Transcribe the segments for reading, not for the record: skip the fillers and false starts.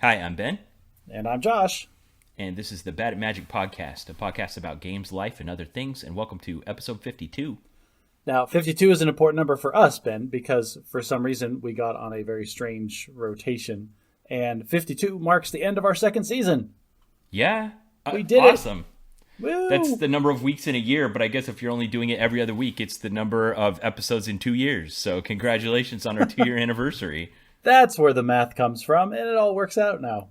Hi, I'm Ben, And I'm Josh. and this is the Bad at Magic podcast, a podcast about games, life, and other things. And welcome to episode 52. Now, 52 is an important number for us, Ben, because for some reason we got on a very strange rotation. And 52 marks the end of our second season. Yeah, We did awesome. it. Woo! That's the number of weeks in a year, but I guess if you're only doing it every other week, it's the number of episodes in 2 years. So congratulations on our 2-year anniversary. That's where the math comes from, and it all works out now.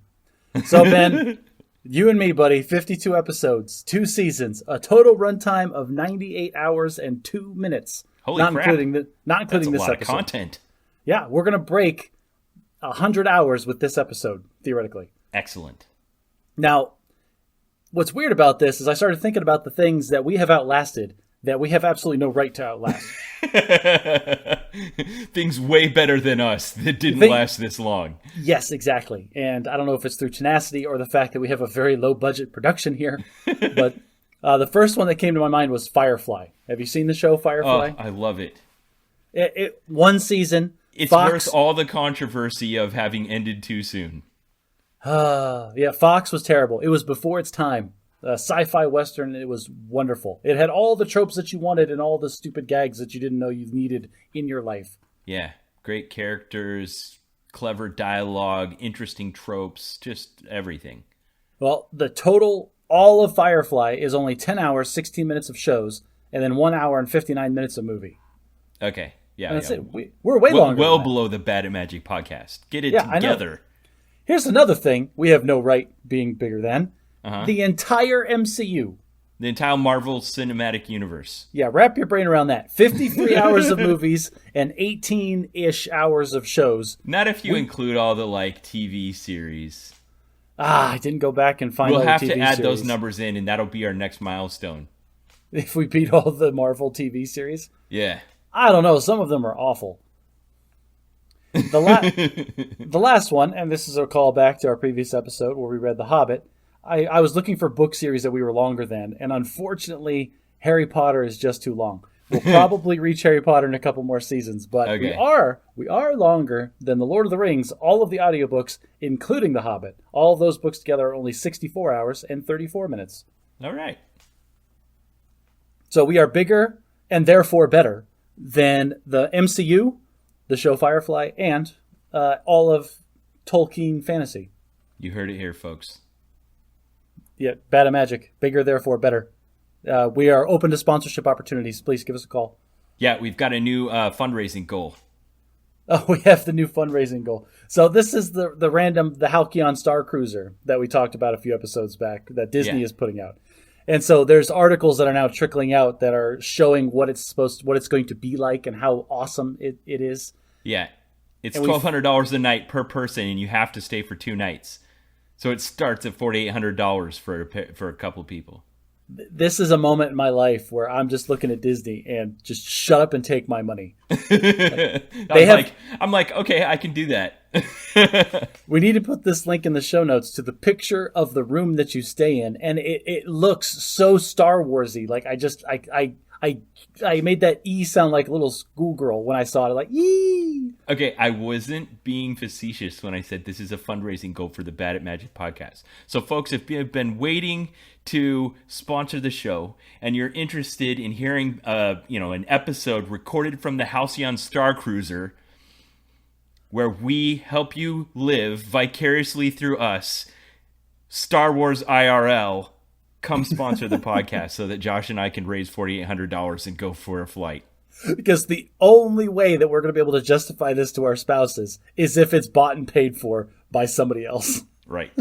So, Ben, you and me, buddy, 52 episodes, 2 seasons, a total runtime of 98 hours and 2 minutes. Holy not crap. Not including That's a this lot episode. of content. Yeah, we're going to break 100 hours with this episode, theoretically. Excellent. Now, what's weird about this is I started thinking about the things that we have outlasted that we have absolutely no right to outlast. Things way better than us that didn't last this long. Yes, exactly. And I don't know if it's through tenacity or the fact that we have a very low budget production here. But the first one that came to my mind was Firefly. Have you seen the show Firefly? Oh, I love it. One season. It's Fox, worth all the controversy of having ended too soon. Yeah, Fox was terrible. It was before its time. Sci-fi Western, it was wonderful. It had all the tropes that you wanted and all the stupid gags that you didn't know you needed in your life. Yeah, great characters, clever dialogue, interesting tropes, just everything. Well, the total, all of Firefly is only 10 hours, 16 minutes of shows, and then 1 hour and 59 minutes of movie. Okay, yeah. And that's yeah. it. We're way longer Well than that. below the Bad at Magic podcast. Get it Yeah, I know. together. Here's another thing we have no right being bigger than. Uh-huh. The entire MCU. The entire Marvel Cinematic Universe. Yeah, wrap your brain around that. 53 hours of movies and 18-ish hours of shows. Not if you include all the TV series. I didn't go back and find all We'll the have TV to add series. those numbers in, and that'll be our next milestone. If we beat all the Marvel TV series. Yeah. I don't know. Some of them are awful. The last one, and this is a callback to our previous episode where we read The Hobbit. I was looking for book series that we were longer than, and unfortunately, Harry Potter is just too long. We'll probably reach Harry Potter in a couple more seasons, but Okay. we are longer than The Lord of the Rings, all of the audiobooks, including The Hobbit. All of those books together are only 64 hours and 34 minutes. All right. So we are bigger and therefore better than the MCU, the show Firefly, and all of Tolkien fantasy. You heard it here, folks. Yeah, Bad at Magic. Bigger, therefore better. We are open to sponsorship opportunities. Please give us a call. Yeah, we've got a new fundraising goal. Oh, we have the new fundraising goal. So this is the Halcyon Starcruiser that we talked about a few episodes back that Disney is putting out. And so there's articles that are now trickling out that are showing what it's going to be like and how awesome it is. Yeah. It's $1,200 a night per person, and you have to stay for 2 nights. So it starts at $4,800 for a couple of people. This is a moment in my life where I'm just looking at Disney and just shut up and take my money. I'm like, okay, I can do that. We need to put this link in the show notes to the picture of the room that you stay in, and it looks so Star Warsy. Like I made that E sound like a little schoolgirl when I saw it. Like, yee! Okay, I wasn't being facetious when I said this is a fundraising goal for the Bad at Magic podcast. So, folks, if you've been waiting to sponsor the show and you're interested in hearing, an episode recorded from the Halcyon Starcruiser where we help you live vicariously through us, Star Wars IRL, come sponsor the podcast so that Josh and I can raise $4,800 and go for a flight. Because the only way that we're going to be able to justify this to our spouses is if it's bought and paid for by somebody else. Right.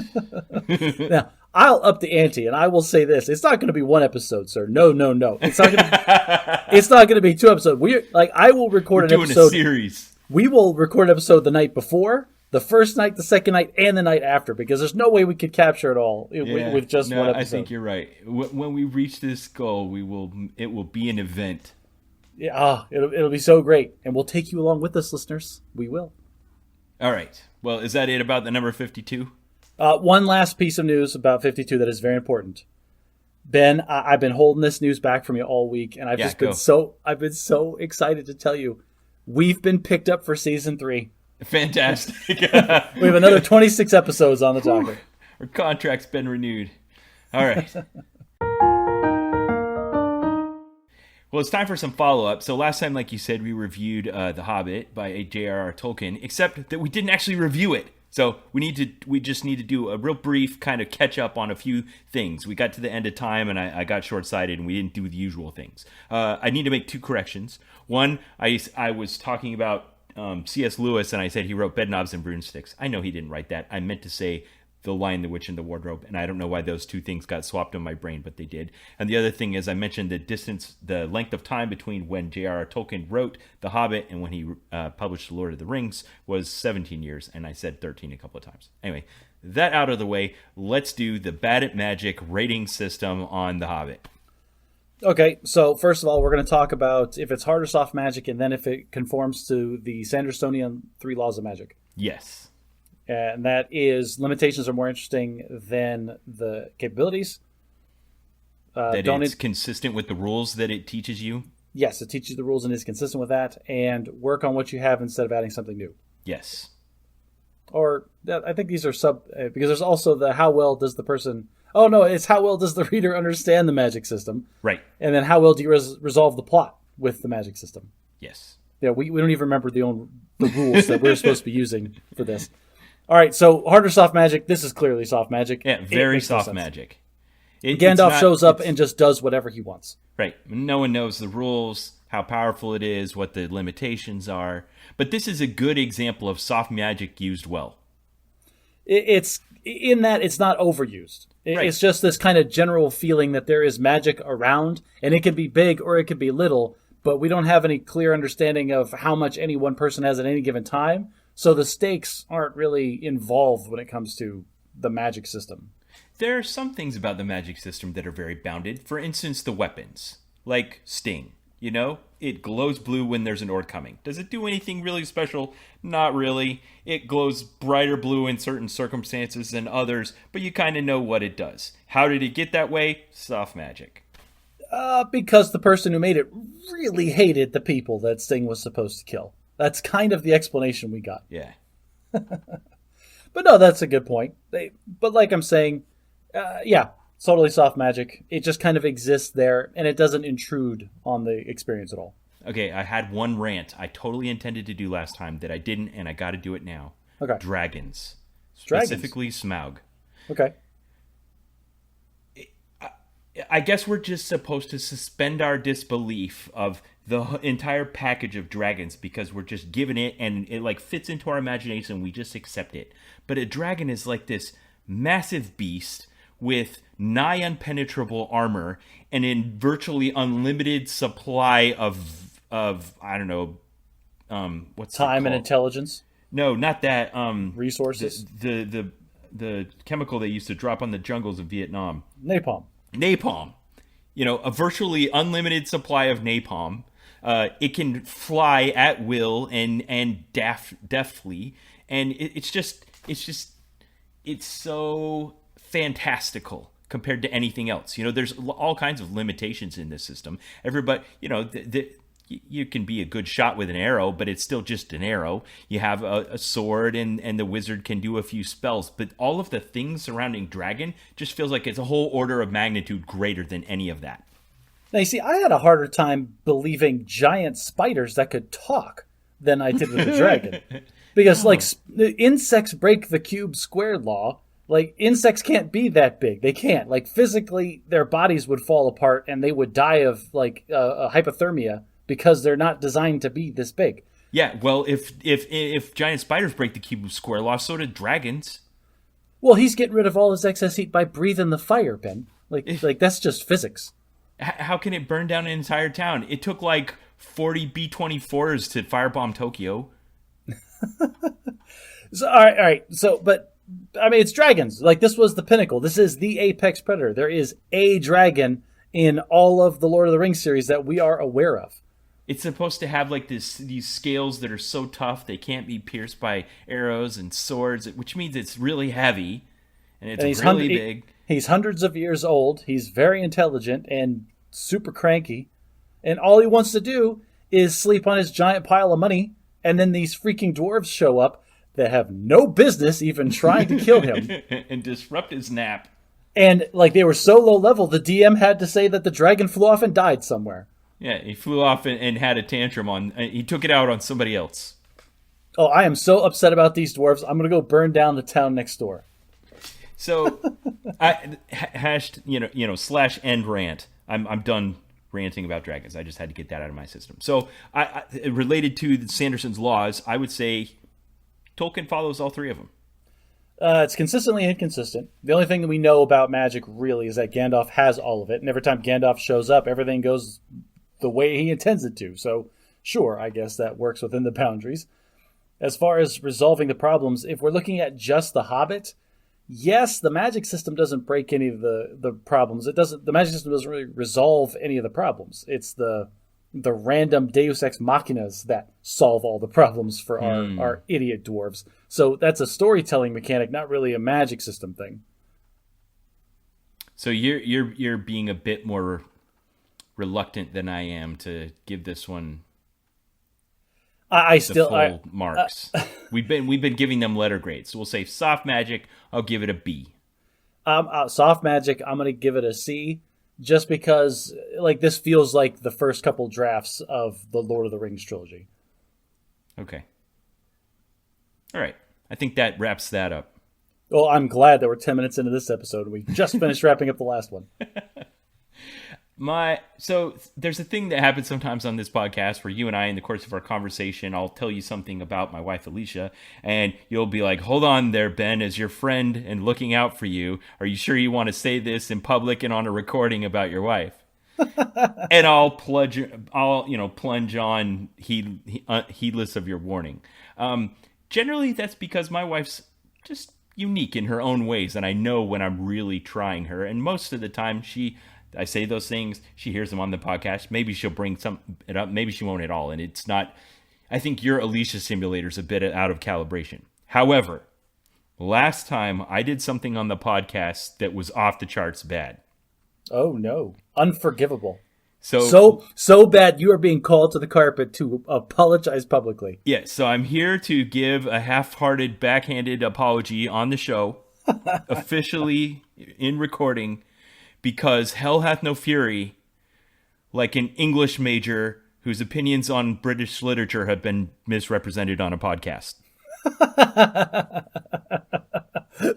Now, I'll up the ante, and I will say this: it's not going to be one episode, sir. No. It's not going to. It's not going to be 2 episodes. I will record an episode. A series. We will record an episode the night before, the first night, the second night, and the night after, because there's no way we could capture it all with just one episode. I think you're right. When we reach this goal, it will be an event. Yeah, it'll be so great, and we'll take you along with us, listeners. We will. All right. Well, is that it about the number 52? One last piece of news about 52 that is very important. Ben, I've been holding this news back from you all week, and I've been so excited to tell you, we've been picked up for season 3. Fantastic. We have another 26 episodes on the docket. Our contract's been renewed. All right. Well, it's time for some follow-up. So last time, like you said, we reviewed The Hobbit by J.R.R. Tolkien, except that we didn't actually review it. So we just need to do a real brief kind of catch up on a few things. We got to the end of time, and I got short-sighted, and we didn't do the usual things. I need to make two corrections. One, I was talking about C.S. Lewis, and I said he wrote Bedknobs and Broomsticks. I know he didn't write that. I meant to say The Lion, the Witch, and the Wardrobe, and I don't know why those two things got swapped in my brain, but they did. And the other thing is I mentioned the length of time between when J.R.R. Tolkien wrote The Hobbit and when he published The Lord of the Rings was 17 years, and I said 13 a couple of times. Anyway, that out of the way, let's do the Bad at Magic rating system on The Hobbit. Okay, so first of all, we're going to talk about if it's hard or soft magic, and then if it conforms to the Sandersonian 3 laws of magic. Yes. And that is limitations are more interesting than the capabilities. That it's consistent with the rules that it teaches you? Yes, it teaches you the rules and is consistent with that. And work on what you have instead of adding something new. Yes. Or I think these are because there's also the how well does the person... Oh, no, it's how well does the reader understand the magic system. Right. And then how well do you resolve the plot with the magic system. Yes. Yeah, we don't even remember the rules that we're supposed to be using for this. All right, so hard or soft magic. This is clearly soft magic. Yeah, very soft magic. Gandalf shows up and just does whatever he wants. Right. No one knows the rules, how powerful it is, what the limitations are. But this is a good example of soft magic used well. It's in that it's not overused. Right. It's just this kind of general feeling that there is magic around, and it can be big or it can be little, but we don't have any clear understanding of how much any one person has at any given time. So the stakes aren't really involved when it comes to the magic system. There are some things about the magic system that are very bounded. For instance, the weapons, like Sting. You know, it glows blue when there's an orc coming. Does it do anything really special? Not really. It glows brighter blue in certain circumstances than others, but you kind of know what it does. How did it get that way? Soft magic. Because the person who made it really hated the people that Sting was supposed to kill. That's kind of the explanation we got. Yeah. But no, that's a good point. But like I'm saying, yeah, totally soft magic. It just kind of exists there, and it doesn't intrude on the experience at all. Okay, I had one rant I totally intended to do last time that I didn't, and I got to do it now. Okay. Dragons. Specifically Smaug. Okay. I guess we're just supposed to suspend our disbelief of the entire package of dragons because we're just given it and it like fits into our imagination and we just accept it. But a dragon is like this massive beast with nigh impenetrable armor and in virtually unlimited supply of I don't know what's time and intelligence. No, not that resources. The chemical they used to drop on the jungles of Vietnam. Napalm. You know, a virtually unlimited supply of napalm. It can fly at will and deftly, and it's so fantastical compared to anything else. You know, there's all kinds of limitations in this system. Everybody, you know, you can be a good shot with an arrow, but it's still just an arrow. You have a sword, and the wizard can do a few spells. But all of the things surrounding dragon just feels like it's a whole order of magnitude greater than any of that. Now, you see, I had a harder time believing giant spiders that could talk than I did with the dragon. Because, like, insects break the cube squared law. Like, insects can't be that big. They can't. Like, physically, their bodies would fall apart, and they would die of, like, hypothermia. Because they're not designed to be this big. Yeah, well, if giant spiders break the cube square law, so do dragons. Well, he's getting rid of all his excess heat by breathing the fire, Ben. Like that's just physics. How can it burn down an entire town? It took like 40 B-24s to firebomb Tokyo. So, all right. So, but I mean, it's dragons. Like this was the pinnacle. This is the apex predator. There is a dragon in all of the Lord of the Rings series that we are aware of. It's supposed to have like these scales that are so tough they can't be pierced by arrows and swords, which means it's really heavy and it's really big. He's hundreds of years old. He's very intelligent and super cranky. And all he wants to do is sleep on his giant pile of money and then these freaking dwarves show up that have no business even trying to kill him and disrupt his nap. And like they were so low level, the DM had to say that the dragon flew off and died somewhere. Yeah, he flew off and had a tantrum on. He took it out on somebody else. Oh, I am so upset about these dwarves. I'm gonna go burn down the town next door. So, slash end rant. I'm done ranting about dragons. I just had to get that out of my system. So, related to Sanderson's laws, I would say Tolkien follows all three of them. It's consistently inconsistent. The only thing that we know about magic really is that Gandalf has all of it, and every time Gandalf shows up, everything goes the way he intends it to. So, sure, I guess that works within the boundaries. As far as resolving the problems, if we're looking at just The Hobbit, yes, the magic system doesn't break any of the problems. The magic system doesn't really resolve any of the problems. It's the random Deus Ex Machinas that solve all the problems for our idiot dwarves. So that's a storytelling mechanic, not really a magic system thing. So you're being a bit more reluctant than I am to give this one full marks. We've been giving them letter grades. So we'll say soft magic, I'll give it a B. Soft magic, I'm going to give it a C. Just because, like, this feels like the first couple drafts of the Lord of the Rings trilogy. Okay. All right. I think that wraps that up. Well, I'm glad that we're 10 minutes into this episode and we just finished wrapping up the last one. So there's a thing that happens sometimes on this podcast where you and I, in the course of our conversation, I'll tell you something about my wife, Alicia, and you'll be like, hold on there, Ben, as your friend and looking out for you. Are you sure you want to say this in public and on a recording about your wife? And I'll plunge on heedless of your warning. Generally, that's because my wife's just unique in her own ways, and I know when I'm really trying her. And most of the time, I say those things, she hears them on the podcast. Maybe she'll bring it up, maybe she won't at all. And it's not, I think your Alicia simulator's a bit out of calibration. However, last time I did something on the podcast that was off the charts bad. Oh no, unforgivable. So bad you are being called to the carpet to apologize publicly. Yeah, so I'm here to give a half-hearted, backhanded apology on the show, officially in recording, because hell hath no fury, like an English major whose opinions on British literature have been misrepresented on a podcast.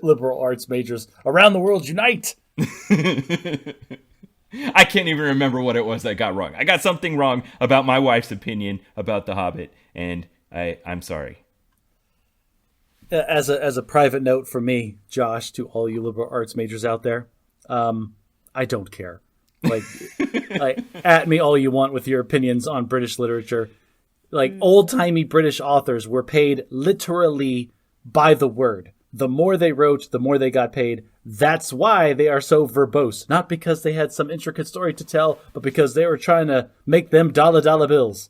Liberal arts majors around the world unite! I can't even remember what it was I got wrong. I got something wrong about my wife's opinion about The Hobbit, and I'm sorry. As a private note from me, Josh, to all you liberal arts majors out there, I don't care. Like, at me all you want with your opinions on British literature. Like, old-timey British authors were paid literally by the word. The more they wrote, the more they got paid. That's why they are so verbose. Not because they had some intricate story to tell, but because they were trying to make them dollar bills.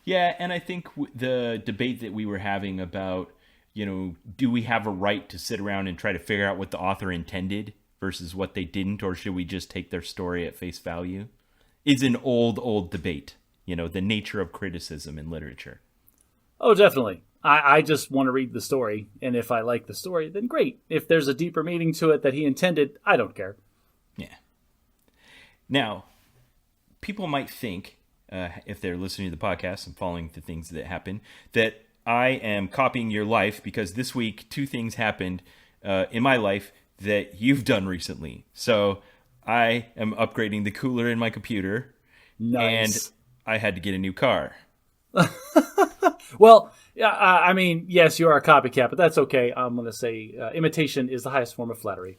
Yeah, and I think the debate that we were having about, do we have a right to sit around and try to figure out what the author intended versus what they didn't, or should we just take their story at face value, is an old debate. The nature of criticism in literature. Oh, definitely. I just want to read the story, and if I like the story, then great. If there's a deeper meaning to it that he intended, I don't care. Yeah. Now, people might think, if they're listening to the podcast and following the things that happen, that I am copying your life because this week 2 things happened in my life that you've done recently. So I am upgrading the cooler in my computer. Nice. And I had to get a new car. Well, I mean, yes, you are a copycat, but that's okay. I'm going to say imitation is the highest form of flattery.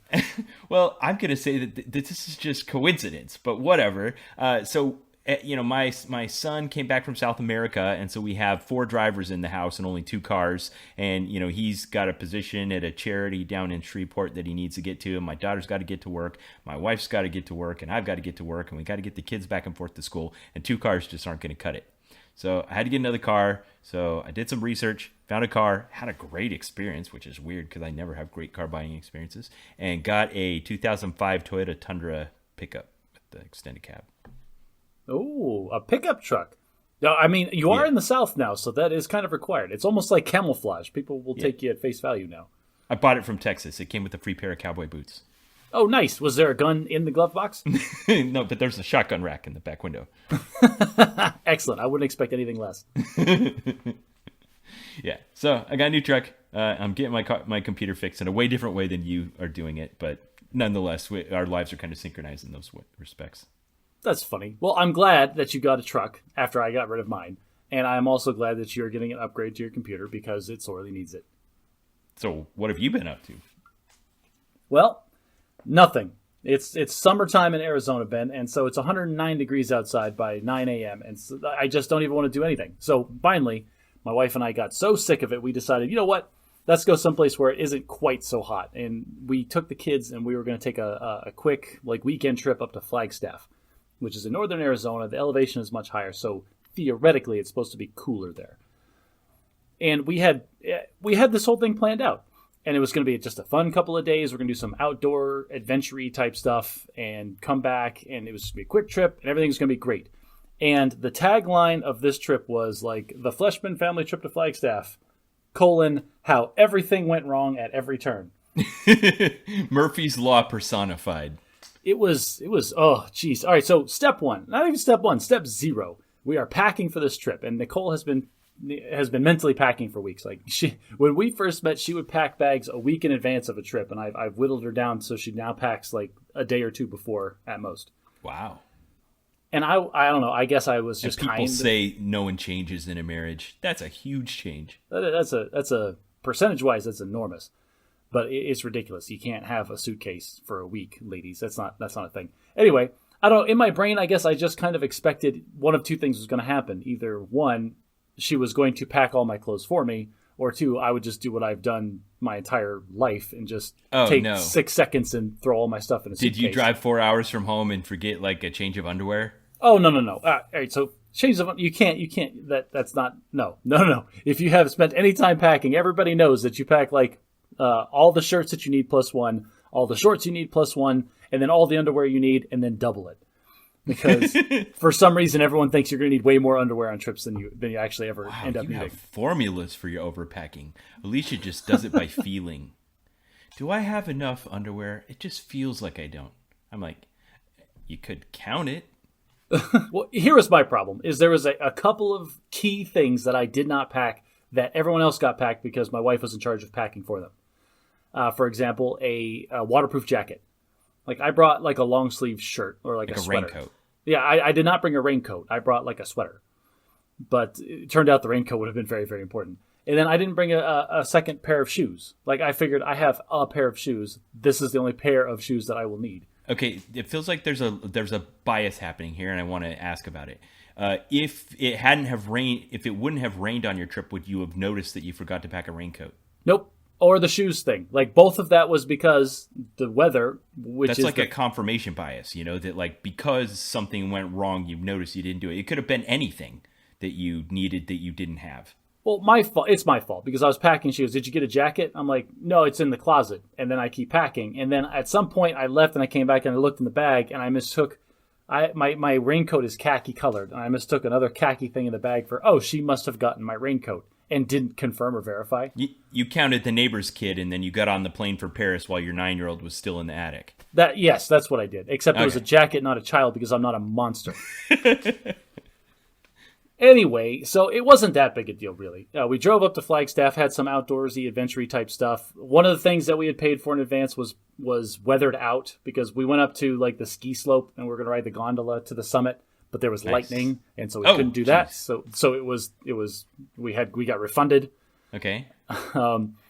Well, I'm going to say that this is just coincidence, but whatever. My son came back from South America, and so we have 4 drivers in the house and only 2 cars. And, he's got a position at a charity down in Shreveport that he needs to get to. And my daughter's got to get to work. My wife's got to get to work, and I've got to get to work, and we got to get the kids back and forth to school. And 2 cars just aren't going to cut it. So I had to get another car. So I did some research, found a car, had a great experience, which is weird because I never have great car buying experiences, and got a 2005 Toyota Tundra pickup with the extended cab. Oh, a pickup truck. No, I mean, you are in the South now, so that is kind of required. It's almost like camouflage. People will take you at face value now. I bought it from Texas. It came with a free pair of cowboy boots. Oh, nice. Was there a gun in the glove box? No, but there's a shotgun rack in the back window. Excellent. I wouldn't expect anything less. Yeah. So I got a new truck. I'm getting my computer fixed in a way different way than you are doing it, but nonetheless, our lives are kind of synchronized in those respects. That's funny. Well, I'm glad that you got a truck after I got rid of mine. And I'm also glad that you're getting an upgrade to your computer because it sorely needs it. So what have you been up to? Well, nothing. It's summertime in Arizona, Ben, and so it's 109 degrees outside by 9 a.m. And so I just don't even want to do anything. So finally, my wife and I got so sick of it, we decided, you know what? Let's go someplace where it isn't quite so hot. And we took the kids and we were going to take a quick weekend trip up to Flagstaff, which is in northern Arizona. The elevation is much higher, so theoretically it's supposed to be cooler there. And we had this whole thing planned out. And it was going to be just a fun couple of days. We're going to do some outdoor adventure-y type stuff and come back. And it was going to be a quick trip and everything's going to be great. And the tagline of this trip was like, the Fleshman family trip to Flagstaff, : how everything went wrong at every turn. Murphy's Law personified. It was, oh, geez. All right, so step one, not even step one, step zero. We are packing for this trip. And Nicole has been mentally packing for weeks. Like when we first met, she would pack bags a week in advance of a trip. And I've whittled her down so she now packs like a day or two before at most. Wow. And I don't know. I guess I was just people say no one changes in a marriage. That's a huge change. That's a percentage-wise, that's enormous. But it's ridiculous. You can't have a suitcase for a week, ladies. That's not a thing. Anyway, I don't know. In my brain, I guess I just kind of expected one of two things was going to happen. Either one, she was going to pack all my clothes for me, or two, I would just do what I've done my entire life and just take 6 seconds and throw all my stuff in a suitcase. Did you drive 4 hours from home and forget like a change of underwear? Oh, no. All right, so change of you can't. That's not no. If you have spent any time packing, everybody knows that you pack like all the shirts that you need plus one, all the shorts you need plus one, and then all the underwear you need, and then double it. Because for some reason, everyone thinks you're going to need way more underwear on trips than you actually ever end up needing. You have formulas for your overpacking. Alicia just does it by feeling. Do I have enough underwear? It just feels like I don't. I'm like, you could count it. Well, here was my problem, is there was a couple of key things that I did not pack that everyone else got packed because my wife was in charge of packing for them. For example, a waterproof jacket. Like I brought like a long sleeve shirt or like a sweater. Raincoat. Yeah, I did not bring a raincoat. I brought like a sweater. But it turned out the raincoat would have been very, very important. And then I didn't bring a second pair of shoes. Like I figured I have a pair of shoes. This is the only pair of shoes that I will need. Okay, it feels like there's a bias happening here, and I want to ask about it. If it wouldn't have rained on your trip, would you have noticed that you forgot to pack a raincoat? Nope. Or the shoes thing. Like both of that was because the weather, that's like a confirmation bias, that like because something went wrong, you've noticed you didn't do it. It could have been anything that you needed that you didn't have. Well, my fault. It's my fault because I was packing. She goes, "Did you get a jacket?" I'm like, "No, it's in the closet." And then I keep packing. And then at some point I left and I came back and I looked in the bag and I mistook. My raincoat is khaki colored and I mistook another khaki thing in the bag for, she must have gotten my raincoat and didn't confirm or verify. You counted the neighbor's kid and then you got on the plane for Paris while your 9-year-old was still in the attic. Yes, that's what I did. Except it was a jacket, not a child, because I'm not a monster. Anyway, so it wasn't that big a deal, really. We drove up to Flagstaff, had some outdoorsy, adventure-y type stuff. One of the things that we had paid for in advance was weathered out because we went up to like the ski slope and we were going to ride the gondola to the summit, but there was lightning, and so we couldn't do that. So it was we got refunded. Okay.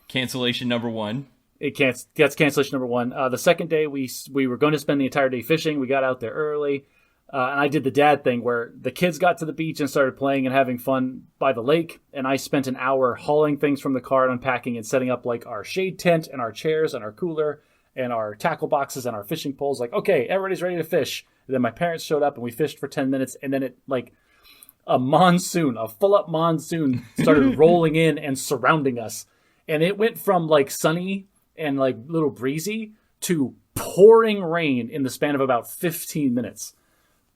Cancellation number one. That's cancellation number one. The second day we were going to spend the entire day fishing. We got out there early. And I did the dad thing where the kids got to the beach and started playing and having fun by the lake. And I spent an hour hauling things from the car and unpacking and setting up like our shade tent and our chairs and our cooler and our tackle boxes and our fishing poles. Like, okay, everybody's ready to fish. And then my parents showed up and we fished for 10 minutes. And then it like a full up monsoon started rolling in and surrounding us. And it went from like sunny and like little breezy to pouring rain in the span of about 15 minutes.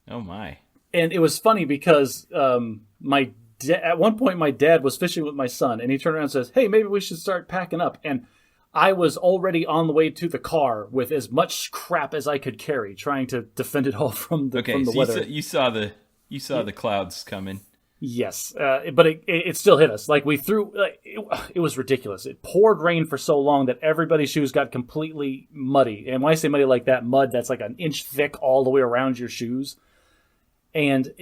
Oh my. And it was funny because at one point my dad was fishing with my son, and he turned around and says, "Hey, maybe we should start packing up." And I was already on the way to the car with as much crap as I could carry, trying to defend it all from the weather. You saw the clouds coming. Yes, but it still hit us. Like we threw, it was ridiculous. It poured rain for so long that everybody's shoes got completely muddy. And when I say muddy, like that mud that's like an inch thick all the way around your shoes. And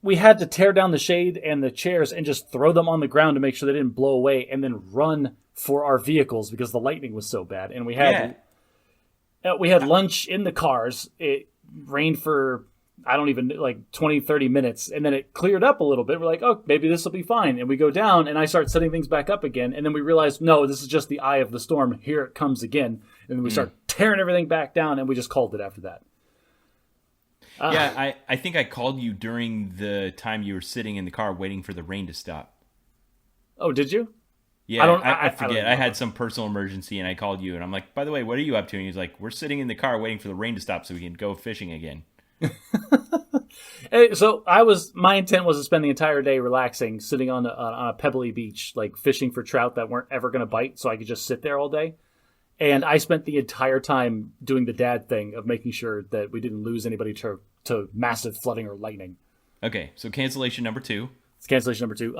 we had to tear down the shade and the chairs and just throw them on the ground to make sure they didn't blow away, and then run for our vehicles because the lightning was so bad. And we had lunch in the cars. It rained for, I don't even, like 20, 30 minutes. And then it cleared up a little bit. We're like, oh, maybe this will be fine. And we go down and I start setting things back up again. And then we realize, no, this is just the eye of the storm. Here it comes again. And then we start tearing everything back down, and we just called it after that. I think I called you during the time you were sitting in the car waiting for the rain to stop. Oh, did you? Yeah, I forget. I had some personal emergency, and I called you, and I'm like, by the way, what are you up to? And he's like, we're sitting in the car waiting for the rain to stop so we can go fishing again. So my intent was to spend the entire day relaxing, sitting on a pebbly beach, like fishing for trout that weren't ever going to bite, so I could just sit there all day. And I spent the entire time doing the dad thing of making sure that we didn't lose anybody to massive flooding or lightning. Okay, so cancellation number 2. It's cancellation number 2.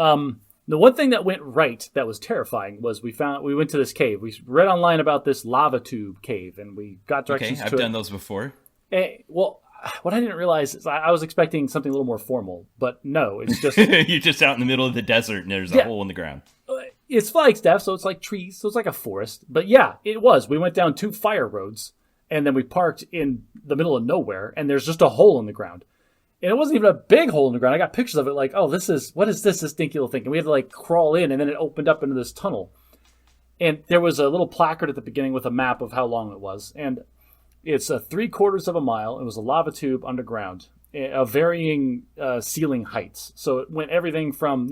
The one thing that went right that was terrifying was we went to this cave. We read online about this lava tube cave, and we got directions to it. Okay, I've done those before. Well, what I didn't realize is I was expecting something a little more formal, but no, it's just... You're just out in the middle of the desert, and there's a hole in the ground. It's Flagstaff, so it's like trees, so it's like a forest. But yeah, it was. We went down 2 fire roads, and then we parked in the middle of nowhere, and there's just a hole in the ground. And it wasn't even a big hole in the ground. I got pictures of it like, oh, what is this stinky little thing? And we had to like crawl in, and then it opened up into this tunnel. And there was a little placard at the beginning with a map of how long it was. And it's 3/4 of a mile. It was a lava tube underground of varying ceiling heights. So it went everything from,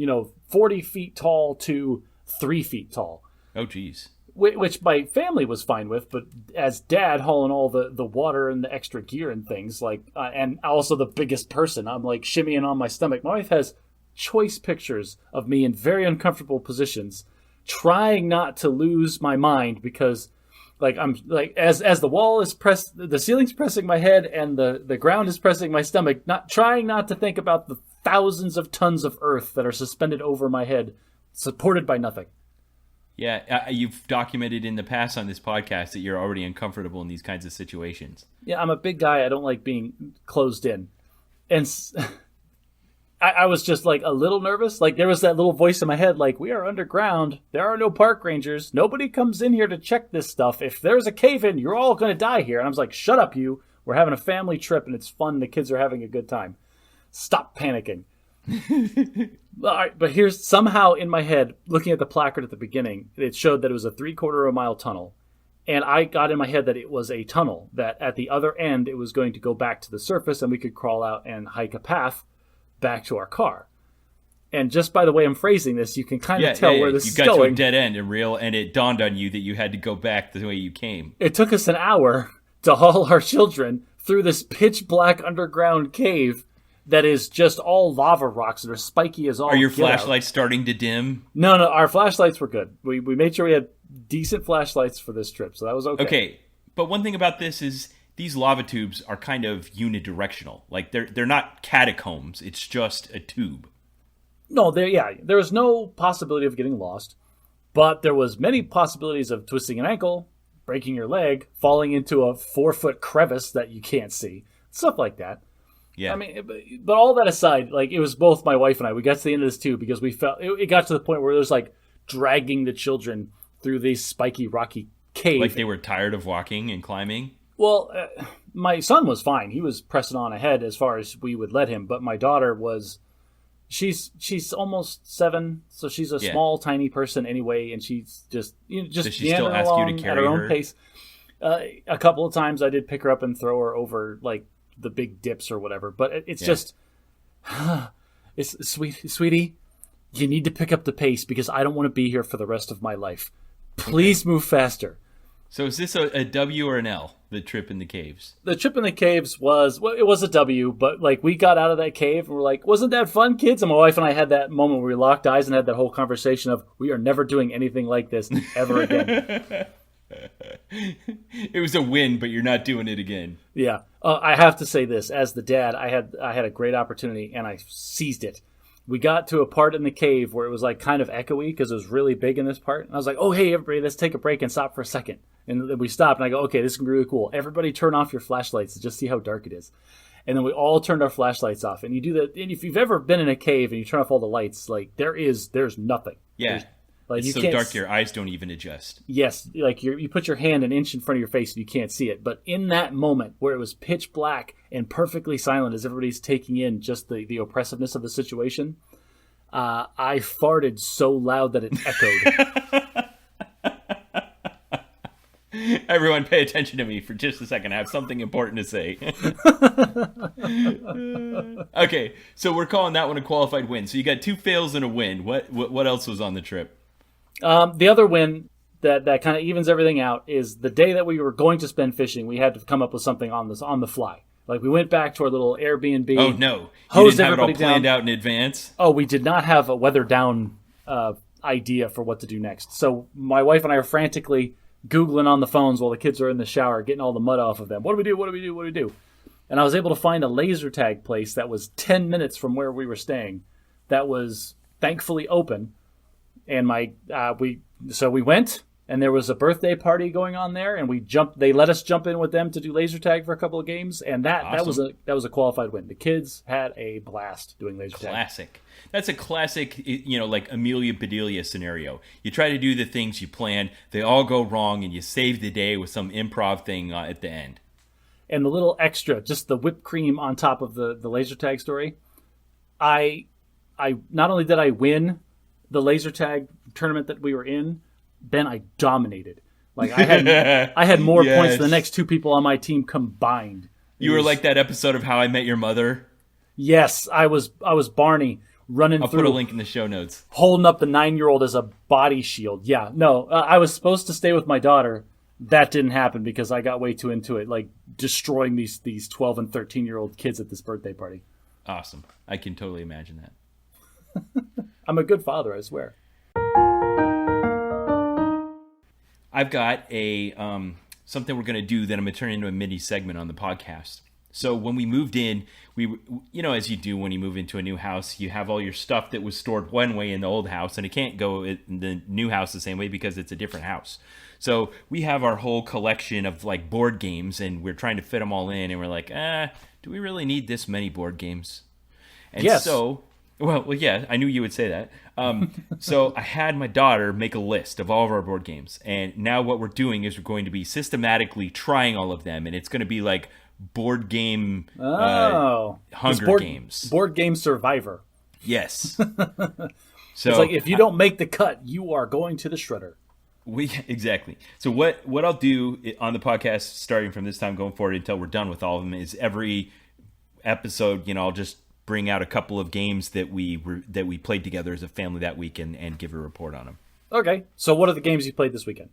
40 feet tall to 3 feet tall. Oh, geez. Which my family was fine with, but as dad hauling all the water and the extra gear and things, like, and also the biggest person, I'm like shimmying on my stomach. My wife has choice pictures of me in very uncomfortable positions, trying not to lose my mind because, like, I'm like as the wall is pressed, the ceiling's pressing my head, and the ground is pressing my stomach. Trying not to think about the thousands of tons of earth that are suspended over my head, supported by nothing. Yeah, you've documented in the past on this podcast that you're already uncomfortable in these kinds of situations. Yeah, I'm a big guy. I don't like being closed in. And I was just like a little nervous. Like there was that little voice in my head, like, we are underground. There are no park rangers. Nobody comes in here to check this stuff. If there's a cave in, you're all going to die here. And I was like, shut up, you. We're having a family trip and it's fun. The kids are having a good time. Stop panicking. All right, but here's somehow in my head, looking at the placard at the beginning, it showed that it was a 3/4 of a mile tunnel. And I got in my head that it was a tunnel, that at the other end it was going to go back to the surface and we could crawl out and hike a path back to our car. And just by the way I'm phrasing this, you can kind of tell where this is going. You got to a dead end and it dawned on you that you had to go back the way you came. It took us an hour to haul our children through this pitch black underground cave that is just all lava rocks that are spiky as all. Are your flashlights starting to dim? No, our flashlights were good. We made sure we had decent flashlights for this trip, so that was okay. Okay, but one thing about this is these lava tubes are kind of unidirectional. Like they're not catacombs. It's just a tube. No, there was no possibility of getting lost, but there was many possibilities of twisting an ankle, breaking your leg, falling into a 4-foot crevice that you can't see, stuff like that. Yeah. I mean, but all that aside, like, it was both my wife and I. We got to the end of this too because we felt it got to the point where it was like dragging the children through these spiky, rocky caves. Like they were tired of walking and climbing? Well, my son was fine. He was pressing on ahead as far as we would let him. But my daughter was, she's almost 7, so she's a small, tiny person anyway, and she's just Does she still ask you to carry at her own pace. A couple of times I did pick her up and throw her over like the big dips or whatever, but it's just, it's sweetie, you need to pick up the pace because I don't want to be here for the rest of my life. Please move faster. So is this a W or an L, the trip in the caves? The trip in the caves it was a W, but like we got out of that cave and we're like, wasn't that fun, kids? And my wife and I had that moment where we locked eyes and had that whole conversation of, we are never doing anything like this ever again. It was a win, but you're not doing it again. Yeah. I have to say this, as the dad, I had a great opportunity and I seized it. We got to a part in the cave where it was like kind of echoey because it was really big in this part. And I was like, oh, hey, everybody, let's take a break and stop for a second. And then we stopped and I go, okay, this is going to be really cool. Everybody turn off your flashlights to just see how dark it is. And then we all turned our flashlights off. And you do that. And if you've ever been in a cave and you turn off all the lights, like there's nothing. Yeah. Like, it's so dark your eyes don't even adjust. Yes, like you put your hand an inch in front of your face and you can't see it. But in that moment where it was pitch black and perfectly silent as everybody's taking in just the oppressiveness of the situation, I farted so loud that it echoed. Everyone pay attention to me for just a second. I have something important to say. Okay, so we're calling that one a qualified win. So you got 2 fails and a win. What else was on the trip? The other win that kind of evens everything out is the day that we were going to spend fishing, we had to come up with something on the fly. Like we went back to our little Airbnb. Oh no, you didn't have it all planned out in advance? Oh, we did not have a weather down idea for what to do next. So my wife and I are frantically Googling on the phones while the kids are in the shower, getting all the mud off of them. What do we do? What do we do? What do we do? And I was able to find a laser tag place that was 10 minutes from where we were staying that was thankfully open. And we went, and there was a birthday party going on there, and they let us jump in with them to do laser tag for a couple of games, and awesome. that was a qualified win. The kids had a blast doing laser tag. Classic. That's a classic, like Amelia Bedelia scenario. You try to do the things you planned, they all go wrong, and you save the day with some improv thing at the end. And the little extra, just the whipped cream on top of the laser tag story. I not only did I win the laser tag tournament that we were in, Ben, I dominated. Like I had more points than the next 2 people on my team combined. You were like that episode of How I Met Your Mother? Yes, I was Barney running through. I'll put a link in the show notes. Holding up the 9-year-old as a body shield. Yeah, no, I was supposed to stay with my daughter. That didn't happen because I got way too into it, like destroying these 12 and 13-year-old kids at this birthday party. Awesome. I can totally imagine that. I'm a good father, I swear. I've got a something we're going to do that I'm going to turn into a mini segment on the podcast. So when we moved in, as you do when you move into a new house, you have all your stuff that was stored one way in the old house, and it can't go in the new house the same way because it's a different house. So we have our whole collection of like board games, and we're trying to fit them all in, and we're like, do we really need this many board games? And yes. So, well, yeah, I knew you would say that. So I had my daughter make a list of all of our board games, and now what we're doing is we're going to be systematically trying all of them, and it's going to be like board game Hunger Games. Board game Survivor. Yes. So it's like, if you don't make the cut, you are going to the shredder. Exactly. So what I'll do on the podcast, starting from this time going forward until we're done with all of them, is every episode, I'll just bring out a couple of games that we played together as a family that week and give a report on them. Okay. So what are the games you played this weekend?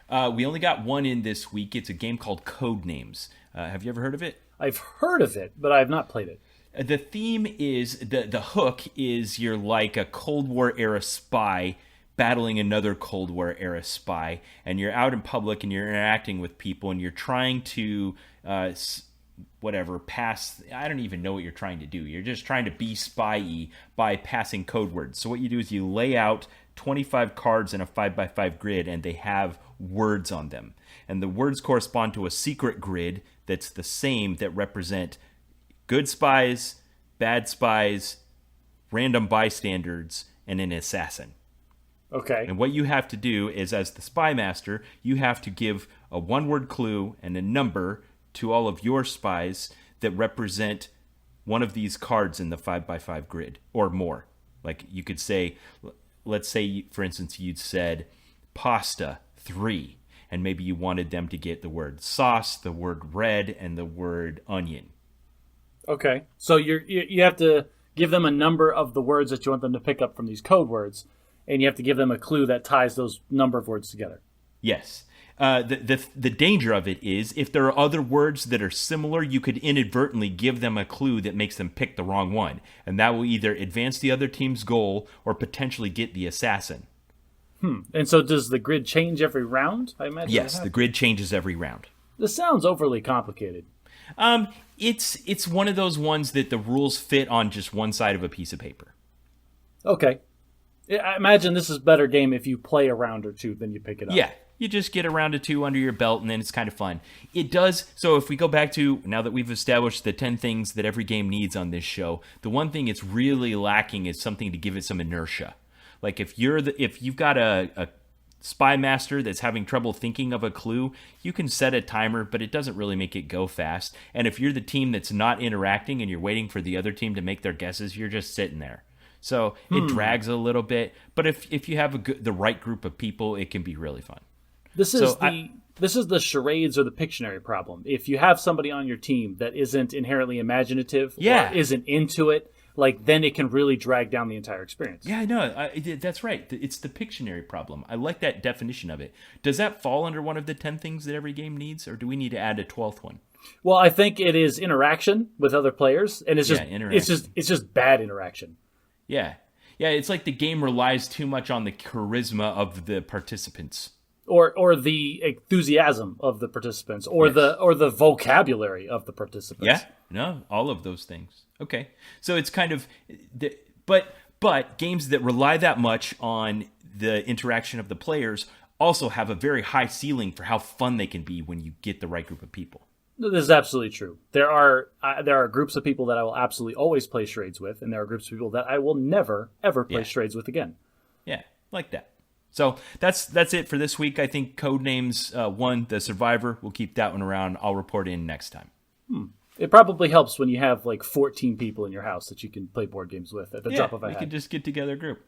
We only got one in this week. It's a game called Codenames. Have you ever heard of it? I've heard of it, but I have not played it. The theme is, the hook is you're like a Cold War era spy battling another Cold War era spy, and you're out in public and you're interacting with people and you're trying to pass. I don't even know what you're trying to do. You're just trying to be spy-y by passing code words. So what you do is you lay out 25 cards in a 5x5 grid, and they have words on them. And the words correspond to a secret grid that's the same, that represent good spies, bad spies, random bystanders, and an assassin. Okay. And what you have to do is, as the spy master, you have to give a one-word clue and a number to all of your spies that represent one of these cards in the 5x5 grid or more. Like you could say, let's say, for instance, you'd said pasta 3, and maybe you wanted them to get the word sauce, the word red, and the word onion. Okay. So you have to give them a number of the words that you want them to pick up from these code words, and you have to give them a clue that ties those number of words together. Yes. the danger of it is if there are other words that are similar, you could inadvertently give them a clue that makes them pick the wrong one, and that will either advance the other team's goal or potentially get the assassin. And so does the grid change every round? I imagine. Yes, the grid changes every round. This sounds overly complicated. It's one of those ones that the rules fit on just one side of a piece of paper. Okay. I imagine this is a better game if you play a round or two, then you pick it up. Yeah, you just get a round or two under your belt, and then it's kind of fun. It does. So if we go back to, now that we've established the 10 things that every game needs on this show, the one thing it's really lacking is something to give it some inertia. Like if you've got a spy master that's having trouble thinking of a clue, you can set a timer, but it doesn't really make it go fast. And if you're the team that's not interacting and you're waiting for the other team to make their guesses, you're just sitting there. So it drags a little bit, but if you have the right group of people, it can be really fun. This is the charades or the Pictionary problem. If you have somebody on your team that isn't inherently imaginative or isn't into it, like then it can really drag down the entire experience. Yeah, no, that's right. It's the Pictionary problem. I like that definition of it. Does that fall under one of the 10 things that every game needs, or do we need to add a 12th one? Well, I think it is interaction with other players, and it's just bad interaction. Yeah. Yeah, it's like the game relies too much on the charisma of the participants. Or the enthusiasm of the participants, or the vocabulary of the participants. Yeah, no, all of those things. Okay, so it's kind of, but games that rely that much on the interaction of the players also have a very high ceiling for how fun they can be when you get the right group of people. This is absolutely true. There are groups of people that I will absolutely always play charades with, and there are groups of people that I will never ever play charades with again. Yeah, like that. So that's it for this week. I think Codenames 1, The Survivor, we'll keep that one around. I'll report in next time. It probably helps when you have like 14 people in your house that you can play board games with at the drop of a hat. We can just get together a group.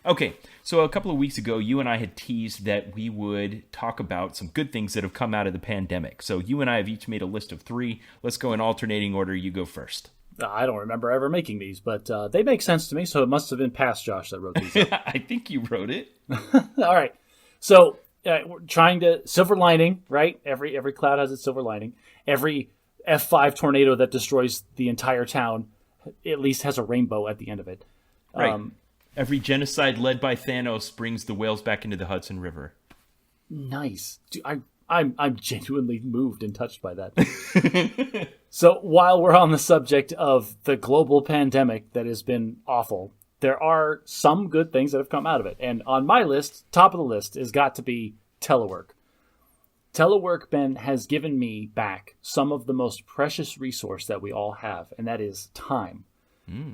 Okay, so a couple of weeks ago, you and I had teased that we would talk about some good things that have come out of the pandemic. So you and I have each made a list of 3. Let's go in alternating order. You go first. I don't remember ever making these, but they make sense to me, so it must have been past Josh that wrote these up. I think you wrote it. All right. So we're trying to silver lining, right? Every cloud has its silver lining. Every F5 tornado that destroys the entire town at least has a rainbow at the end of it. Right. Every genocide led by Thanos brings the whales back into the Hudson River. Nice. Dude, I'm genuinely moved and touched by that. So while we're on the subject of the global pandemic that has been awful, there are some good things that have come out of it. And on my list, top of the list has got to be telework. Telework, Ben, has given me back some of the most precious resource that we all have, and that is time.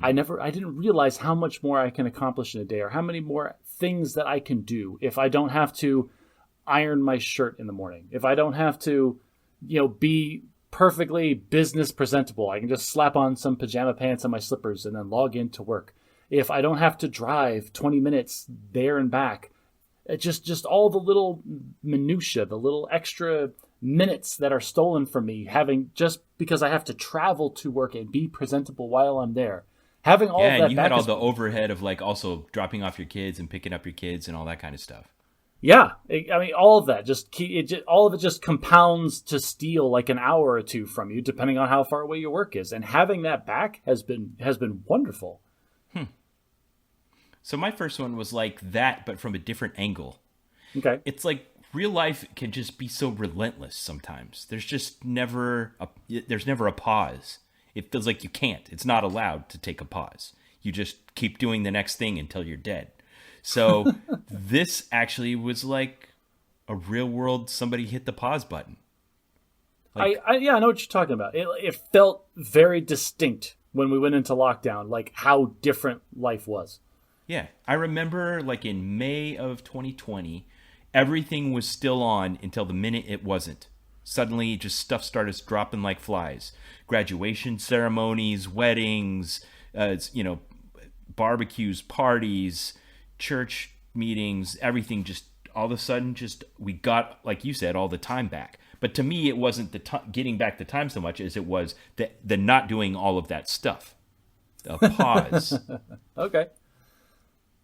I didn't realize how much more I can accomplish in a day, or how many more things that I can do if I don't have to iron my shirt in the morning. If I don't have to, be perfectly business presentable, I can just slap on some pajama pants and my slippers and then log in to work. If I don't have to drive 20 minutes there and back, just all the little minutia, the little extra minutes that are stolen from me, having just because I have to travel to work and be presentable while I'm there. Having all that, and you had all the overhead of like also dropping off your kids and picking up your kids and all that kind of stuff. Yeah, I mean, all of that all of it just compounds to steal like an hour or two from you, depending on how far away your work is. And having that back has been wonderful. So my first one was like that, but from a different angle. Okay, it's like real life can just be so relentless sometimes. There's just never a pause. It feels like you can't. It's not allowed to take a pause. You just keep doing the next thing until you're dead. So this actually was like a real world, somebody hit the pause button. Like, I know what you're talking about. It felt very distinct when we went into lockdown, like how different life was. Yeah. I remember like in May of 2020, everything was still on until the minute it wasn't. Suddenly just stuff started dropping like flies. Graduation ceremonies, weddings, barbecues, parties, church meetings, everything just all of a sudden we got, like you said, all the time back. But to me, it wasn't the getting back the time so much as it was the not doing all of that stuff. The pause. Okay.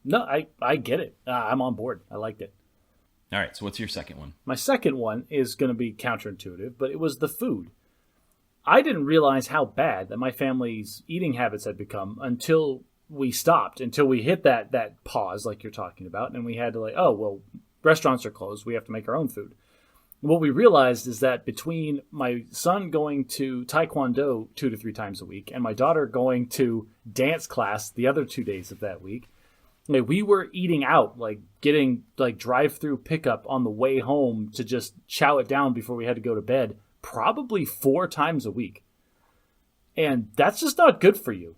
No, I get it. I'm on board. I liked it. All right, so what's your second one? My second one is going to be counterintuitive, but it was the food. I didn't realize how bad that my family's eating habits had become until we stopped, until we hit that pause like you're talking about, and we had to oh, well, restaurants are closed. We have to make our own food. And what we realized is that between my son going to Taekwondo 2 to 3 times a week and my daughter going to dance class the other 2 days of that week, we were eating out, getting drive-through pickup on the way home to just chow it down before we had to go to bed, probably 4 times a week. And that's just not good for you.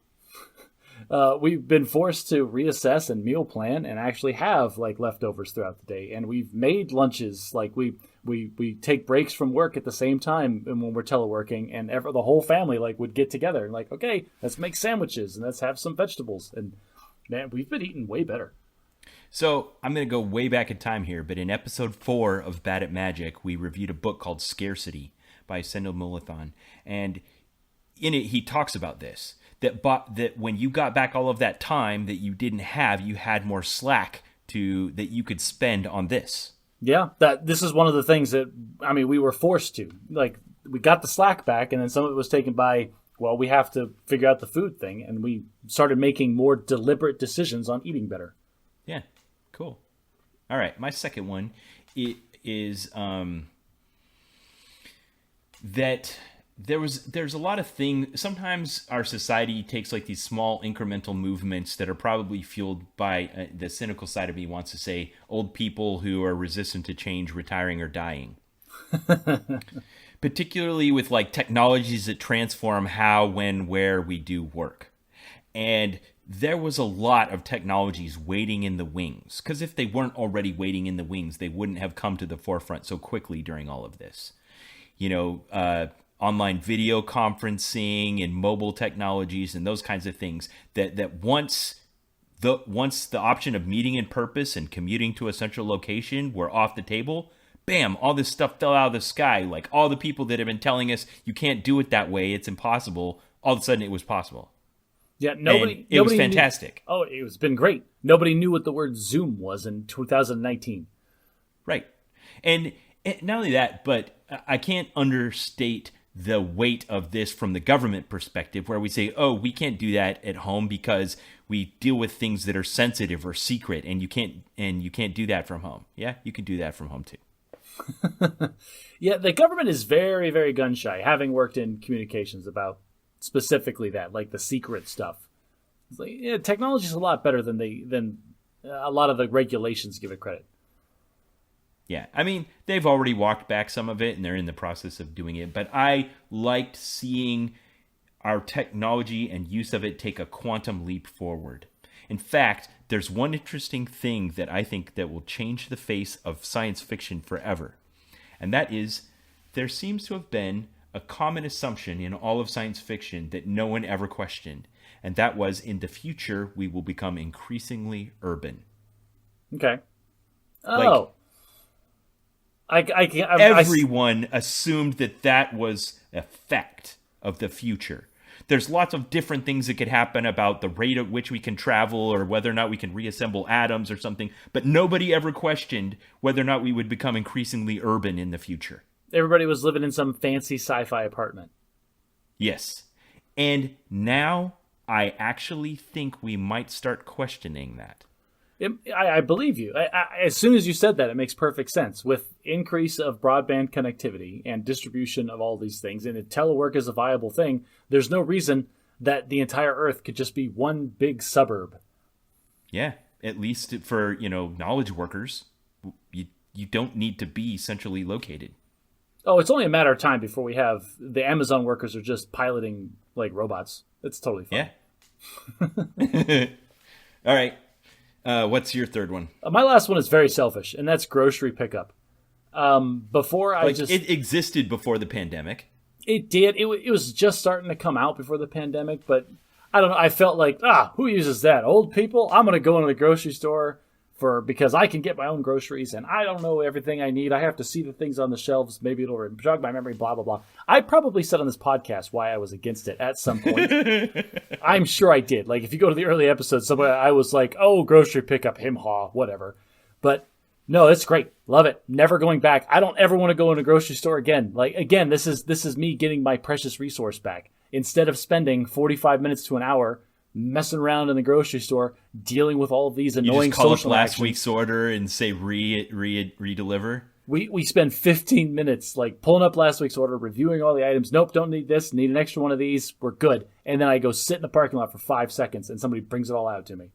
We've been forced to reassess and meal plan and actually have leftovers throughout the day. And we've made lunches. We take breaks from work at the same time and when we're teleworking, and the whole family would get together and okay, let's make sandwiches and let's have some vegetables. And man, we've been eating way better. So I'm going to go way back in time here, but in episode 4 of Bad at Magic, we reviewed a book called Scarcity by Sendil Mullathon. And in it, he talks about this, that when you got back all of that time that you didn't have, you had more slack that you could spend on this. Yeah, this is one of the things that, we were forced to. We got the slack back, and then some of it was taken by, well, we have to figure out the food thing, and we started making more deliberate decisions on eating better. Yeah, cool. All right, my second one is that there's a lot of things. Sometimes our society takes these small incremental movements that are probably fueled by the cynical side of me wants to say old people who are resistant to change, retiring or dying. Particularly with technologies that transform how, when, where we do work. And there was a lot of technologies waiting in the wings, because if they weren't already waiting in the wings, they wouldn't have come to the forefront so quickly during all of this. Online video conferencing and mobile technologies and those kinds of things that once the option of meeting in purpose and commuting to a central location were off the table, bam, all this stuff fell out of the sky. All the people that have been telling us you can't do it that way, it's impossible, all of a sudden it was possible. Yeah, nobody was fantastic. It's been great. Nobody knew what the word Zoom was in 2019. Right. And not only that, but I can't understate the weight of this from the government perspective, where we say, oh, we can't do that at home because we deal with things that are sensitive or secret, and you can't do that from home. Yeah, you can do that from home too. Yeah, the government is very, very gun shy, having worked in communications about specifically that, the secret stuff. It's technology is a lot better than a lot of the regulations give it credit. Yeah, they've already walked back some of it, and they're in the process of doing it. But I liked seeing our technology and use of it take a quantum leap forward. In fact, there's one interesting thing that I think that will change the face of science fiction forever. And that is, there seems to have been a common assumption in all of science fiction that no one ever questioned. And that was, in the future, we will become increasingly urban. Okay. Oh. Everyone assumed that was a fact of the future. There's lots of different things that could happen about the rate at which we can travel or whether or not we can reassemble atoms or something, but nobody ever questioned whether or not we would become increasingly urban in the future. Everybody was living in some fancy sci-fi apartment. Yes. And now I actually think we might start questioning that. I believe you. As soon as you said that, it makes perfect sense. With increase of broadband connectivity and distribution of all these things, and if telework is a viable thing, there's no reason that the entire Earth could just be one big suburb. Yeah, at least for, knowledge workers, you don't need to be centrally located. Oh, it's only a matter of time before we have the Amazon workers are just piloting robots. It's totally fine. Yeah. All right. What's your third one? My last one is very selfish, and that's grocery pickup. It existed before the pandemic. It did. It was just starting to come out before the pandemic, but I don't know. I felt who uses that? Old people? I'm going to go into the grocery store, because I can get my own groceries and I don't know everything I need. I have to see the things on the shelves. Maybe it'll jog my memory, blah, blah, blah. I probably said on this podcast why I was against it at some point. I'm sure I did. Like, if you go to the early episodes, I was like, oh, grocery pickup, him-haw, whatever. But no, it's great. Love it. Never going back. I don't ever want to go in a grocery store again. Like, again, this is me getting my precious resource back. Instead of spending 45 minutes to an hour messing around in the grocery store, dealing with all of these annoying social you just call up last actions. week's order and say re-deliver. We spend 15 minutes like pulling up last week's order, reviewing all the items. Nope, don't need this. Need an extra one of these. We're good. And then I go sit in the parking lot for 5 seconds, and somebody brings it all out to me.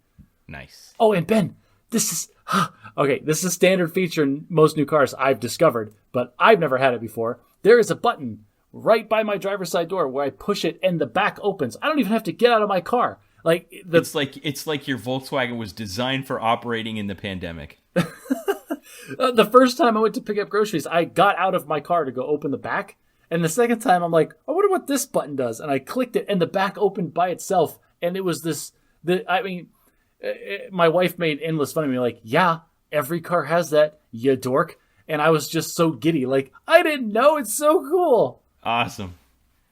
Nice. Oh, and Ben, this is a standard feature in most new cars I've discovered, but I've never had it before. There is a button right by my driver's side door where I push it and the back opens. I don't even have to get out of my car. Like it's like your Volkswagen was designed for operating in the pandemic. The first time I went to pick up groceries, I got out of my car to go open the back. And the second time, I'm like, I wonder what this button does. And I clicked it, and the back opened by itself. And it was my wife made endless fun of me. Like, yeah, every car has that, you dork. And I was just so giddy. Like, I didn't know. It's so cool. Awesome.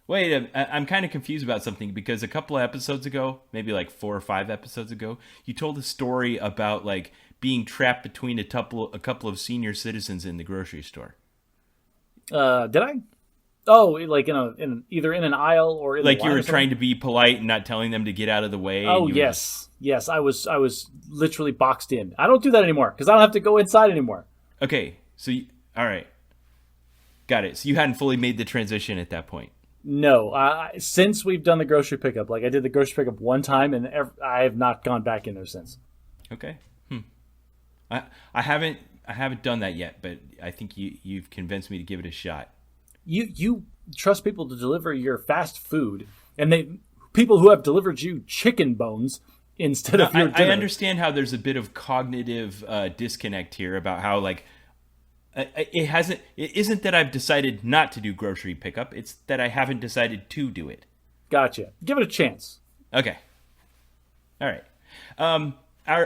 Wait, I'm kind of confused about something because a couple of episodes ago, maybe like 4 or 5 episodes ago, you told a story about like being trapped between a couple of senior citizens in the grocery store. Did I? Oh, like either in an aisle or in like you were trying to be polite and not telling them to get out of the way. Oh, yes. Yes, I was literally boxed in. I don't do that anymore because I don't have to go inside anymore. Okay, so all right. Got it. So you hadn't fully made the transition at that point. No, since we've done the grocery pickup, like I did the grocery pickup one time, and I have not gone back in there since. Okay. I haven't done that yet, but I think you've convinced me to give it a shot. You trust people to deliver your fast food, and people who have delivered you chicken bones instead of your dinner. I understand how there's a bit of cognitive disconnect here about how like. It isn't that I've decided not to do grocery pickup. It's that I haven't decided to do it. Gotcha. Give it a chance. Okay. All right.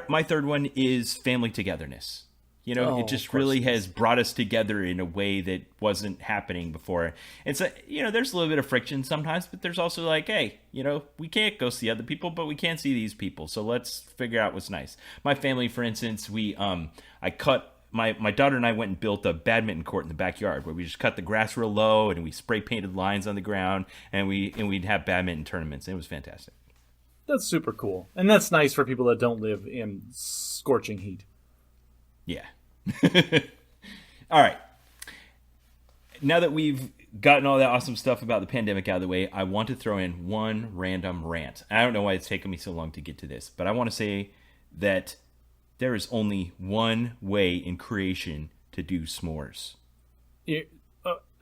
My third one is family togetherness. You know, it just really has brought us together in a way that wasn't happening before. It's there's a little bit of friction sometimes, but there's also like, hey, we can't go see other people, but we can see these people. So let's figure out what's nice. My family, for instance, My daughter and I went and built a badminton court in the backyard where we just cut the grass real low and we spray painted lines on the ground and we'd have badminton tournaments. And it was fantastic. That's super cool. And that's nice for people that don't live in scorching heat. Yeah. All right. Now that we've gotten all that awesome stuff about the pandemic out of the way, I want to throw in one random rant. I don't know why it's taken me so long to get to this, but I want to say that there is only one way in creation to do s'mores.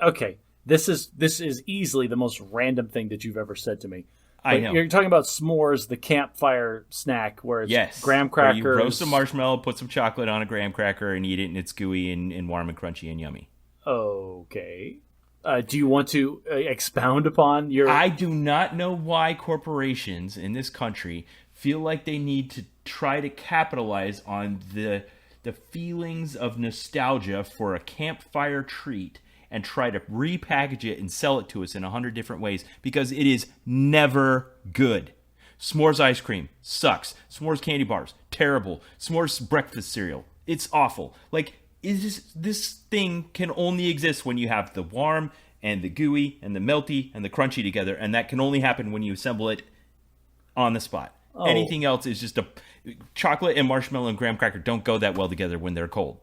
Okay, this is easily the most random thing that you've ever said to me. I know. You're talking about s'mores, the campfire snack where it's graham crackers. Where you roast a marshmallow, put some chocolate on a graham cracker, and eat it, and it's gooey and warm and crunchy and yummy. Okay. Do you want to expound upon your... I do not know why corporations in this country feel like they need to try to capitalize on the feelings of nostalgia for a campfire treat and try to repackage it and sell it to us in 100 different ways because it is never good. S'mores ice cream sucks. S'mores candy bars, terrible. S'mores breakfast cereal, it's awful. Like, this thing can only exist when you have the warm and the gooey and the melty and the crunchy together, and that can only happen when you assemble it on the spot. Oh. Anything else is just chocolate and marshmallow and graham cracker don't go that well together when they're cold.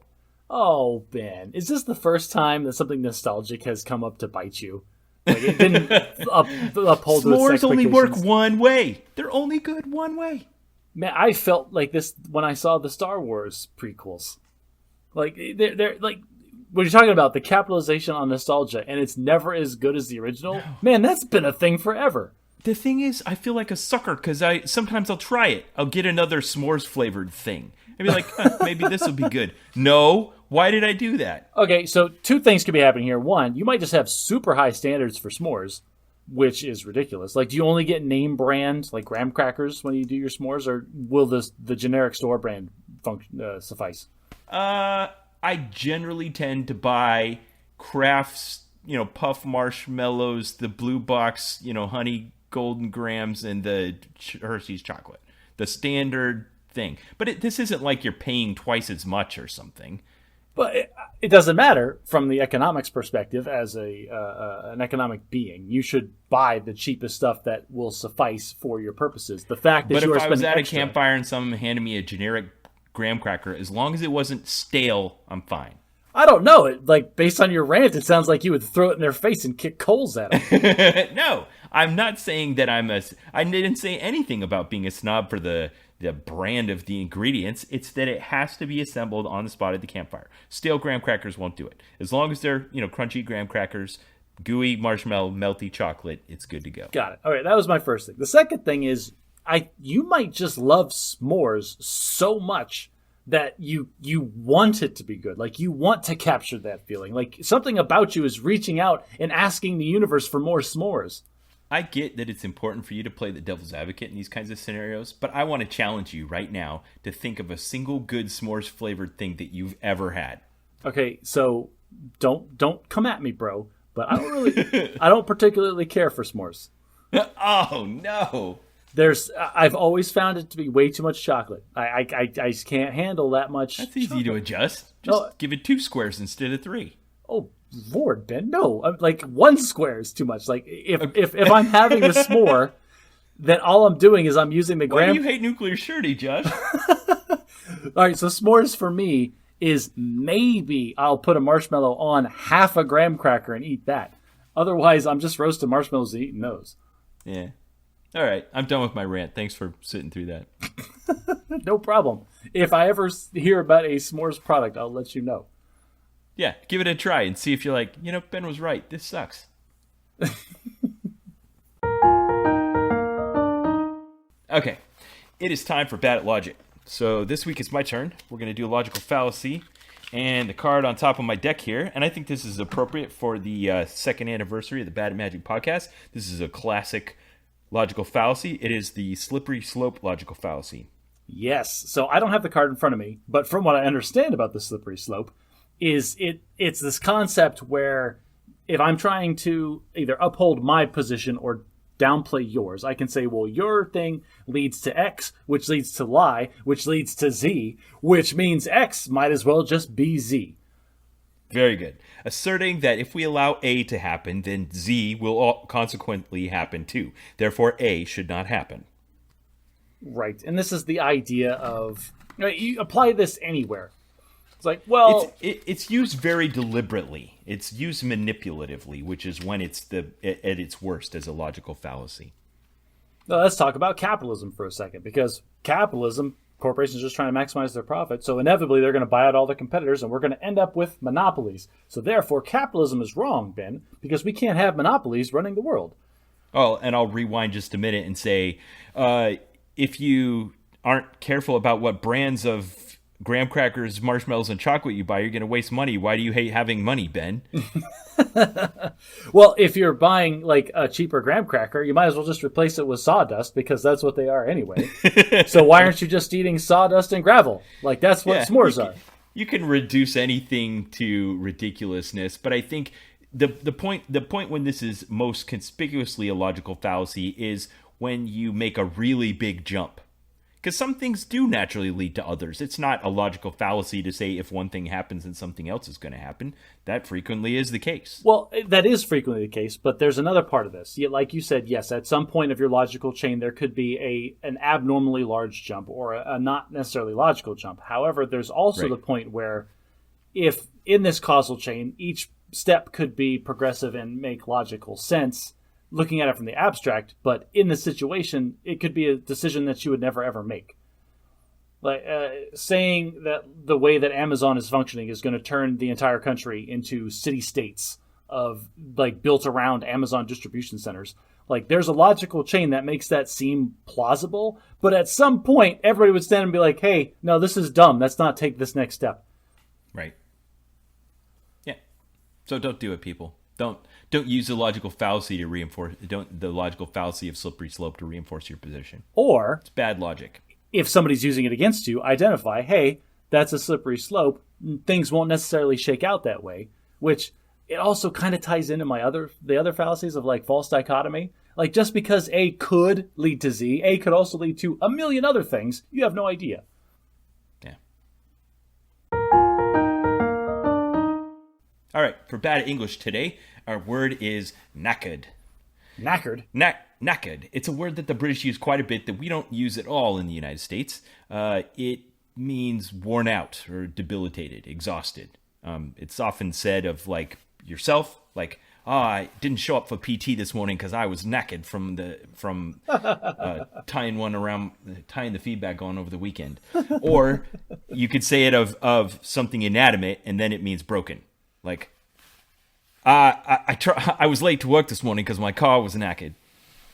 Oh, Ben, is this the first time that something nostalgic has come up to bite you? Like, it didn't uphold s'mores only work one way. They're only good one way. Man, I felt like this when I saw the Star Wars prequels. Like, they're like, when you're talking about the capitalization on nostalgia and it's never as good as the original, no. Man, that's been a thing forever. The thing is, I feel like a sucker because sometimes I'll try it. I'll get another s'mores flavored thing and be like, maybe this will be good. No, why did I do that? Okay, so 2 things could be happening here. One, you might just have super high standards for s'mores, which is ridiculous. Like, do you only get name brand, like graham crackers when you do your s'mores, or will the generic store brand suffice? I generally tend to buy Kraft's, puff marshmallows, the blue box, honey golden grams, and the Hershey's chocolate. The standard thing. But this isn't like you're paying twice as much or something. But it doesn't matter from the economics perspective. As an economic being, you should buy the cheapest stuff that will suffice for your purposes. The fact that if I was at a campfire and someone handed me a generic graham cracker, as long as it wasn't stale, I'm fine. I don't know. Like, based on your rant, it sounds like you would throw it in their face and kick coals at them. No, I'm not saying that I didn't say anything about being a snob for the brand of the ingredients. It's that it has to be assembled on the spot at the campfire. Stale graham crackers won't do it. As long as they're, crunchy graham crackers, gooey marshmallow, melty chocolate, it's good to go. Got it. All right, that was my first thing. The second thing is, you might just love s'mores so much that you want it to be good. Like, you want to capture that feeling. Like, something about you is reaching out and asking the universe for more s'mores. I get that it's important for you to play the devil's advocate in these kinds of scenarios, but I want to challenge you right now to think of a single good s'mores flavored thing that you've ever had. Okay, so don't come at me, bro. But I don't particularly care for s'mores. Oh no! I've always found it to be way too much chocolate. I just can't handle that much. That's easy chocolate to adjust. Just give it 2 squares instead of 3. Oh, Lord, Ben, no. Like, 1 square is too much. Like, if I'm having a s'more, then all I'm doing is I'm using the gram. Why do you hate nuclear surety, Josh? All right, so s'mores for me is maybe I'll put a marshmallow on half a graham cracker and eat that. Otherwise, I'm just roasting marshmallows and eating those. Yeah. All right, I'm done with my rant. Thanks for sitting through that. No problem. If I ever hear about a s'mores product, I'll let you know. Yeah, give it a try and see if you're like, Ben was right. This sucks. Okay, it is time for Bad at Logic. So this week it's my turn. We're going to do a logical fallacy. And the card on top of my deck here, and I think this is appropriate for the second anniversary of the Bad at Magic podcast. This is a classic logical fallacy. It is the slippery slope logical fallacy. Yes. So I don't have the card in front of me, but from what I understand about the slippery slope, it's this concept where if I'm trying to either uphold my position or downplay yours, I can say, well, your thing leads to X, which leads to Y, which leads to Z, which means X might as well just be Z. Very good. Asserting that if we allow A to happen, then Z will consequently happen too. Therefore, A should not happen. Right. And this is the idea of, you apply this anywhere. It's like, well, it's used very deliberately. It's used manipulatively, which is when it's at its worst as a logical fallacy. Well, let's talk about capitalism for a second, because capitalism, corporations are just trying to maximize their profit, so inevitably they're going to buy out all the competitors, and we're going to end up with monopolies. So therefore, capitalism is wrong, Ben, because we can't have monopolies running the world. Oh, and I'll rewind just a minute and say, if you aren't careful about what brands of graham crackers, marshmallows, and chocolate you buy, you're going to waste money. Why do you hate having money, Ben? Well, if you're buying like a cheaper graham cracker, you might as well just replace it with sawdust, because that's what they are anyway. So why aren't you just eating sawdust and gravel? Like, that's what s'mores are. You can reduce anything to ridiculousness, but I think the point when this is most conspicuously a logical fallacy is when you make a really big jump. Because some things do naturally lead to others. It's not a logical fallacy to say if one thing happens then something else is going to happen. That frequently is the case. Well, that is frequently the case, but there's another part of this. Like you said, yes, at some point of your logical chain, there could be an abnormally large jump or a not necessarily logical jump. However, there's also the point where if in this causal chain, each step could be progressive and make logical sense, looking at it from the abstract, but in the situation, it could be a decision that you would never, ever make. Like saying that the way that Amazon is functioning is going to turn the entire country into city-states of like built around Amazon distribution centers. Like, there's a logical chain that makes that seem plausible, but at some point, everybody would stand and be like, hey, no, this is dumb. Let's not take this next step. Right. Yeah. So don't do it, people. Don't use the logical fallacy the logical fallacy of slippery slope to reinforce your position. Or it's bad logic. if somebody's using it against you, identify, hey, that's a slippery slope. Things won't necessarily shake out that way, which it also kind of ties into the other fallacies of like false dichotomy. Like just because A could lead to Z, A could also lead to a million other things. You have no idea. Yeah. All right, for bad English today, our word is knackered. Knackered? Knackered. It's a word that the British use quite a bit that we don't use at all in the United States. It means worn out or debilitated, exhausted. It's often said of like yourself, like, I didn't show up for PT this morning because I was knackered from tying the feedback on over the weekend. Or you could say it of something inanimate, and then it means broken. Like, I was late to work this morning because my car was knackered.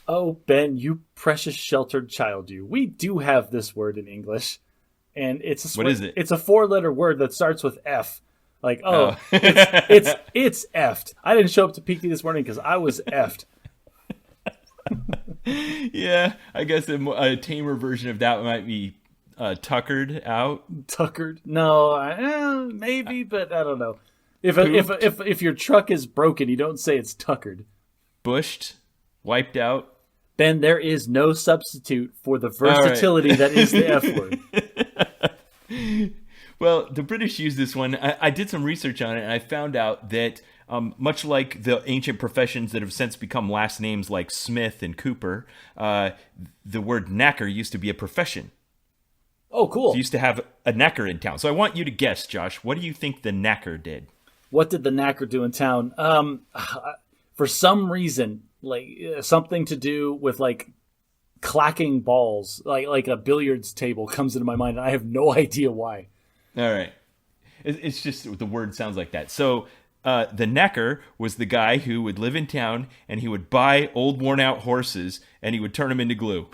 Oh, Ben, you precious sheltered child, you. We do have this word in English, and what is it? It's a 4-letter word that starts with F. Like, it's effed. I didn't show up to PT this morning because I was effed. Yeah, I guess a tamer version of that might be tuckered out. Tuckered? No, maybe, but I don't know. If your truck is broken, you don't say it's tuckered. Bushed, wiped out. Ben, there is no substitute for the versatility that is the F word. Well, the British use this one. I did some research on it, and I found out that much like the ancient professions that have since become last names like Smith and Cooper, the word knacker used to be a profession. Oh, cool. So you used to have a knacker in town. So I want you to guess, Josh. What do you think the knacker did? What did the knacker do in town? For some reason, like something to do with like clacking balls, like a billiards table comes into my mind, and I have no idea why. All right. It's just the word sounds like that. So the knacker was the guy who would live in town, and he would buy old worn out horses, and he would turn them into glue.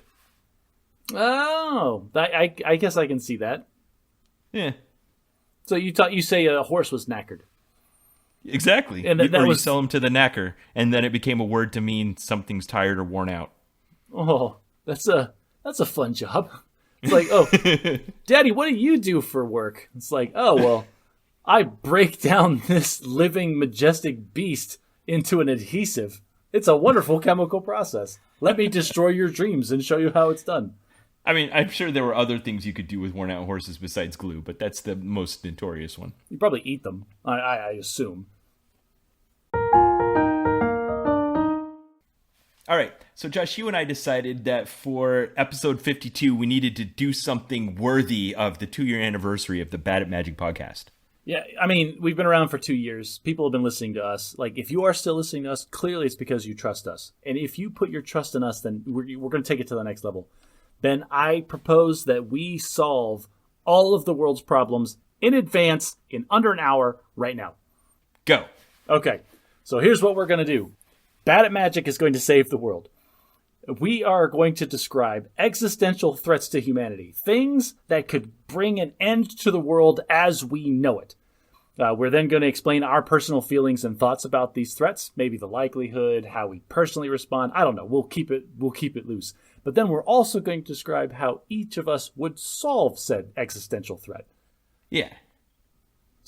Oh, I guess I can see that. Yeah. So you say a horse was knackered. Exactly. And you sell them to the knacker, and then it became a word to mean something's tired or worn out. Oh, that's a fun job. It's like, oh, Daddy, what do you do for work? It's like, oh, well, I break down this living, majestic beast into an adhesive. It's a wonderful chemical process. Let me destroy your dreams and show you how it's done. I mean, I'm sure there were other things you could do with worn out horses besides glue, but that's the most notorious one. You probably eat them, I assume. All right, so Josh, you and I decided that for episode 52, we needed to do something worthy of the 2-year anniversary of the Bad at Magic podcast. Yeah, I mean, we've been around for 2 years. People have been listening to us. Like, if you are still listening to us, clearly it's because you trust us. And if you put your trust in us, then we're going to take it to the next level. Then I propose that we solve all of the world's problems in advance in under an hour right now. Go. Okay, so here's what we're going to do. Bad at Magic is going to save the world. We are going to describe existential threats to humanity, things that could bring an end to the world as we know it. We're then going to explain our personal feelings and thoughts about these threats, maybe the likelihood, how we personally respond. I don't know. We'll keep it loose. But then we're also going to describe how each of us would solve said existential threat. Yeah.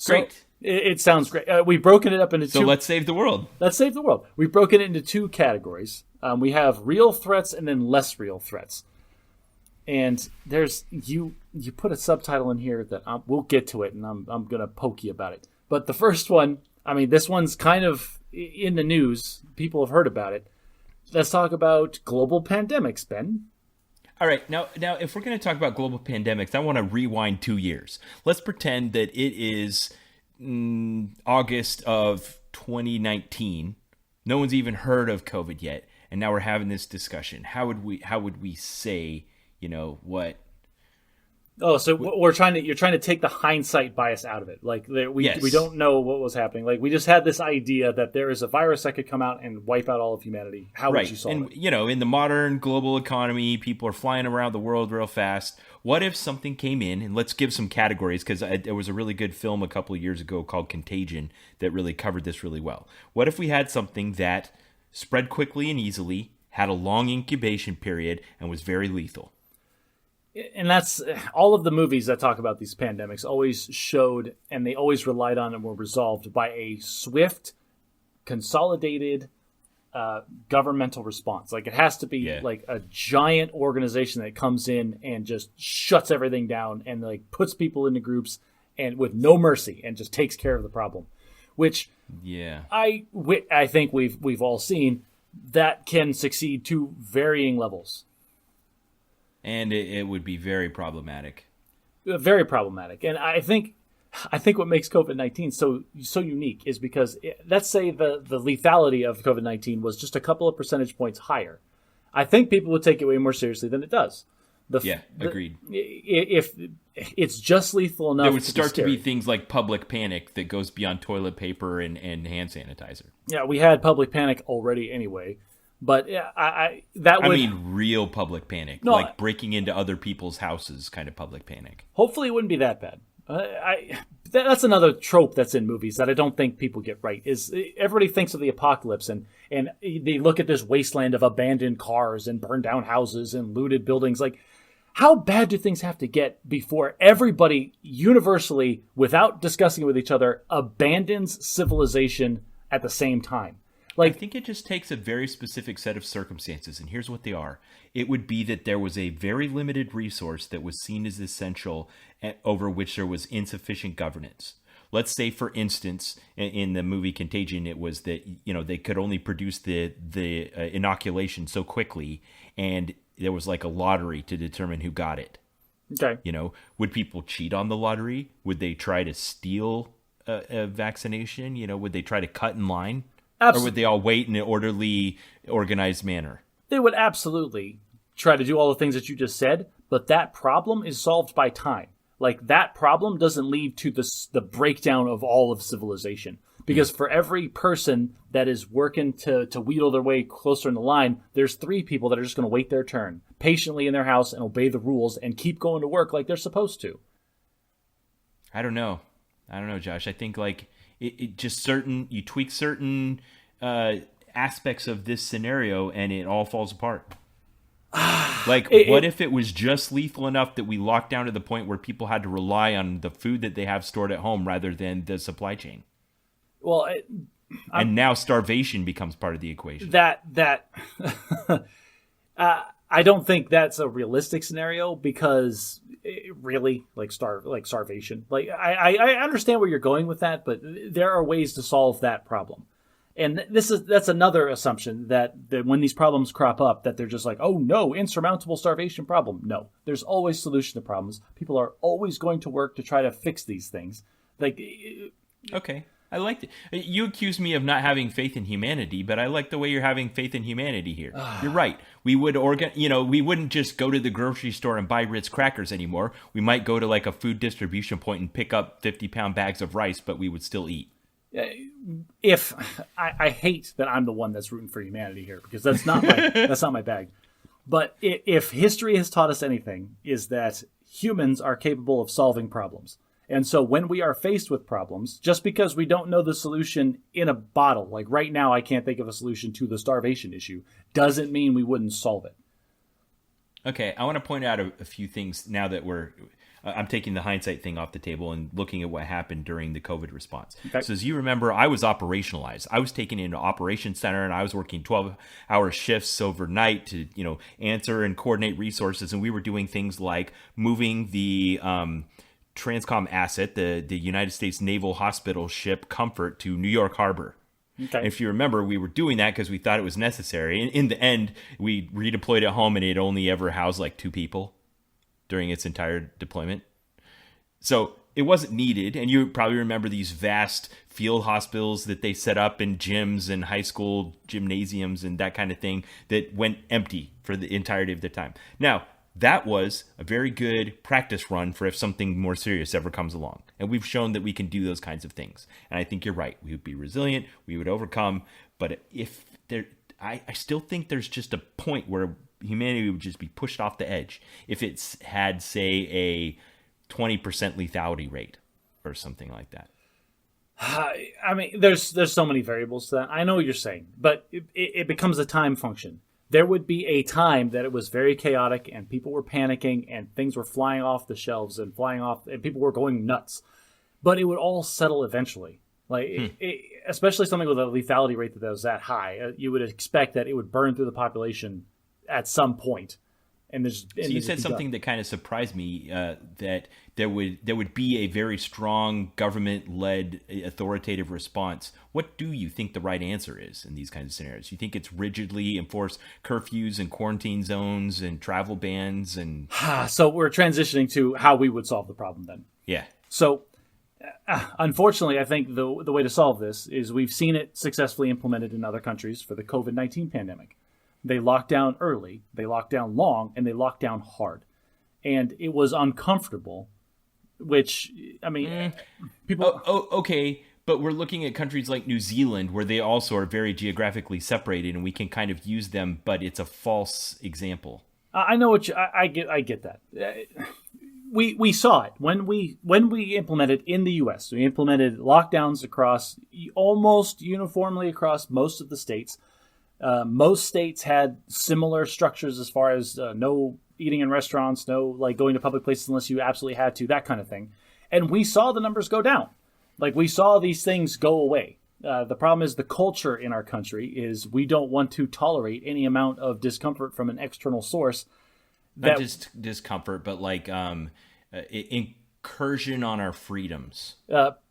Great. So, it sounds great. We've broken it up into two. So let's save the world. Let's save the world. We've broken it into 2 categories. We have real threats and then less real threats. And there's you put a subtitle in here that we'll get to it, and I'm going to poke you about it. But the first one, I mean, this one's kind of in the news. People have heard about it. Let's talk about global pandemics, Ben. All right. Now, if we're going to talk about global pandemics, I want to rewind 2 years. Let's pretend that it is August of 2019. No one's even heard of COVID yet, and now we're having this discussion. How would we say, what? Oh, so you're trying to take the hindsight bias out of it. Like we don't know what was happening. Like we just had this idea that there is a virus that could come out and wipe out all of humanity. How would you solve it? In the modern global economy, people are flying around the world real fast. What if something came in, and let's give some categories, because there was a really good film a couple of years ago called Contagion that really covered this really well. What if we had something that spread quickly and easily, had a long incubation period, and was very lethal? And that's all of the movies that talk about these pandemics always showed, and they always relied on and were resolved by a swift, consolidated governmental response. Like, it has to be like a giant organization that comes in and just shuts everything down and like puts people into groups and with no mercy and just takes care of the problem, which I think we've all seen that can succeed to varying levels. And it would be very problematic. Very problematic. And I think what makes COVID-19 so unique is because, let's say the lethality of COVID-19 was just a couple of percentage points higher. I think people would take it way more seriously than it does. Agreed. If it's just lethal enough, there would start to be things like public panic that goes beyond toilet paper and hand sanitizer. Yeah, we had public panic already anyway. But I mean real public panic, like breaking into other people's houses kind of public panic. Hopefully it wouldn't be that bad. That's another trope that's in movies that I don't think people get right. Is everybody thinks of the apocalypse and they look at this wasteland of abandoned cars and burned down houses and looted buildings. Like, how bad do things have to get before everybody universally, without discussing it with each other, abandons civilization at the same time? Like, I think it just takes a very specific set of circumstances, and here's what they are. It would be that there was a very limited resource that was seen as essential, over which there was insufficient governance. Let's say, for instance, in the movie Contagion, it was that they could only produce the inoculation so quickly, and there was like a lottery to determine who got it. Okay. Would people cheat on the lottery? Would they try to steal a vaccination? Would they try to cut in line? Absolutely. Or would they all wait in an orderly, organized manner? They would absolutely try to do all the things that you just said, but that problem is solved by time. Like, that problem doesn't lead to the breakdown of all of civilization. Because for every person that is working to wheedle their way closer in the line, there's 3 people that are just going to wait their turn patiently in their house and obey the rules and keep going to work like they're supposed to. I don't know, Josh. I think like it just you tweak certain aspects of this scenario and it all falls apart. Like, what if it was just lethal enough that we locked down to the point where people had to rely on the food that they have stored at home rather than the supply chain? Well, and now starvation becomes part of the equation. I don't think that's a realistic scenario because really, like starvation. Like, I understand where you're going with that, but there are ways to solve that problem. And that's another assumption that when these problems crop up, that they're just like, oh no, insurmountable starvation problem. No, there's always solution to problems. People are always going to work to try to fix these things. Like, okay, I liked it. You accused me of not having faith in humanity, but I like the way you're having faith in humanity here. You're right. We would we wouldn't just go to the grocery store and buy Ritz crackers anymore. We might go to like a food distribution point and pick up 50-pound bags of rice, but we would still eat. If I hate that I'm the one that's rooting for humanity here, because that's not my bag. But if history has taught us anything, is that humans are capable of solving problems. And so when we are faced with problems, just because we don't know the solution in a bottle, like right now I can't think of a solution to the starvation issue, doesn't mean we wouldn't solve it. Okay, I want to point out a few things now that I'm taking the hindsight thing off the table and looking at what happened during the COVID response. Okay. So as you remember, I was operationalized. I was taken into operations center and I was working 12-hour shifts overnight to, answer and coordinate resources. And we were doing things like moving the Transcom asset, the United States Naval Hospital ship Comfort, to New York Harbor. Okay. If you remember, we were doing that because we thought it was necessary. And in the end, we redeployed it home and it only ever housed like 2 people during its entire deployment. So it wasn't needed. And you probably remember these vast field hospitals that they set up in gyms and high school gymnasiums and that kind of thing that went empty for the entirety of the time. Now, that was a very good practice run for if something more serious ever comes along. And we've shown that we can do those kinds of things. And I think you're right. We would be resilient. We would overcome. But I still think there's just a point where humanity would just be pushed off the edge if it's had, say, a 20% lethality rate or something like that. I mean, there's so many variables to that. I know what you're saying, but it becomes a time function. there would be a time that it was very chaotic and people were panicking and things were flying off the shelves and flying off and people were going nuts. But it would all settle eventually. Especially something with a lethality rate that was that high, you would expect that it would burn through the population at some point. So you said something that kind of surprised me, that there would be a very strong government-led authoritative response. What do you think the right answer is in these kinds of scenarios? You think it's rigidly enforce curfews and quarantine zones and travel bans and? So we're transitioning to how we would solve the problem then. Yeah. So unfortunately, I think the way to solve this is we've seen it successfully implemented in other countries for the COVID-19 pandemic. They locked down early, they locked down long, and they locked down hard. And it was uncomfortable, which, I mean, people... Okay, but we're looking at countries like New Zealand, where they also are very geographically separated, and we can kind of use them, but it's a false example. I know what I get that. We saw it when we implemented in the U.S. We implemented lockdowns across almost uniformly across most of the states. Most states had similar structures as far as no eating in restaurants, no like going to public places unless you absolutely had to, that kind of thing. And we saw the numbers go down. Like we saw these things go away. The problem is the culture in our country is we don't want to tolerate any amount of discomfort from an external source. Not just discomfort, but like incursion on our freedoms.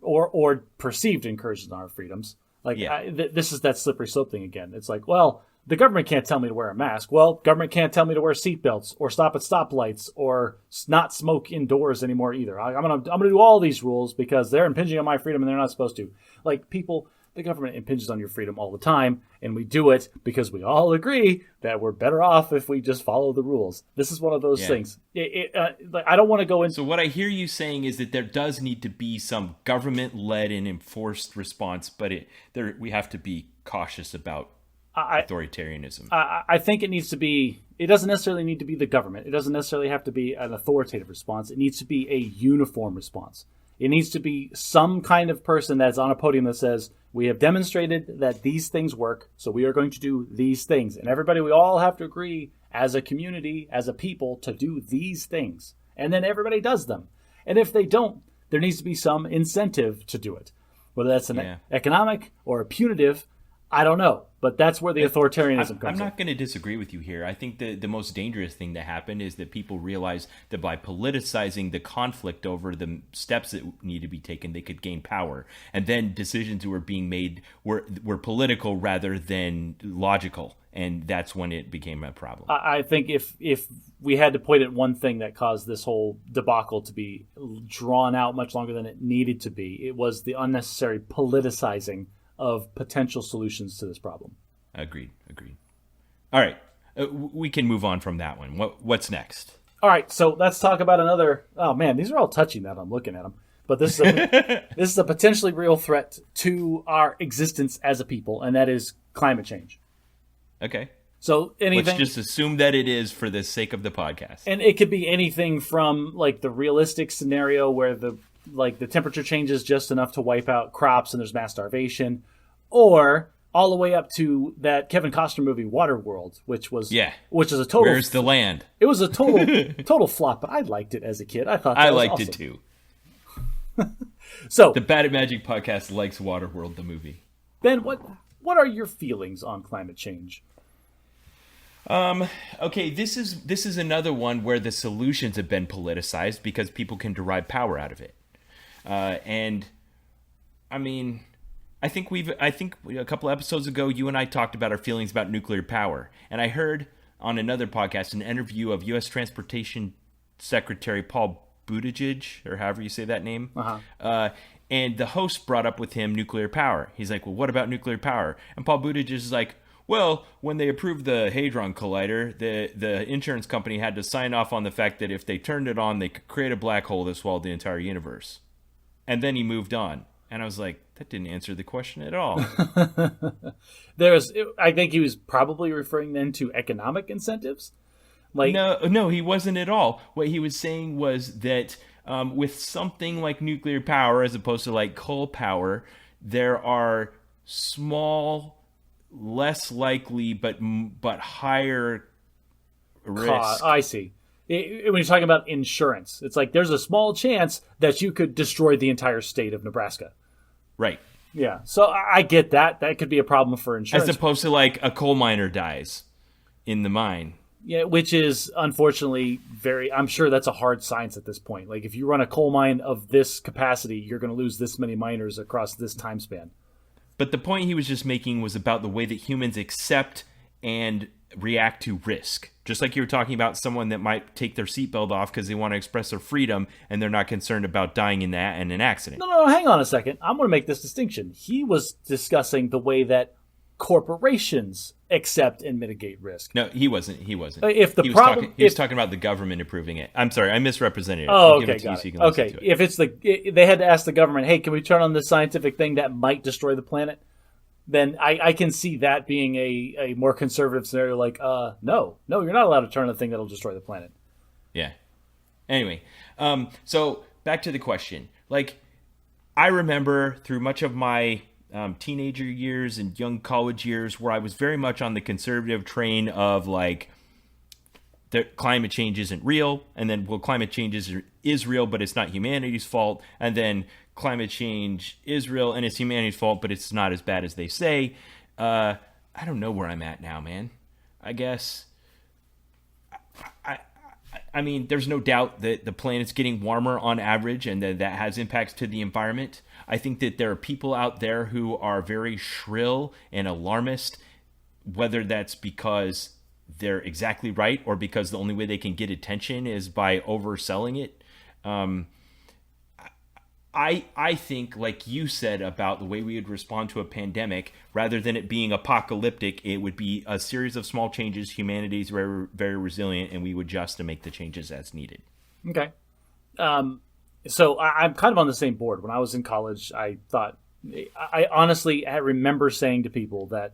Or perceived incursions on our freedoms. Like, yeah. This is that slippery slope thing again. It's like, well, the government can't tell me to wear a mask. Well, government can't tell me to wear seatbelts or stop at stoplights or not smoke indoors anymore either. I'm gonna do all these rules because they're impinging on my freedom and they're not supposed to. Like, people, the government impinges on your freedom all the time, and we do it because we all agree that we're better off if we just follow the rules. This is one of those things. I don't want to go into... So what I hear you saying is that there does need to be some government-led and enforced response, but we have to be cautious about authoritarianism. I think it needs to be... It doesn't necessarily need to be the government. It doesn't necessarily have to be an authoritative response. It needs to be a uniform response. It needs to be some kind of person that's on a podium that says, we have demonstrated that these things work, so we are going to do these things. And everybody, we all have to agree as a community, as a people, to do these things. And then everybody does them. And if they don't, there needs to be some incentive to do it. Whether that's an economic or a punitive, I don't know. But that's where the authoritarianism comes in. I'm not going to disagree with you here. I think the most dangerous thing that happened is that people realized that by politicizing the conflict over the steps that need to be taken, they could gain power. And then decisions were being made were political rather than logical. And that's when it became a problem. I think if we had to point at one thing that caused this whole debacle to be drawn out much longer than it needed to be, it was the unnecessary politicizing of potential solutions to this problem. Agreed. All right. We can move on from that one. What's next? All right. So let's talk about another. Oh, man, these are all touchy now that I'm looking at them. But this is a potentially real threat to our existence as a people, and that is climate change. Okay. So anything. Let's just assume that it is for the sake of the podcast. And it could be anything from like the realistic scenario where the temperature changes just enough to wipe out crops and there's mass starvation, or all the way up to that Kevin Costner movie Waterworld, which is a total. Where's the land? It was a total flop, but I liked it as a kid. I thought that was awesome. It too. So the Bad at Magic podcast likes Waterworld the movie. Ben, what are your feelings on climate change? Okay, this is another one where the solutions have been politicized because people can derive power out of it. And I mean, I think a couple episodes ago, you and I talked about our feelings about nuclear power. And I heard on another podcast an interview of U.S. Transportation Secretary Paul Buttigieg, or however you say that name. Uh-huh. And the host brought up with him nuclear power. He's like, well, what about nuclear power? And Paul Buttigieg is like, well, when they approved the Hadron Collider, the insurance company had to sign off on the fact that if they turned it on, they could create a black hole that swallowed the entire universe. And then he moved on. And I was like, that didn't answer the question at all. I think he was probably referring then to economic incentives. No, he wasn't at all. What he was saying was that with something like nuclear power, as opposed to like coal power, there are small less likely, but higher risk. I see. When you're talking about insurance, it's like there's a small chance that you could destroy the entire state of Nebraska. Right. Yeah. So I get that. That could be a problem for insurance. As opposed to like a coal miner dies in the mine. Yeah, which is unfortunately I'm sure that's a hard science at this point. Like if you run a coal mine of this capacity, you're going to lose this many miners across this time span. But the point he was just making was about the way that humans accept and react to risk. Just like you were talking about someone that might take their seatbelt off because they want to express their freedom and they're not concerned about dying in an accident. No, hang on a second. I'm going to make this distinction. He was discussing the way that corporations accept and mitigate risk. No, he wasn't. If the he was talking about the government approving it. I'm sorry, I misrepresented it. Oh, okay, got it. Okay, if it's they had to ask the government, hey, can we turn on this scientific thing that might destroy the planet? Then I can see that being a more conservative scenario. Like, no, you're not allowed to turn on the thing that'll destroy the planet. Yeah. Anyway, so back to the question. Like, I remember through much of my teenager years and young college years where I was very much on the conservative train of like, climate change isn't real, and then climate change is real, but it's not humanity's fault, and then climate change is real and it's humanity's fault, but it's not as bad as they say. I don't know where I'm at now, man. I guess I mean, there's no doubt that the planet's getting warmer on average and that has impacts to the environment. I think that there are people out there who are very shrill and alarmist, whether that's because they're exactly right or because the only way they can get attention is by overselling it. I think, like you said about the way we would respond to a pandemic, rather than it being apocalyptic, it would be a series of small changes. Humanity's very, very resilient, and we would adjust to make the changes as needed. Okay. So I'm kind of on the same board. When I was in college, I honestly remember saying to people that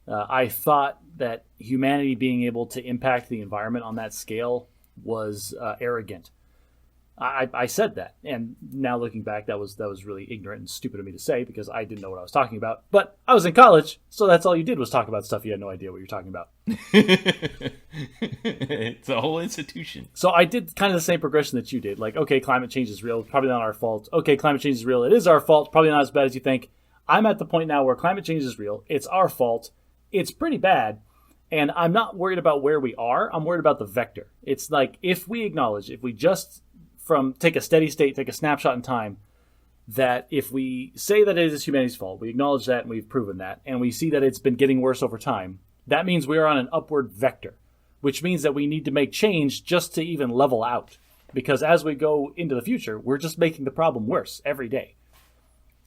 I thought that humanity being able to impact the environment on that scale was arrogant. I said that, and now looking back, that was really ignorant and stupid of me to say because I didn't know what I was talking about. But I was in college, so that's all you did was talk about stuff you had no idea what you're talking about. It's a whole institution. So I did kind of the same progression that you did. Like, okay, climate change is real, probably not our fault. Okay, climate change is real, it is our fault, probably not as bad as you think. I'm at the point now where climate change is real, it's our fault, it's pretty bad, and I'm not worried about where we are, I'm worried about the vector. It's like, if we just take a steady state, take a snapshot in time, that if we say that it is humanity's fault, we acknowledge that and we've proven that, and we see that it's been getting worse over time, that means we are on an upward vector, which means that we need to make change just to even level out. Because as we go into the future, we're just making the problem worse every day.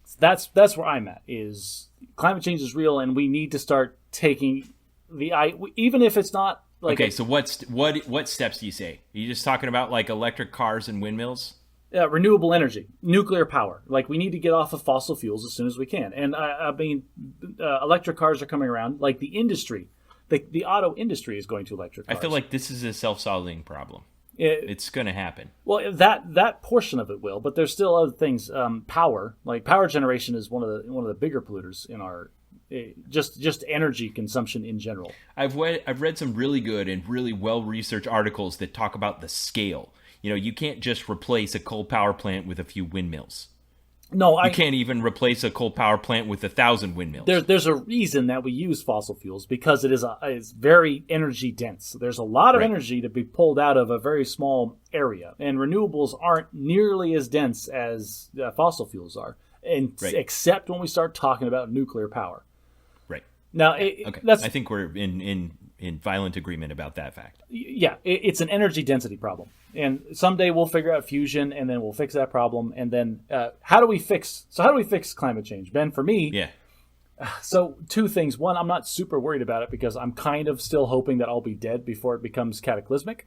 So that's where I'm at, is climate change is real and we need to start taking even if it's not like... Okay, so what steps do you say? Are you just talking about like electric cars and windmills? Renewable energy, nuclear power. Like, we need to get off of fossil fuels as soon as we can. And I mean, electric cars are coming around. Like, the industry, the auto industry is going to electric cars. I feel like this is a self-solving problem. It's going to happen. Well, that portion of it will, but there's still other things. Power generation is one of the bigger polluters in our just energy consumption in general. I've read some really good and really well-researched articles that talk about the scale. You know, you can't just replace a coal power plant with a few windmills. No, you can't even replace a coal power plant with 1,000 windmills. There's a reason that we use fossil fuels, because it's very energy dense. There's a lot of energy to be pulled out of a very small area, and renewables aren't nearly as dense as fossil fuels are, except when we start talking about nuclear power. Right. Now, I think we're in violent agreement about that fact. Yeah, it's an energy density problem. And someday we'll figure out fusion, and then we'll fix that problem. And then how do we fix climate change? Ben, for me, so two things. One, I'm not super worried about it because I'm kind of still hoping that I'll be dead before it becomes cataclysmic.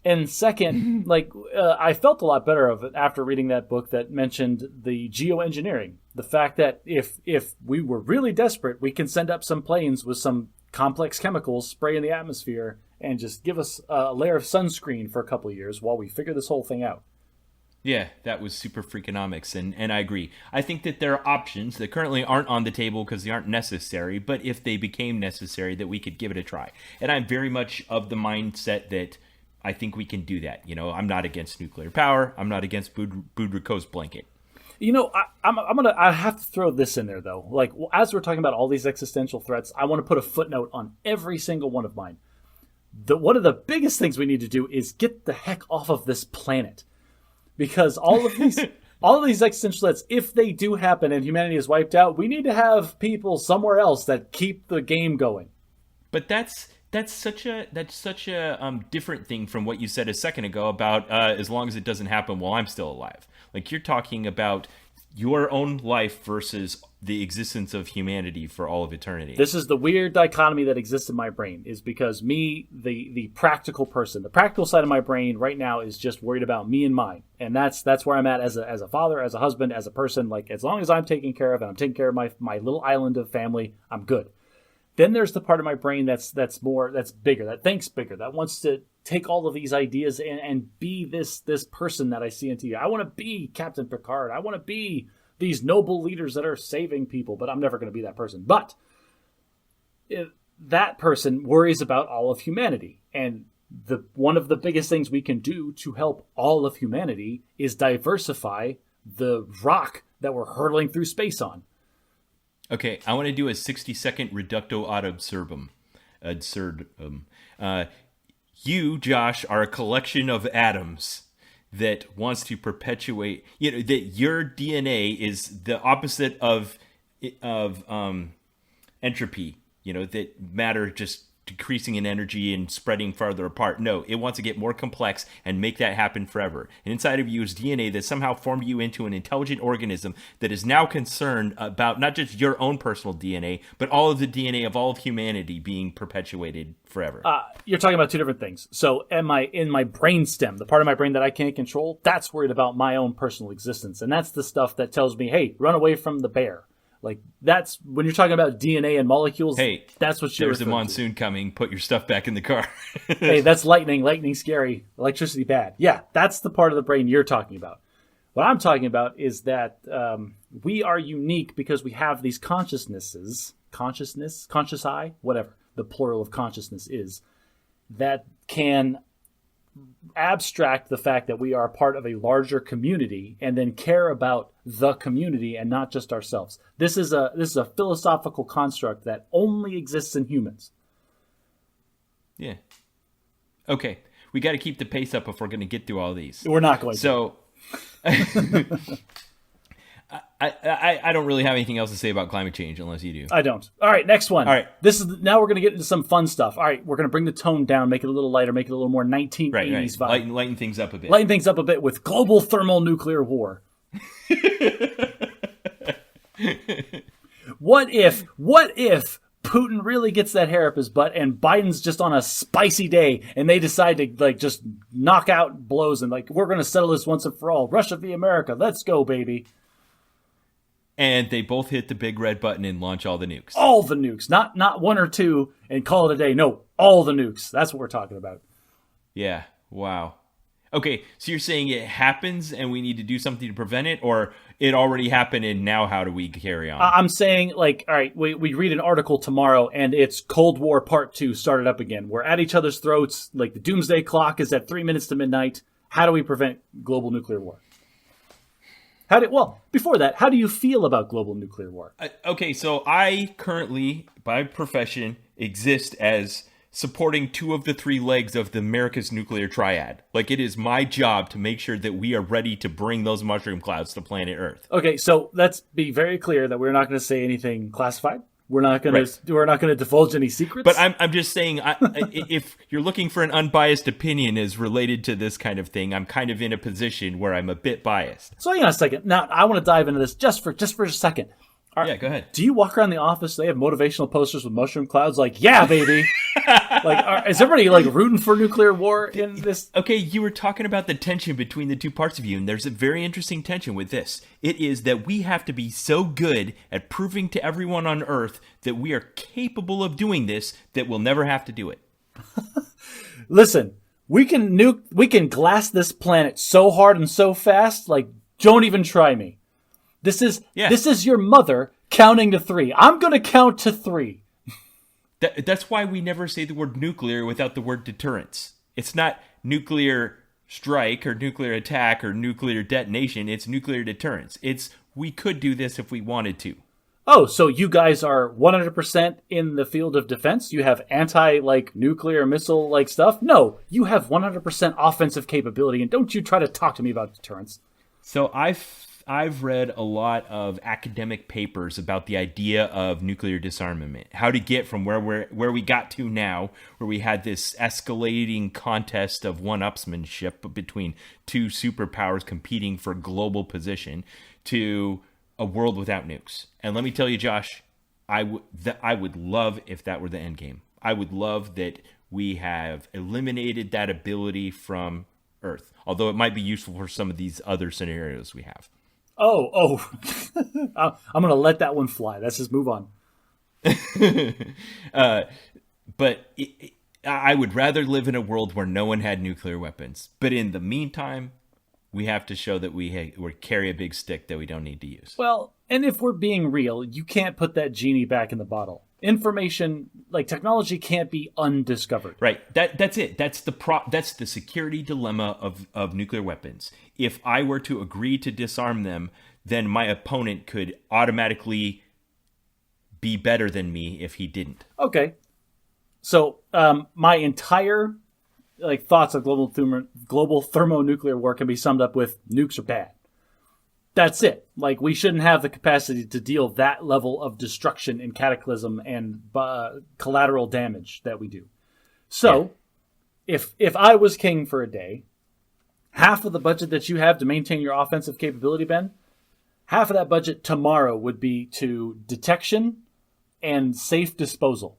And second, I felt a lot better of it after reading that book that mentioned the geoengineering. The fact that if we were really desperate, we can send up some planes with some complex chemicals, spray in the atmosphere, and just give us a layer of sunscreen for a couple of years while we figure this whole thing out. Yeah, that was super freakonomics, and I agree. I think that there are options that currently aren't on the table because they aren't necessary, but if they became necessary, that we could give it a try. And I'm very much of the mindset that I think we can do that. I'm not against nuclear power. I'm not against Boudreaux's blanket. I have to throw this in there though. Like, as we're talking about all these existential threats, I want to put a footnote on every single one of mine. One of the biggest things we need to do is get the heck off of this planet. Because all of these existential threats, if they do happen and humanity is wiped out, we need to have people somewhere else that keep the game going. But that's such a different thing from what you said a second ago about as long as it doesn't happen while I'm still alive. Like, you're talking about your own life versus the existence of humanity for all of eternity. This is the weird dichotomy that exists in my brain, is because me, the practical person, the practical side of my brain right now is just worried about me and mine. And that's where I'm at as a father, as a husband, as a person. Like, as long as I'm taken care of and I'm taking care of my little island of family, I'm good. Then there's the part of my brain that's bigger, that thinks bigger, that wants to take all of these ideas and be this person that I see in TV. I want to be Captain Picard. I want to be these noble leaders that are saving people, but I'm never going to be that person. But that person worries about all of humanity. And one of the biggest things we can do to help all of humanity is diversify the rock that we're hurtling through space on. Okay, I want to do a 60-second reducto ad absurdum. You, Josh, are a collection of atoms that wants to perpetuate. That your DNA is the opposite of entropy. That matter just decreasing in energy and spreading farther apart. No, it wants to get more complex and make that happen forever. And inside of you is DNA that somehow formed you into an intelligent organism that is now concerned about not just your own personal DNA, but all of the DNA of all of humanity being perpetuated forever. You're talking about two different things. So in my brainstem, the part of my brain that I can't control, that's worried about my own personal existence. And that's the stuff that tells me, hey, run away from the bear. Like, that's when you're talking about DNA and molecules. Hey, that's what you're. There's a monsoon coming. Put your stuff back in the car. Hey, that's lightning. Lightning scary. Electricity bad. Yeah, that's the part of the brain you're talking about. What I'm talking about is that we are unique because we have these consciousness, conscious eye, whatever the plural of consciousness is, that can abstract the fact that we are part of a larger community and then care about the community and not just ourselves. This is a philosophical construct that only exists in humans. Yeah. Okay. We got to keep the pace up if we're going to get through all these. We're not going to. So I don't really have anything else to say about climate change unless you do. I don't. All right, next one. All right. Now we're going to get into some fun stuff. All right, we're going to bring the tone down, make it a little lighter, make it a little more 1980s vibe. Lighten things up a bit. Lighten things up a bit with global thermonuclear war. What if Putin really gets that hair up his butt and Biden's just on a spicy day and they decide to just knock out blows and we're going to settle this once and for all. Russia v. America. Let's go, baby. And they both hit the big red button and launch all the nukes. All the nukes. Not one or two and call it a day. No, all the nukes. That's what we're talking about. Yeah. Wow. Okay, so you're saying it happens and we need to do something to prevent it, or it already happened and now how do we carry on? I'm saying, all right, we read an article tomorrow and it's Cold War Part 2 started up again. We're at each other's throats. The doomsday clock is at 3 minutes to midnight. How do we prevent global nuclear war? Before that, how do you feel about global nuclear war? Okay, so I currently, by profession, exist as supporting two of the three legs of the America's nuclear triad. It is my job to make sure that we are ready to bring those mushroom clouds to planet Earth. Okay, so let's be very clear that we're not going to say anything classified. We're not going to divulge any secrets. But I'm just saying, if you're looking for an unbiased opinion as related to this kind of thing, I'm kind of in a position where I'm a bit biased. So hang on a second. Now I want to dive into this just for a second. Yeah, go ahead. Do you walk around the office? They have motivational posters with mushroom clouds. Yeah, baby. Is everybody rooting for nuclear war in this? Okay, you were talking about the tension between the two parts of you, and there's a very interesting tension with this. It is that we have to be so good at proving to everyone on Earth that we are capable of doing this that we'll never have to do it. Listen, We can glass this planet so hard and so fast, like, don't even try me. This is your mother counting to 3. I'm going to count to 3. That's why we never say the word nuclear without the word deterrence. It's not nuclear strike or nuclear attack or nuclear detonation. It's nuclear deterrence. It's we could do this if we wanted to. Oh, so you guys are 100% in the field of defense? You have nuclear missile stuff? No, you have 100% offensive capability, and don't you try to talk to me about deterrence. So I've read a lot of academic papers about the idea of nuclear disarmament, how to get from where we got to now, where we had this escalating contest of one-upsmanship between two superpowers competing for global position, to a world without nukes. And let me tell you, Josh, I would love if that were the end game. I would love that we have eliminated that ability from Earth, although it might be useful for some of these other scenarios we have. Oh. I'm going to let that one fly. Let's just move on. But I would rather live in a world where no one had nuclear weapons. But in the meantime, we have to show that we carry a big stick that we don't need to use. Well, and if we're being real, you can't put that genie back in the bottle. Information, technology, can't be undiscovered. Right. That's it. That's the security dilemma of nuclear weapons. If I were to agree to disarm them, then my opponent could automatically be better than me if he didn't. Okay. So my entire thoughts of global thermonuclear war can be summed up with nukes are bad. That's it. We shouldn't have the capacity to deal that level of destruction and cataclysm and collateral damage that we do. So, if I was king for a day, half of the budget that you have to maintain your offensive capability, Ben, half of that budget tomorrow would be to detection and safe disposal.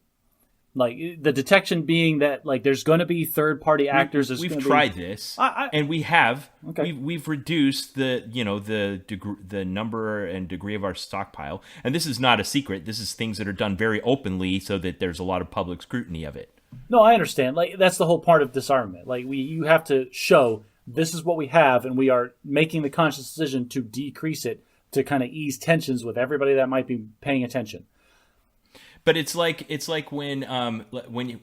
The detection being that there's going to be third-party actors. We've tried this, and we have. Okay. We've reduced the number and degree of our stockpile, and this is not a secret. This is things that are done very openly, so that there's a lot of public scrutiny of it. No, I understand. That's the whole part of disarmament. You have to show this is what we have, and we are making the conscious decision to decrease it to kind of ease tensions with everybody that might be paying attention. But it's like when you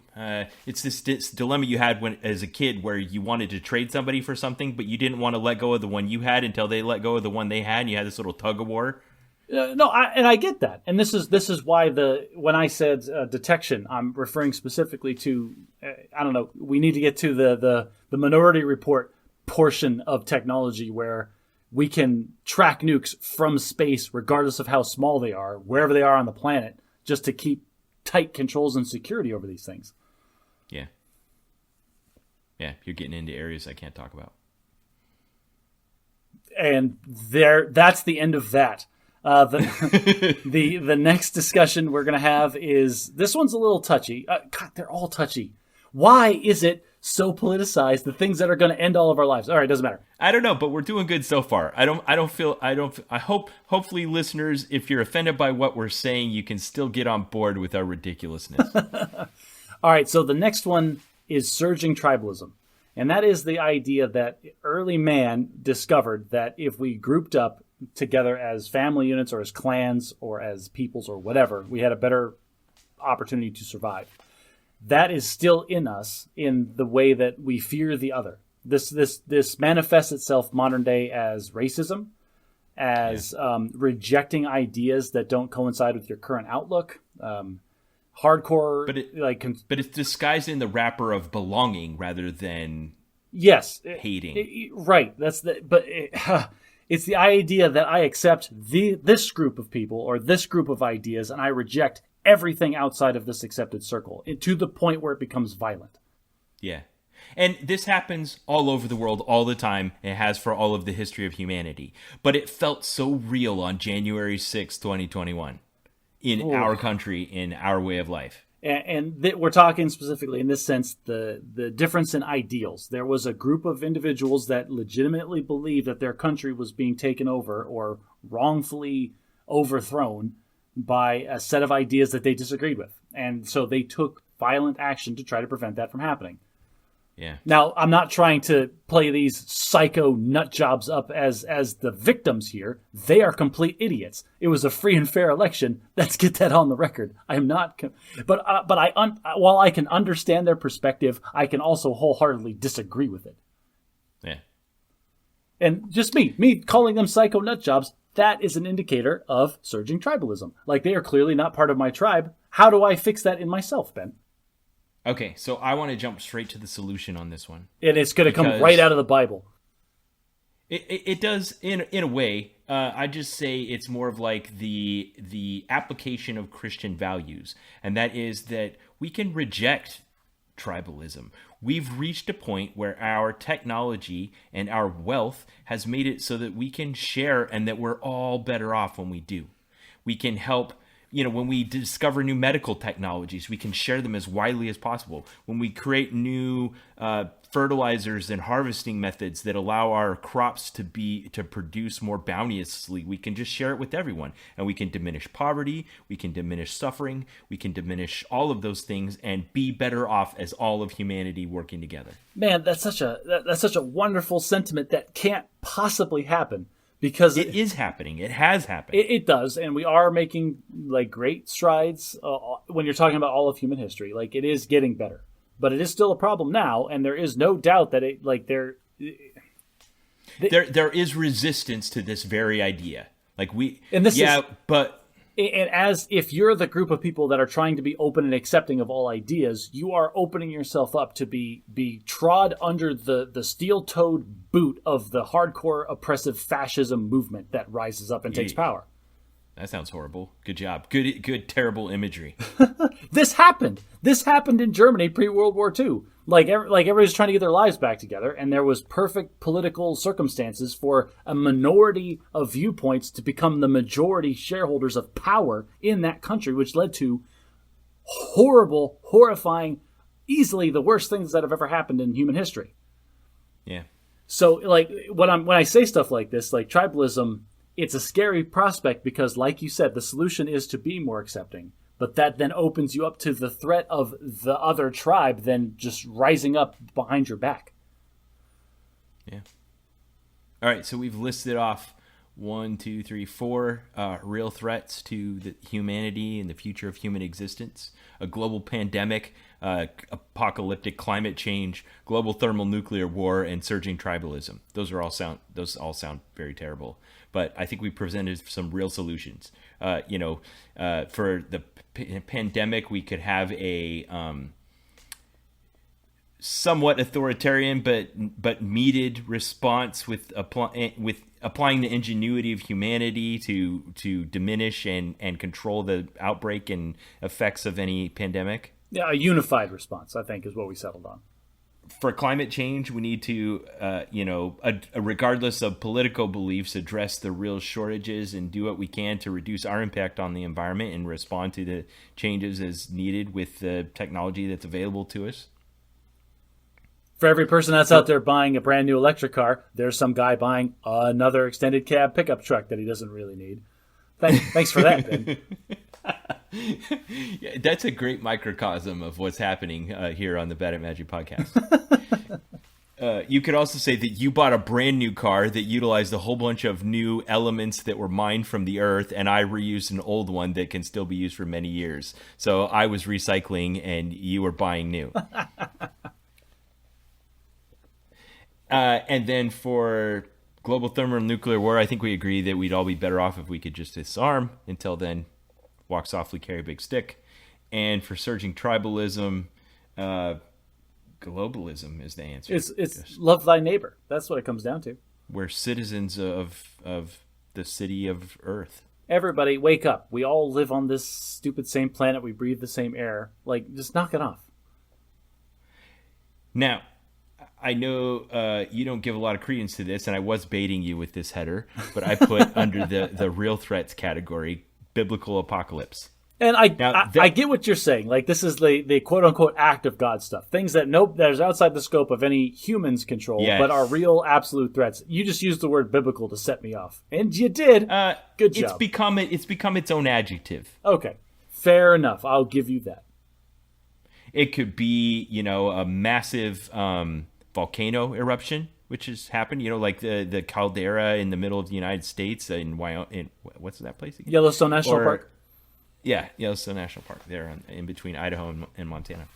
it's this dilemma you had when as a kid where you wanted to trade somebody for something, but you didn't want to let go of the one you had until they let go of the one they had, and you had this little tug of war. No, I get that, and this is why when I said detection, I'm referring specifically to I don't know. We need to get to the Minority Report portion of technology where we can track nukes from space, regardless of how small they are, wherever they are on the planet, just to keep tight controls and security over these things. Yeah. Yeah, you're getting into areas I can't talk about. And that's the end of that. The next discussion we're going to have is, this one's a little touchy. God, they're all touchy. Why is it so politicized, the things that are going to end all of our lives? All right, doesn't matter. I don't know, but we're doing good so far. Hopefully listeners, if you're offended by what we're saying, you can still get on board with our ridiculousness. All right, so the next one is surging tribalism. And that is the idea that early man discovered that if we grouped up together as family units or as clans or as peoples or whatever, we had a better opportunity to survive. That is still in us in the way that we fear the other. This manifests itself modern day as racism, as rejecting ideas that don't coincide with your current outlook. Hardcore, but it's disguised in the wrapper of belonging rather than hating. Right. It's the idea that I accept this group of people or this group of ideas, and I reject everything outside of this accepted circle, to the point where it becomes violent. Yeah. And this happens all over the world all the time. It has for all of the history of humanity. But it felt so real on January 6, 2021 in our country, in our way of life. And we're talking specifically in this sense, the difference in ideals. There was a group of individuals that legitimately believed that their country was being taken over or wrongfully overthrown by a set of ideas that they disagreed with. And so they took violent action to try to prevent that from happening. Yeah. Now, I'm not trying to play these psycho nut jobs up as the victims here. They are complete idiots. It was a free and fair election. Let's get that on the record. I'm not, while I can understand their perspective, I can also wholeheartedly disagree with it. Yeah. And just me calling them psycho nut jobs, that is an indicator of surging tribalism. Like, they are clearly not part of my tribe. How do I fix that in myself, Ben? Okay, so I want to jump straight to the solution on this one. And it's going to come right out of the Bible. It does in a way. I just say it's more of like the application of Christian values, and that is that we can reject tribalism. We've reached a point where our technology and our wealth has made it so that we can share, and that we're all better off when we do. We can help. When we discover new medical technologies, we can share them as widely as possible. When we create new fertilizers and harvesting methods that allow our crops to produce more bounteously, we can just share it with everyone. And we can diminish poverty, we can diminish suffering, we can diminish all of those things and be better off as all of humanity working together. Man, that's such a wonderful sentiment that can't possibly happen. Because it is happening. It has happened. It does, and we are making like great strides when you're talking about all of human history. Like, it is getting better, but it is still a problem now, and there is no doubt that there is resistance to this very idea. Like And as if you're the group of people that are trying to be open and accepting of all ideas, you are opening yourself up to be trod under the steel-toed boot of the hardcore oppressive fascism movement that rises up and takes power. That sounds horrible. Good job. Good terrible imagery. This happened. This happened in Germany pre-World War II. Like everybody's trying to get their lives back together, and there was perfect political circumstances for a minority of viewpoints to become the majority shareholders of power in that country, which led to horrible, horrifying, easily the worst things that have ever happened in human history. Yeah. So, like, when I say stuff like this, like tribalism, it's a scary prospect because, like you said, the solution is to be more accepting. But that then opens you up to the threat of the other tribe then just rising up behind your back. Yeah. All right, so we've listed off 1, 2, 3, 4 real threats to the humanity and the future of human existence: a global pandemic, apocalyptic climate change, global thermonuclear war, and surging tribalism. Those all sound very terrible. But I think we presented some real solutions. For the pandemic, we could have a somewhat authoritarian but meted response with applying the ingenuity of humanity to diminish and control the outbreak and effects of any pandemic. Yeah, a unified response, I think, is what we settled on. For climate change, we need to, regardless of political beliefs, address the real shortages and do what we can to reduce our impact on the environment and respond to the changes as needed with the technology that's available to us. For every person that's out there buying a brand new electric car, there's some guy buying another extended cab pickup truck that he doesn't really need. Thanks for that, Ben. Yeah, that's a great microcosm of what's happening here on the Bad at Magic podcast. You could also say that you bought a brand new car that utilized a whole bunch of new elements that were mined from the earth, and I reused an old one that can still be used for many years. So I was recycling and you were buying new. And then for global thermonuclear war, I think we agree that we'd all be better off if we could just disarm. Until then, walk softly, carry a big stick. And for surging tribalism, globalism is the answer. It's love thy neighbor. That's what it comes down to. We're citizens of the city of Earth. Everybody, wake up. We all live on this stupid same planet. We breathe the same air. Like, just knock it off. Now, I know you don't give a lot of credence to this, and I was baiting you with this header, but I put under the real threats category, biblical apocalypse. And I get what you're saying. Like, this is the quote-unquote act of God stuff. Things that is outside the scope of any human's control, yes, but are real absolute threats. You just used the word biblical to set me off. And you did. Good job. It's become its own adjective. Okay. Fair enough. I'll give you that. It could be, a massive volcano eruption, which has happened. Like the caldera in the middle of the United States in Wyoming. What's that place again? Yellowstone National Park. Yeah, Yellowstone National Park, there in between Idaho and Montana.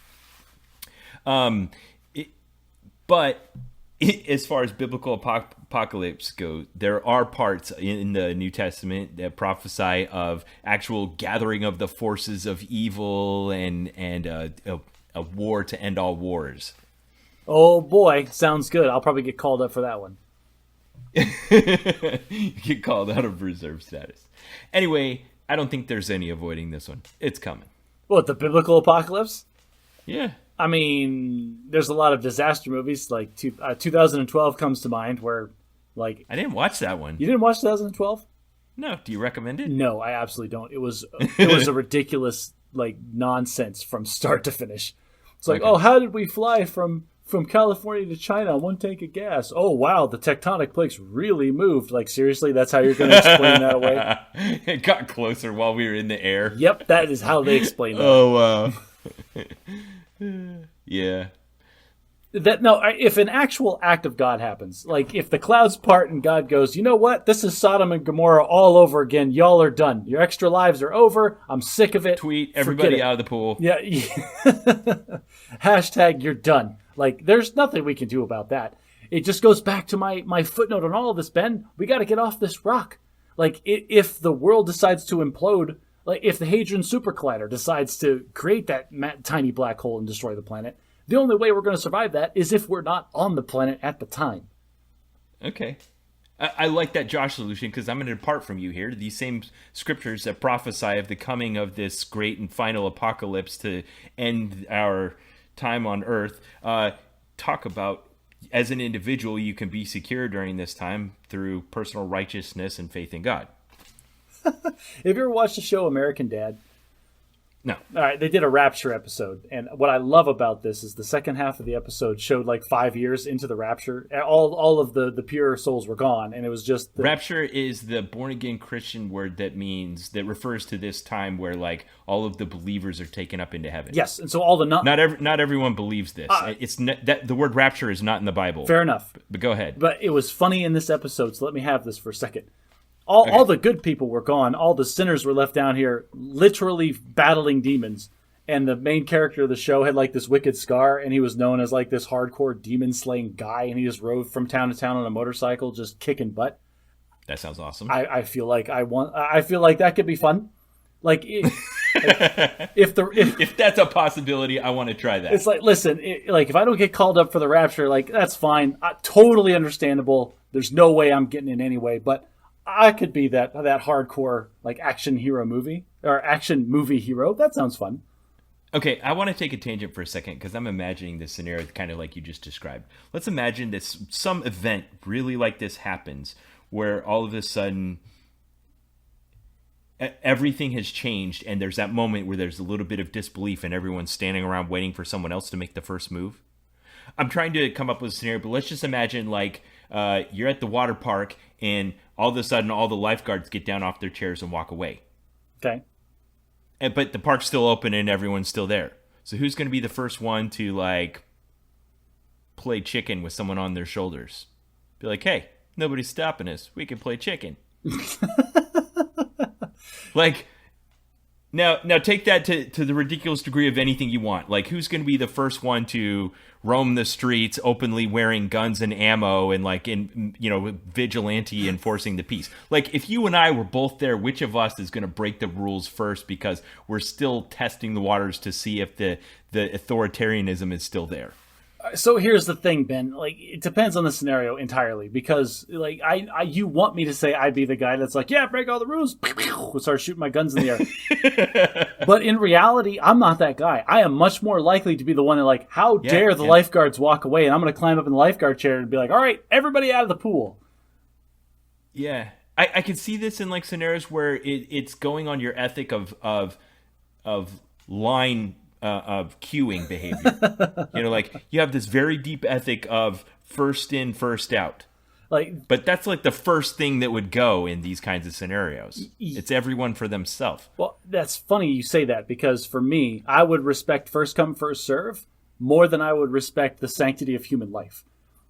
But as far as biblical apocalypse goes, there are parts in the New Testament that prophesy of actual gathering of the forces of evil and a war to end all wars. Oh boy, sounds good. I'll probably get called up for that one. You get called out of reserve status. Anyway, I don't think there's any avoiding this one. It's coming. What, the biblical apocalypse? Yeah. I mean, there's a lot of disaster movies, like 2012 comes to mind, where, like... I didn't watch that one. You didn't watch 2012? No. Do you recommend it? No, I absolutely don't. It was a ridiculous, like, nonsense from start to finish. It's like, oh, how did we fly from California to China on one tank of gas? Oh, wow, the tectonic plates really moved. Like, seriously, that's how you're going to explain that away? It got closer while we were in the air. Yep, that is how they explain that. Oh, wow. Yeah. If an actual act of God happens, like if the clouds part and God goes, you know what? This is Sodom and Gomorrah all over again. Y'all are done. Your extra lives are over. I'm sick of it. Tweet everybody out of the pool. Yeah. Hashtag you're done. Like, there's nothing we can do about that. It just goes back to my footnote on all of this, Ben. We got to get off this rock. Like, if the world decides to implode, like if the Hadron Super Collider decides to create that tiny black hole and destroy the planet, the only way we're going to survive that is if we're not on the planet at the time. Okay. I like that Josh solution because I'm going to depart from you here. These same scriptures that prophesy of the coming of this great and final apocalypse to end our time on Earth talk about, as an individual, you can be secure during this time through personal righteousness and faith in God. Have you ever watched the show American Dad? No. All right, they did a rapture episode, and what I love about this is the second half of the episode showed like 5 years into the rapture. All of the pure souls were gone, and it was just... Rapture is the born-again Christian word that refers to this time where like all of the believers are taken up into heaven. Yes, and so all the... Not everyone believes this. That the word rapture is not in the Bible. Fair enough. But go ahead. But it was funny in this episode, so let me have this for a second. All the good people were gone. All the sinners were left down here, literally battling demons. And the main character of the show had like this wicked scar, and he was known as like this hardcore demon-slaying guy, and he just rode from town to town on a motorcycle, just kicking butt. That sounds awesome. I feel like that could be fun. Like, if that's a possibility, I want to try that. It's like, listen, like if I don't get called up for the rapture, like that's fine, totally understandable. There's no way I'm getting in anyway, but I could be that hardcore like action movie hero. That sounds fun. Okay, I want to take a tangent for a second because I'm imagining this scenario kind of like you just described. Let's imagine that some event really like this happens where all of a sudden everything has changed and there's that moment where there's a little bit of disbelief and everyone's standing around waiting for someone else to make the first move. I'm trying to come up with a scenario, but let's just imagine like you're at the water park and all of a sudden all the lifeguards get down off their chairs and walk away. Okay. But the park's still open and everyone's still there. So who's going to be the first one to like play chicken with someone on their shoulders? Be like, hey, nobody's stopping us. We can play chicken. Like, now take that to the ridiculous degree of anything you want. Like, who's going to be the first one to roam the streets openly wearing guns and ammo and like vigilante enforcing the peace? Like, if you and I were both there, which of us is going to break the rules first because we're still testing the waters to see if the authoritarianism is still there? So here's the thing, Ben. Like, it depends on the scenario entirely because, like, you want me to say I'd be the guy that's like, yeah, break all the rules, start shooting my guns in the air. But in reality, I'm not that guy. I am much more likely to be the one that, like, how dare the lifeguards walk away, and I'm going to climb up in the lifeguard chair and be like, all right, everybody out of the pool. Yeah, I could see this in like scenarios where it's going on your ethic of line. Of queuing behavior. Like you have this very deep ethic of first in, first out. Like, but that's like the first thing that would go in these kinds of scenarios. It's everyone for themselves. Well, that's funny you say that, because for me, I would respect first come, first serve more than I would respect the sanctity of human life.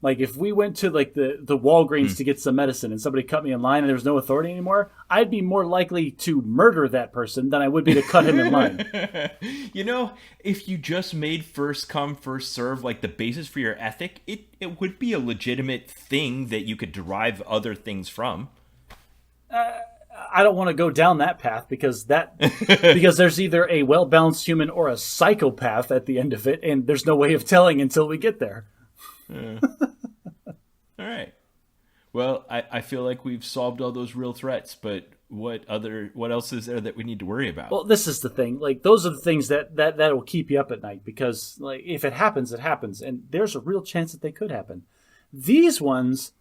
Like, if we went to like the Walgreens to get some medicine and somebody cut me in line and there was no authority anymore, I'd be more likely to murder that person than I would be to cut him in line. You know, if you just made first come, first serve like the basis for your ethic, it would be a legitimate thing that you could derive other things from. I don't want to go down that path because there's either a well-balanced human or a psychopath at the end of it, and there's no way of telling until we get there. All right. Well, I feel like we've solved all those real threats, but what else is there that we need to worry about? Well, this is the thing. Like, those are the things that will keep you up at night, because like, if it happens, it happens, and there's a real chance that they could happen. These ones,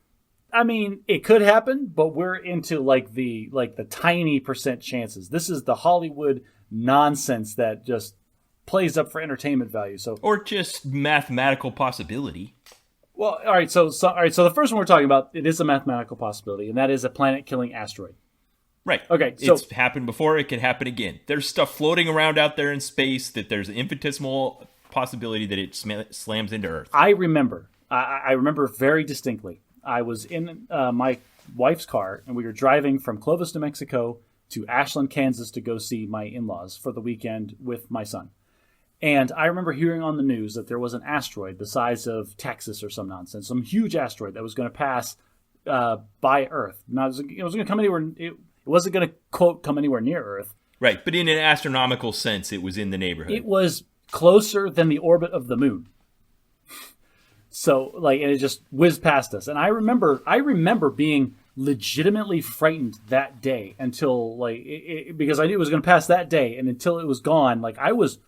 I mean, it could happen, but we're into like the tiny percent chances. This is the Hollywood nonsense that just plays up for entertainment value. So, or just mathematical possibility. Well, all right. So the first one we're talking about, it is a mathematical possibility, and that is a planet-killing asteroid. Right. Okay. So it's happened before. It could happen again. There's stuff floating around out there in space that there's an infinitesimal possibility that it slams into Earth. I remember very distinctly. I was in my wife's car, and we were driving from Clovis, New Mexico to Ashland, Kansas to go see my in-laws for the weekend with my son. And I remember hearing on the news that there was an asteroid the size of Texas or some nonsense, some huge asteroid that was going to pass by Earth. Now, it was going to come anywhere. It wasn't going to, quote, come anywhere near Earth. Right, but in an astronomical sense, it was in the neighborhood. It was closer than the orbit of the moon. So, like, and it just whizzed past us. And I remember being legitimately frightened that day until, like, because I knew it was going to pass that day, and until it was gone, like, I was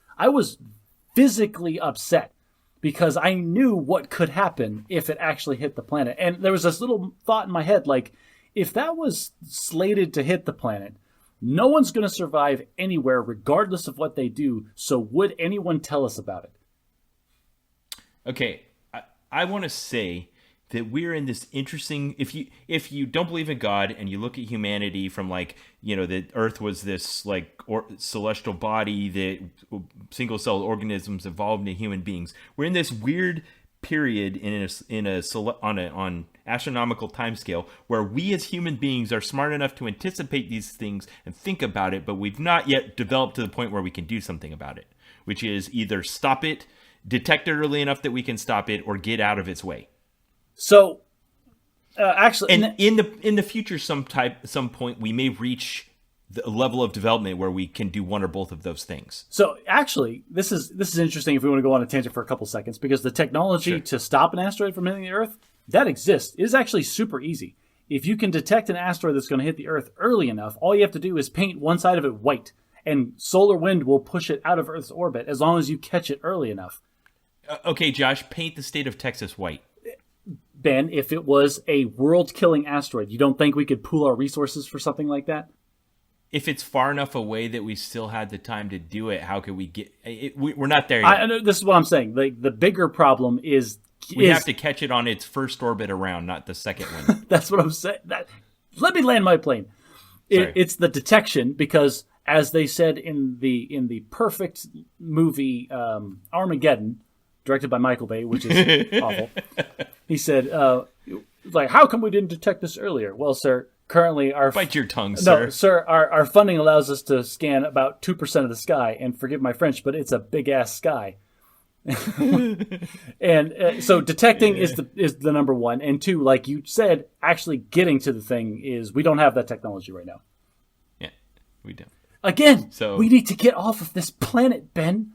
physically upset because I knew what could happen if it actually hit the planet. And there was this little thought in my head, like, if that was slated to hit the planet, no one's going to survive anywhere regardless of what they do. So would anyone tell us about it? Okay, I want to say that we're in this interesting, if you don't believe in God and you look at humanity from, like, you know, that Earth was this like celestial body that single-celled organisms evolved into human beings, we're in this weird period on astronomical timescale where we as human beings are smart enough to anticipate these things and think about it, but we've not yet developed to the point where we can do something about it, which is either stop it, detect it early enough that we can stop it, or get out of its way. So, actually, and in the future, some point, we may reach the level of development where we can do one or both of those things. So, actually, this is interesting. If we want to go on a tangent for a couple seconds, because the technology to stop an asteroid from hitting the Earth, that exists. It is actually super easy. If you can detect an asteroid that's going to hit the Earth early enough, all you have to do is paint one side of it white, and solar wind will push it out of Earth's orbit as long as you catch it early enough. Okay, Josh, paint the state of Texas white. Ben, if it was a world-killing asteroid, you don't think we could pool our resources for something like that? If it's far enough away that we still had the time to do it, how could we get it? We're not there yet. I know, this is what I'm saying. The bigger problem is... We have to catch it on its first orbit around, not the second one. That's what I'm saying. Let me land my plane. It's the detection, because, as they said in the perfect movie Armageddon, directed by Michael Bay, which is awful. He said, like, how come we didn't detect this earlier? Well, sir, currently our... Bite your tongue, sir. No, sir, our funding allows us to scan about 2% of the sky, and forgive my French, but it's a big-ass sky. And so detecting is the number one. And two, like you said, actually getting to the thing is... We don't have that technology right now. Yeah, we don't. Again, so we need to get off of this planet, Ben.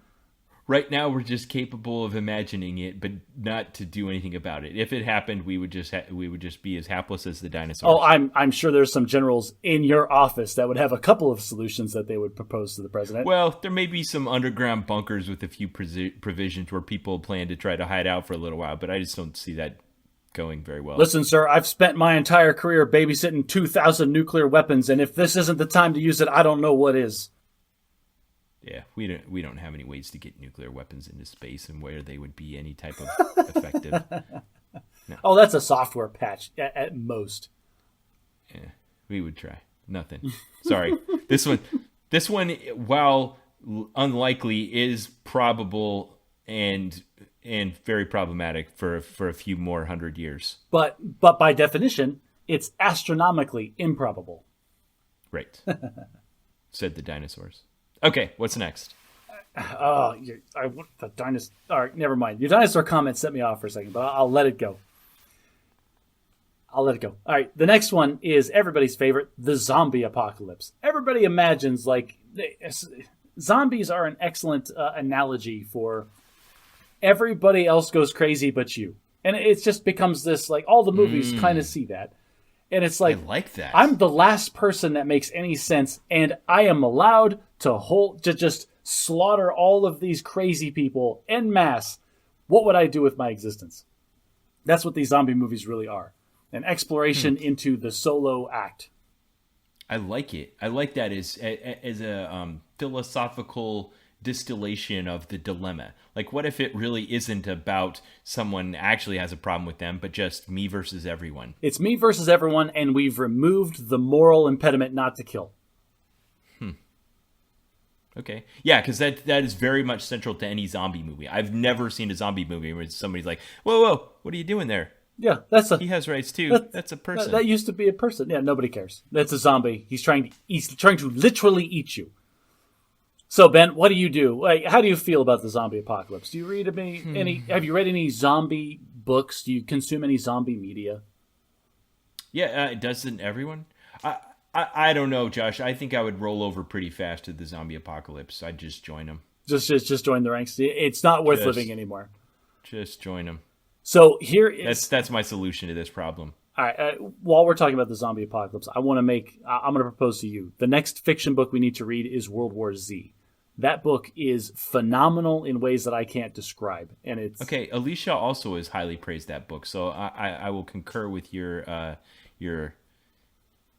Right now, we're just capable of imagining it, but not to do anything about it. If it happened, we would just be as hapless as the dinosaurs. Oh, I'm sure there's some generals in your office that would have a couple of solutions that they would propose to the president. Well, there may be some underground bunkers with a few provisions where people plan to try to hide out for a little while, but I just don't see that going very well. Listen, sir, I've spent my entire career babysitting 2,000 nuclear weapons, and if this isn't the time to use it, I don't know what is. Yeah, we don't have any ways to get nuclear weapons into space and where they would be any type of effective. Oh, that's a software patch at most. Yeah, we would try. Nothing. Sorry. This one, while unlikely, is probable and very problematic for a few more 100 years. But by definition, it's astronomically improbable. Right. Said the dinosaurs. Okay, what's next? The dinosaur. All right, never mind. Your dinosaur comment set me off for a second, but I'll let it go. All right, the next one is everybody's favorite, the zombie apocalypse. Everybody imagines, like, zombies are an excellent analogy for everybody else goes crazy but you. And it just becomes this, like, all the movies kind of see that. And it's like, I like that. I'm the last person that makes any sense, and I am allowed to just slaughter all of these crazy people en masse. What would I do with my existence? That's what these zombie movies really are. An exploration into the solo act. I like it. I like that as a philosophical distillation of the dilemma. Like, what if it really isn't about someone actually has a problem with them, but just me versus everyone? It's me versus everyone, and we've removed the moral impediment not to kill. Okay. Yeah, because that is very much central to any zombie movie. I've never seen a zombie movie where somebody's like, whoa, what are you doing there? Yeah, he has rights too. That's a person. That used to be a person. Yeah, nobody cares. That's a zombie. He's trying to literally eat you. So Ben, what do you do? Like, how do you feel about the zombie apocalypse? Do you read any? Have you read any zombie books? Do you consume any zombie media? Yeah, doesn't everyone? I don't know, Josh. I think I would roll over pretty fast to the zombie apocalypse. I'd just join them. Just join the ranks. It's not worth living anymore. Just join them. So here is that's my solution to this problem. All right. While we're talking about the zombie apocalypse, I'm going to propose to you the next fiction book we need to read is World War Z. That book is phenomenal in ways that I can't describe, and it's okay. Alicia also has highly praised that book, so I will concur with your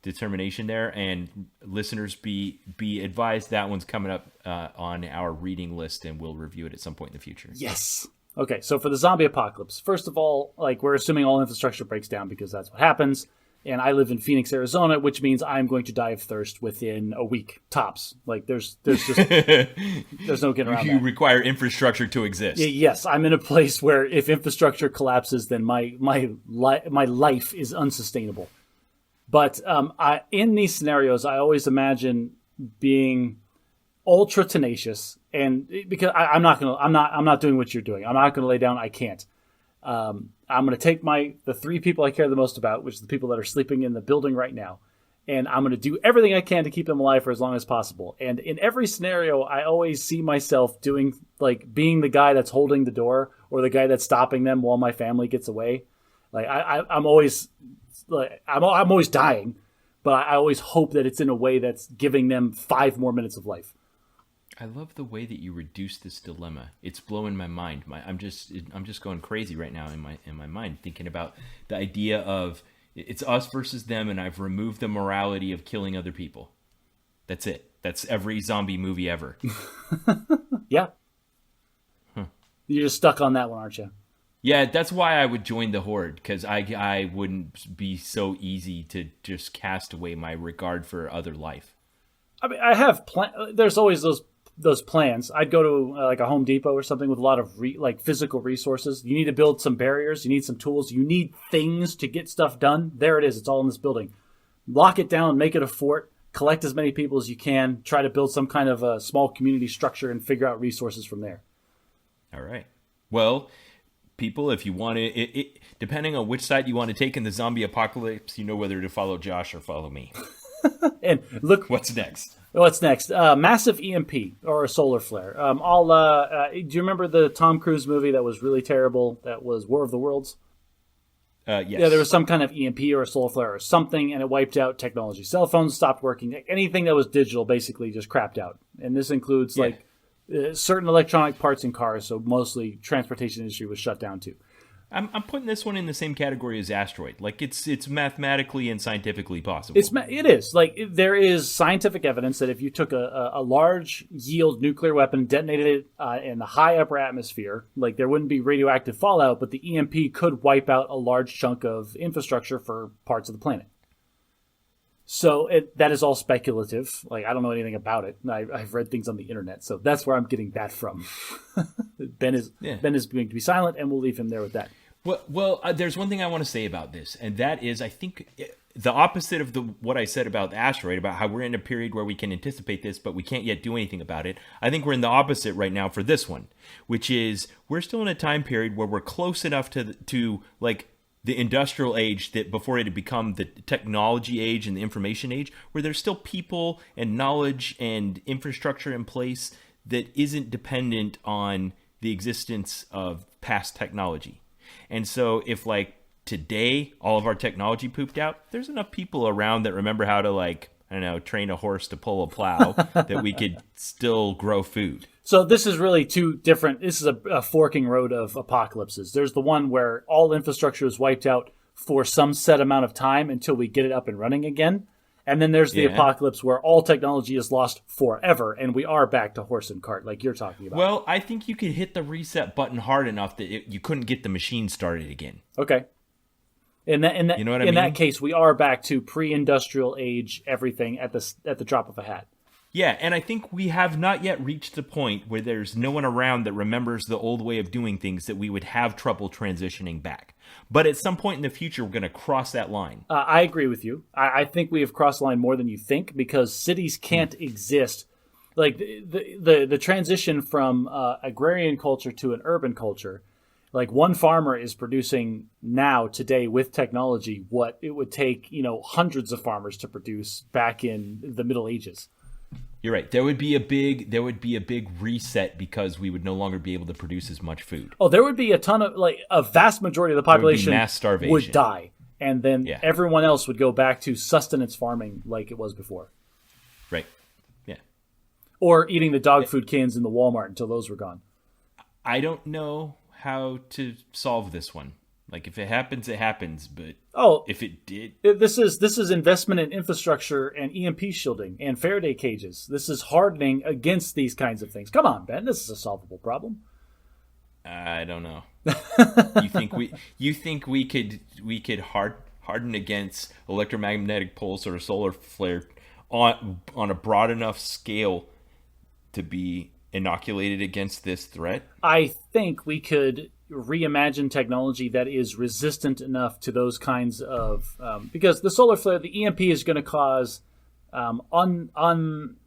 determination there. And listeners, be advised that one's coming up on our reading list, and we'll review it at some point in the future. Yes. Okay, so for the zombie apocalypse, first of all, like, we're assuming all infrastructure breaks down because that's what happens. And I live in Phoenix, Arizona, which means I'm going to die of thirst within a week, tops. Like, there's just there's no getting around that. You require infrastructure to exist. Yes, I'm in a place where if infrastructure collapses, then my life is unsustainable. But in these scenarios, I always imagine being ultra tenacious, and because I'm not doing what you're doing. I'm not going to lay down. I can't. I'm going to take the three people I care the most about, which are the people that are sleeping in the building right now, and I'm going to do everything I can to keep them alive for as long as possible. And in every scenario, I always see myself being the guy that's holding the door or the guy that's stopping them while my family gets away. Like I'm always dying, but I always hope that it's in a way that's giving them 5 more minutes of life. I love the way that you reduce this dilemma. It's blowing my mind. I'm just going crazy right now in my mind, thinking about the idea of it's us versus them, and I've removed the morality of killing other people. That's it. That's every zombie movie ever. Yeah. You're just stuck on that one, aren't you? Yeah, that's why I would join the Horde, because I wouldn't be so easy to just cast away my regard for other life. I mean, I have there's always those plans. I'd go to like a Home Depot or something with a lot of physical resources. You need to build some barriers. You need some tools. You need things to get stuff done. There it is. It's all in this building. Lock it down. Make it a fort. Collect as many people as you can. Try to build some kind of a small community structure and figure out resources from there. All right. Well, people, if you want to, depending on which side you want to take in the zombie apocalypse, you know whether to follow Josh or follow me. And look, what's next? What's next? Massive EMP or a solar flare. Do you remember the Tom Cruise movie that was really terrible? That was War of the Worlds. Yes. Yeah, there was some kind of EMP or a solar flare or something, and it wiped out technology. Cell phones stopped working. Anything that was digital basically just crapped out. And this includes certain electronic parts in cars. So mostly transportation industry was shut down too. I'm putting this one in the same category as asteroid. Like it's mathematically and scientifically possible. It is. Like, there is scientific evidence that if you took a large yield nuclear weapon, detonated it in the high upper atmosphere, like, there wouldn't be radioactive fallout, but the EMP could wipe out a large chunk of infrastructure for parts of the planet. So that is all speculative. Like, I don't know anything about it. I've read things on the internet, so that's where I'm getting that from. Ben is going to be silent, and we'll leave him there with that. Well, there's one thing I want to say about this, and that is, I think the opposite of what I said about the asteroid, about how we're in a period where we can anticipate this, but we can't yet do anything about it. I think we're in the opposite right now for this one, which is we're still in a time period where we're close enough to like the industrial age, that before it had become the technology age and the information age, where there's still people and knowledge and infrastructure in place that isn't dependent on the existence of past technology. And so if, like, today all of our technology pooped out, there's enough people around that remember how to, like, I don't know, train a horse to pull a plow that we could still grow food. So this is really two different, this is a forking road of apocalypses. There's the one where all infrastructure is wiped out for some set amount of time until we get it up and running again. And then there's the apocalypse where all technology is lost forever and we are back to horse and cart like you're talking about. Well, I think you could hit the reset button hard enough that you couldn't get the machine started again. Okay. In that, you know what I mean? In that case, we are back to pre-industrial age everything at the drop of a hat. Yeah, and I think we have not yet reached the point where there's no one around that remembers the old way of doing things that we would have trouble transitioning back. But at some point in the future, we're going to cross that line. I agree with you. I think we have crossed the line more than you think, because cities can't exist. Like, the transition from agrarian culture to an urban culture, like, one farmer is producing now, today, with technology, what it would take, hundreds of farmers to produce back in the Middle Ages. You're right. There would be a big reset because we would no longer be able to produce as much food. Oh, there would be a vast majority of the population mass starvation. would die. And then everyone else would go back to sustenance farming like it was before. Right. Yeah. Or eating the dog food cans in the Walmart until those were gone. I don't know how to solve this one. Like, if it happens, it happens. But if it did, this is investment in infrastructure and EMP shielding and Faraday cages. This is hardening against these kinds of things. Come on, Ben, this is a solvable problem. I don't know. You think we could harden against electromagnetic pulse or a solar flare on a broad enough scale to be inoculated against this threat? I think we could reimagine technology that is resistant enough to those kinds of because the solar flare, the EMP is going to cause unwanted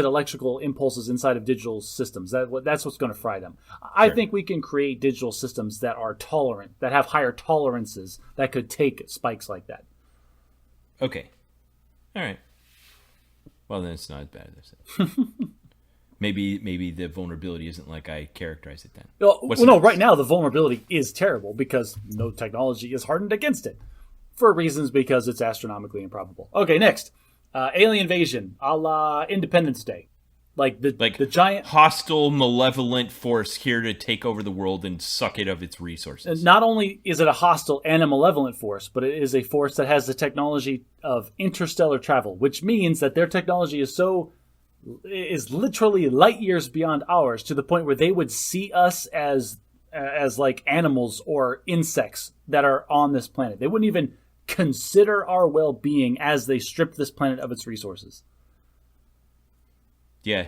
electrical impulses inside of digital systems. That's what's going to fry them. I think we can create digital systems that are tolerant, that have higher tolerances, that could take spikes like that. Okay. All right. Well, then it's not as bad as I said. Maybe the vulnerability isn't like I characterize it then. Right now the vulnerability is terrible because no technology is hardened against it for reasons because it's astronomically improbable. Okay, next. Alien invasion, a la Independence Day. Like the giant hostile, malevolent force here to take over the world and suck it of its resources. And not only is it a hostile and a malevolent force, but it is a force that has the technology of interstellar travel, which means that their technology is literally light years beyond ours, to the point where they would see us as like animals or insects that are on this planet. They wouldn't even consider our well-being as they strip this planet of its resources. Yeah.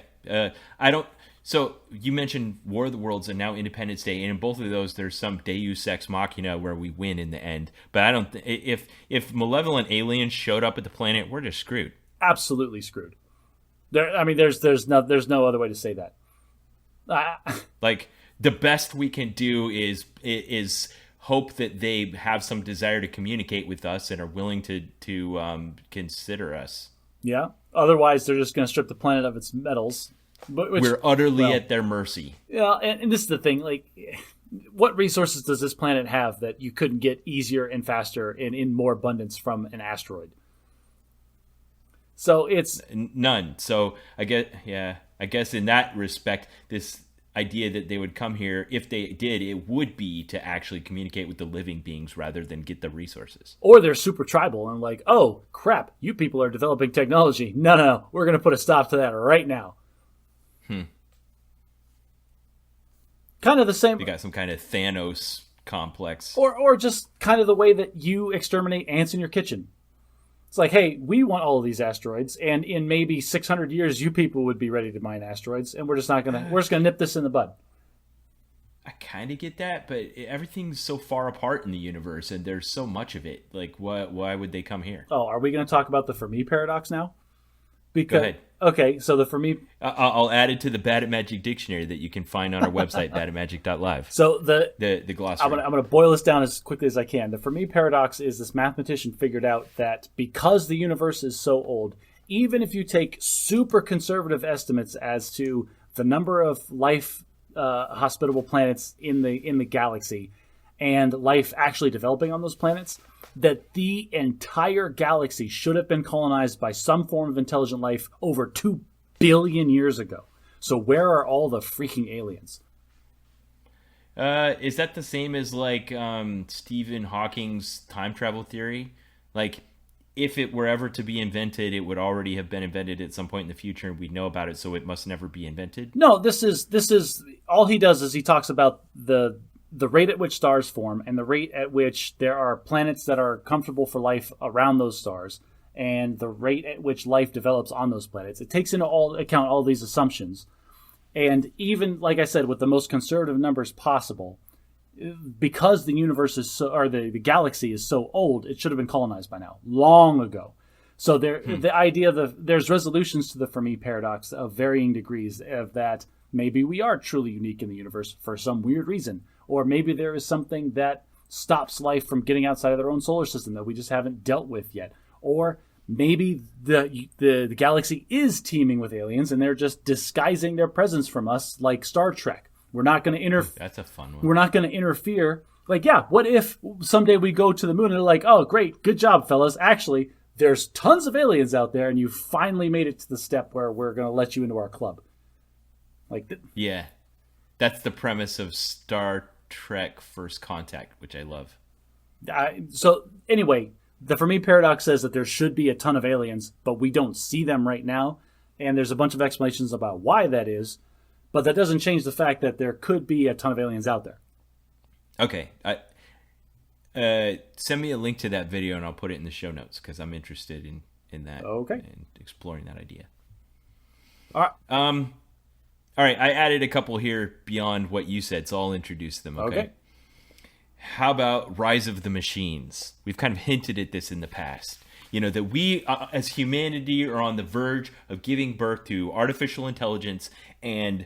I don't... So you mentioned War of the Worlds and now Independence Day, and in both of those there's some Deus Ex Machina where we win in the end. But I don't... If malevolent aliens showed up at the planet, we're just screwed. Absolutely screwed. There's no other way to say that. Like, the best we can do is hope that they have some desire to communicate with us and are willing to consider us. Yeah. Otherwise, they're just going to strip the planet of its metals. We're utterly at their mercy. Yeah, and this is the thing. Like, what resources does this planet have that you couldn't get easier and faster and in more abundance from an asteroid? So it's none. So I guess in that respect, this idea that they would come here. If they did, it would be to actually communicate with the living beings rather than get the resources. Or they're super tribal and like, oh, crap, you people are developing technology. No, we're going to put a stop to that right now. Kind of the same. They got some kind of Thanos complex. Or just kind of the way that you exterminate ants in your kitchen. It's like, hey, we want all of these asteroids, and in maybe 600 years, you people would be ready to mine asteroids, and we're just gonna nip this in the bud. I kind of get that, but everything's so far apart in the universe, and there's so much of it. Like, why would they come here? Oh, are we going to talk about the Fermi Paradox now? Go ahead. Okay, so the Fermi... I'll add it to the Bad at Magic dictionary that you can find on our website, badatmagic.live. So the glossary. I'm going to boil this down as quickly as I can. The Fermi Paradox is this mathematician figured out that because the universe is so old, even if you take super conservative estimates as to the number of life hospitable planets in the galaxy and life actually developing on those planets, that the entire galaxy should have been colonized by some form of intelligent life over 2 billion years ago. So where are all the freaking aliens? Is that the same as like Stephen Hawking's time travel theory? Like, if it were ever to be invented, it would already have been invented at some point in the future, and we'd know about it, so it must never be invented? No, this is all he does is he talks about the rate at which stars form and the rate at which there are planets that are comfortable for life around those stars and the rate at which life develops on those planets. It takes into account all these assumptions. And even, like I said, with the most conservative numbers possible, because the universe is the galaxy is so old, it should have been colonized by now, long ago. So the idea that there's resolutions to the Fermi Paradox of varying degrees of that maybe we are truly unique in the universe for some weird reason. Or maybe there is something that stops life from getting outside of their own solar system that we just haven't dealt with yet. Or maybe the galaxy is teeming with aliens and they're just disguising their presence from us like Star Trek. We're not going to interfere. That's a fun one. We're not going to interfere. Like, yeah, what if someday we go to the moon and they're like, oh, great, good job, fellas. Actually, there's tons of aliens out there and you finally made it to the step where we're going to let you into our club. Yeah. That's the premise of Star Trek First Contact, which I love. So anyway, the Fermi Paradox says that there should be a ton of aliens, but we don't see them right now. And there's a bunch of explanations about why that is. But that doesn't change the fact that there could be a ton of aliens out there. Okay. Send me a link to that video and I'll put it in the show notes because I'm interested in that. Okay. And exploring that idea. All right. All right, I added a couple here beyond what you said, so I'll introduce them, okay? How about Rise of the Machines? We've kind of hinted at this in the past. You know, that we, as humanity, are on the verge of giving birth to artificial intelligence and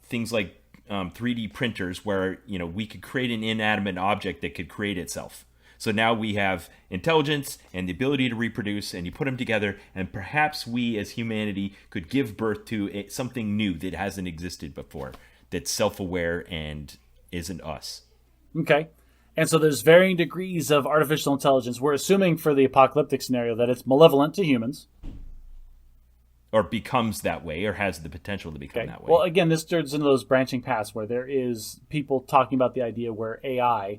things like 3D printers where, you know, we could create an inanimate object that could create itself. So now we have intelligence and the ability to reproduce, and you put them together, and perhaps we as humanity could give birth to something new that hasn't existed before, that's self-aware and isn't us. Okay. And so there's varying degrees of artificial intelligence. We're assuming for the apocalyptic scenario that it's malevolent to humans. Or becomes that way, or has the potential to become that way. Well, again, this turns into those branching paths where there is people talking about the idea where AI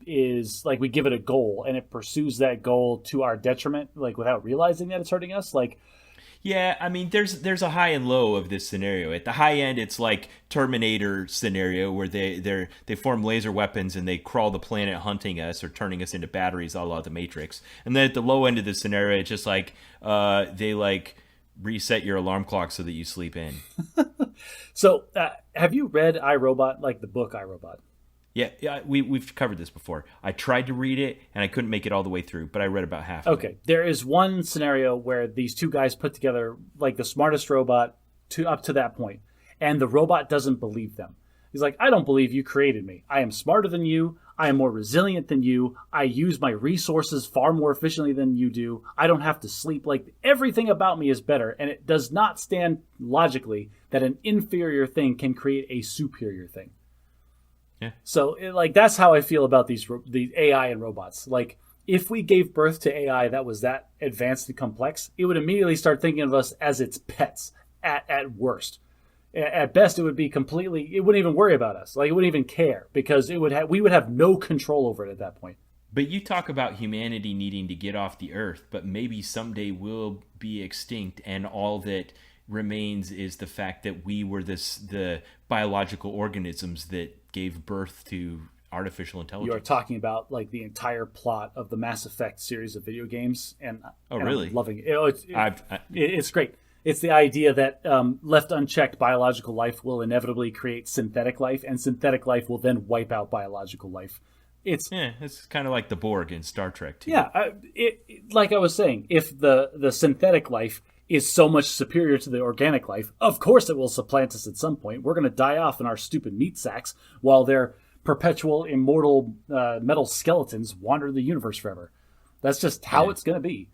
is like we give it a goal and it pursues that goal to our detriment, like without realizing that it's hurting us. Like, yeah, I mean, there's a high and low of this scenario. At the high end, it's like Terminator scenario where they form laser weapons and they crawl the planet hunting us or turning us into batteries, a la the Matrix. And then at the low end of the scenario, it's just like they like reset your alarm clock so that you sleep in. So, have you read iRobot, like the book iRobot? Yeah, we've covered this before. I tried to read it, and I couldn't make it all the way through, but I read about half of it. Okay, there is one scenario where these two guys put together like the smartest robot up to that point, and the robot doesn't believe them. He's like, I don't believe you created me. I am smarter than you. I am more resilient than you. I use my resources far more efficiently than you do. I don't have to sleep. Like, everything about me is better, and it does not stand logically that an inferior thing can create a superior thing. Yeah. So, that's how I feel about the AI and robots. Like, if we gave birth to AI that was that advanced and complex, it would immediately start thinking of us as its pets at worst. At best, it would be completely. It wouldn't even worry about us. Like, it wouldn't even care because we would have no control over it at that point. But you talk about humanity needing to get off the earth, but maybe someday we'll be extinct, and all that remains is the fact that we were the biological organisms that gave birth to artificial intelligence. You're talking about like the entire plot of the Mass Effect series of video games, and really? I'm loving it. It's great. It's the idea that left unchecked, biological life will inevitably create synthetic life, and synthetic life will then wipe out biological life. It's kind of like the Borg in Star Trek too. Yeah, like I was saying, if the synthetic life is so much superior to the organic life, of course it will supplant us at some point. We're going to die off in our stupid meat sacks while their perpetual, immortal metal skeletons wander the universe forever. That's just how it's going to be.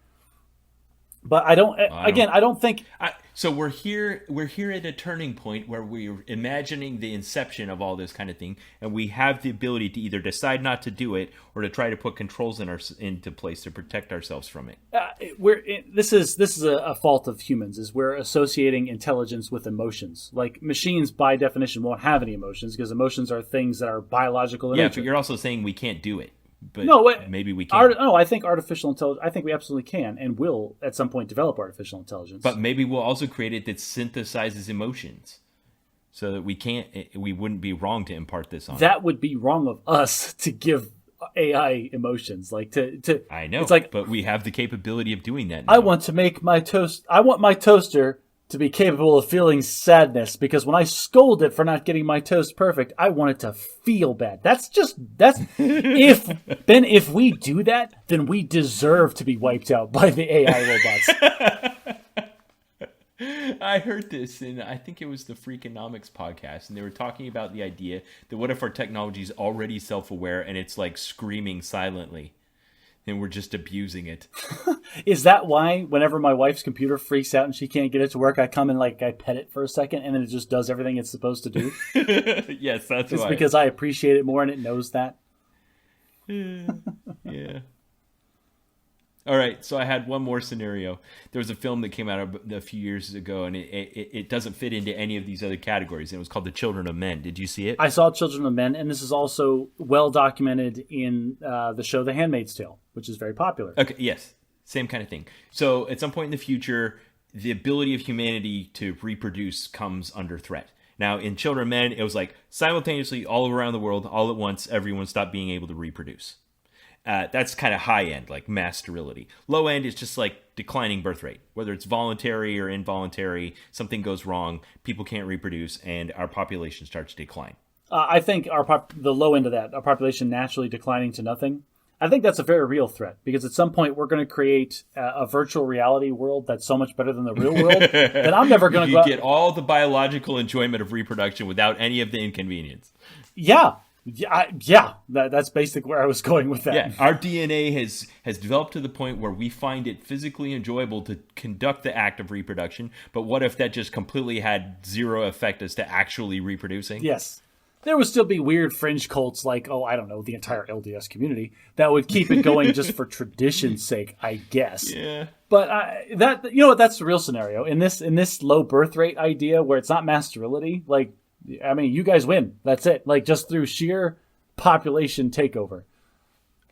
But I don't think. So we're here at a turning point where we're imagining the inception of all this kind of thing, and we have the ability to either decide not to do it or to try to put controls into place to protect ourselves from it. This is a fault of humans, is we're associating intelligence with emotions. Like, machines by definition won't have any emotions because emotions are things that are biological in nature. But you're also saying we can't do it. But maybe we can. I think artificial intelligence. I think we absolutely can and will at some point develop artificial intelligence. But maybe we'll also create it that synthesizes emotions, so that we wouldn't be wrong to impart this on. That would be wrong of us to give AI emotions. Like to. I know. It's like, but we have the capability of doing that now. I want to make my toast. I want my toaster to be capable of feeling sadness, because when I scold it for not getting my toast perfect, I want it to feel bad. That's if we do that, then we deserve to be wiped out by the AI robots. I heard this, and I think it was the Freakonomics podcast, and they were talking about the idea that what if our technology is already self-aware and it's like screaming silently, and we're just abusing it. Is that why whenever my wife's computer freaks out and she can't get it to work, I come and I pet it for a second and then it just does everything it's supposed to do? Yes, that's why. It's because I appreciate it more and it knows that. Yeah. All right, so I had one more scenario. There was a film that came out a few years ago, and it doesn't fit into any of these other categories. It was called The Children of Men. Did you see it? I saw Children of Men, and this is also well documented in the show The Handmaid's Tale, which is very popular. Okay, yes, same kind of thing. So at some point in the future, the ability of humanity to reproduce comes under threat. Now, in Children of Men, it was like simultaneously all around the world, all at once, everyone stopped being able to reproduce. That's kind of high end, like mass sterility. Low end is just like declining birth rate. Whether it's voluntary or involuntary, something goes wrong, people can't reproduce, and our population starts to decline. I think the low end of that, our population naturally declining to nothing, I think that's a very real threat, because at some point we're going to create a virtual reality world that's so much better than the real world that I'm never going to go. You get all the biological enjoyment of reproduction without any of the inconvenience. Yeah. That's basically where I was going with that. Yeah, our DNA has developed to the point where we find it physically enjoyable to conduct the act of reproduction, but what if that just completely had zero effect as to actually reproducing? Yes. There would still be weird fringe cults like, the entire LDS community that would keep it going just for tradition's sake, I guess. Yeah. But that's the real scenario. In this low birth rate idea where it's not mass sterility, you guys win. That's it. Just through sheer population takeover.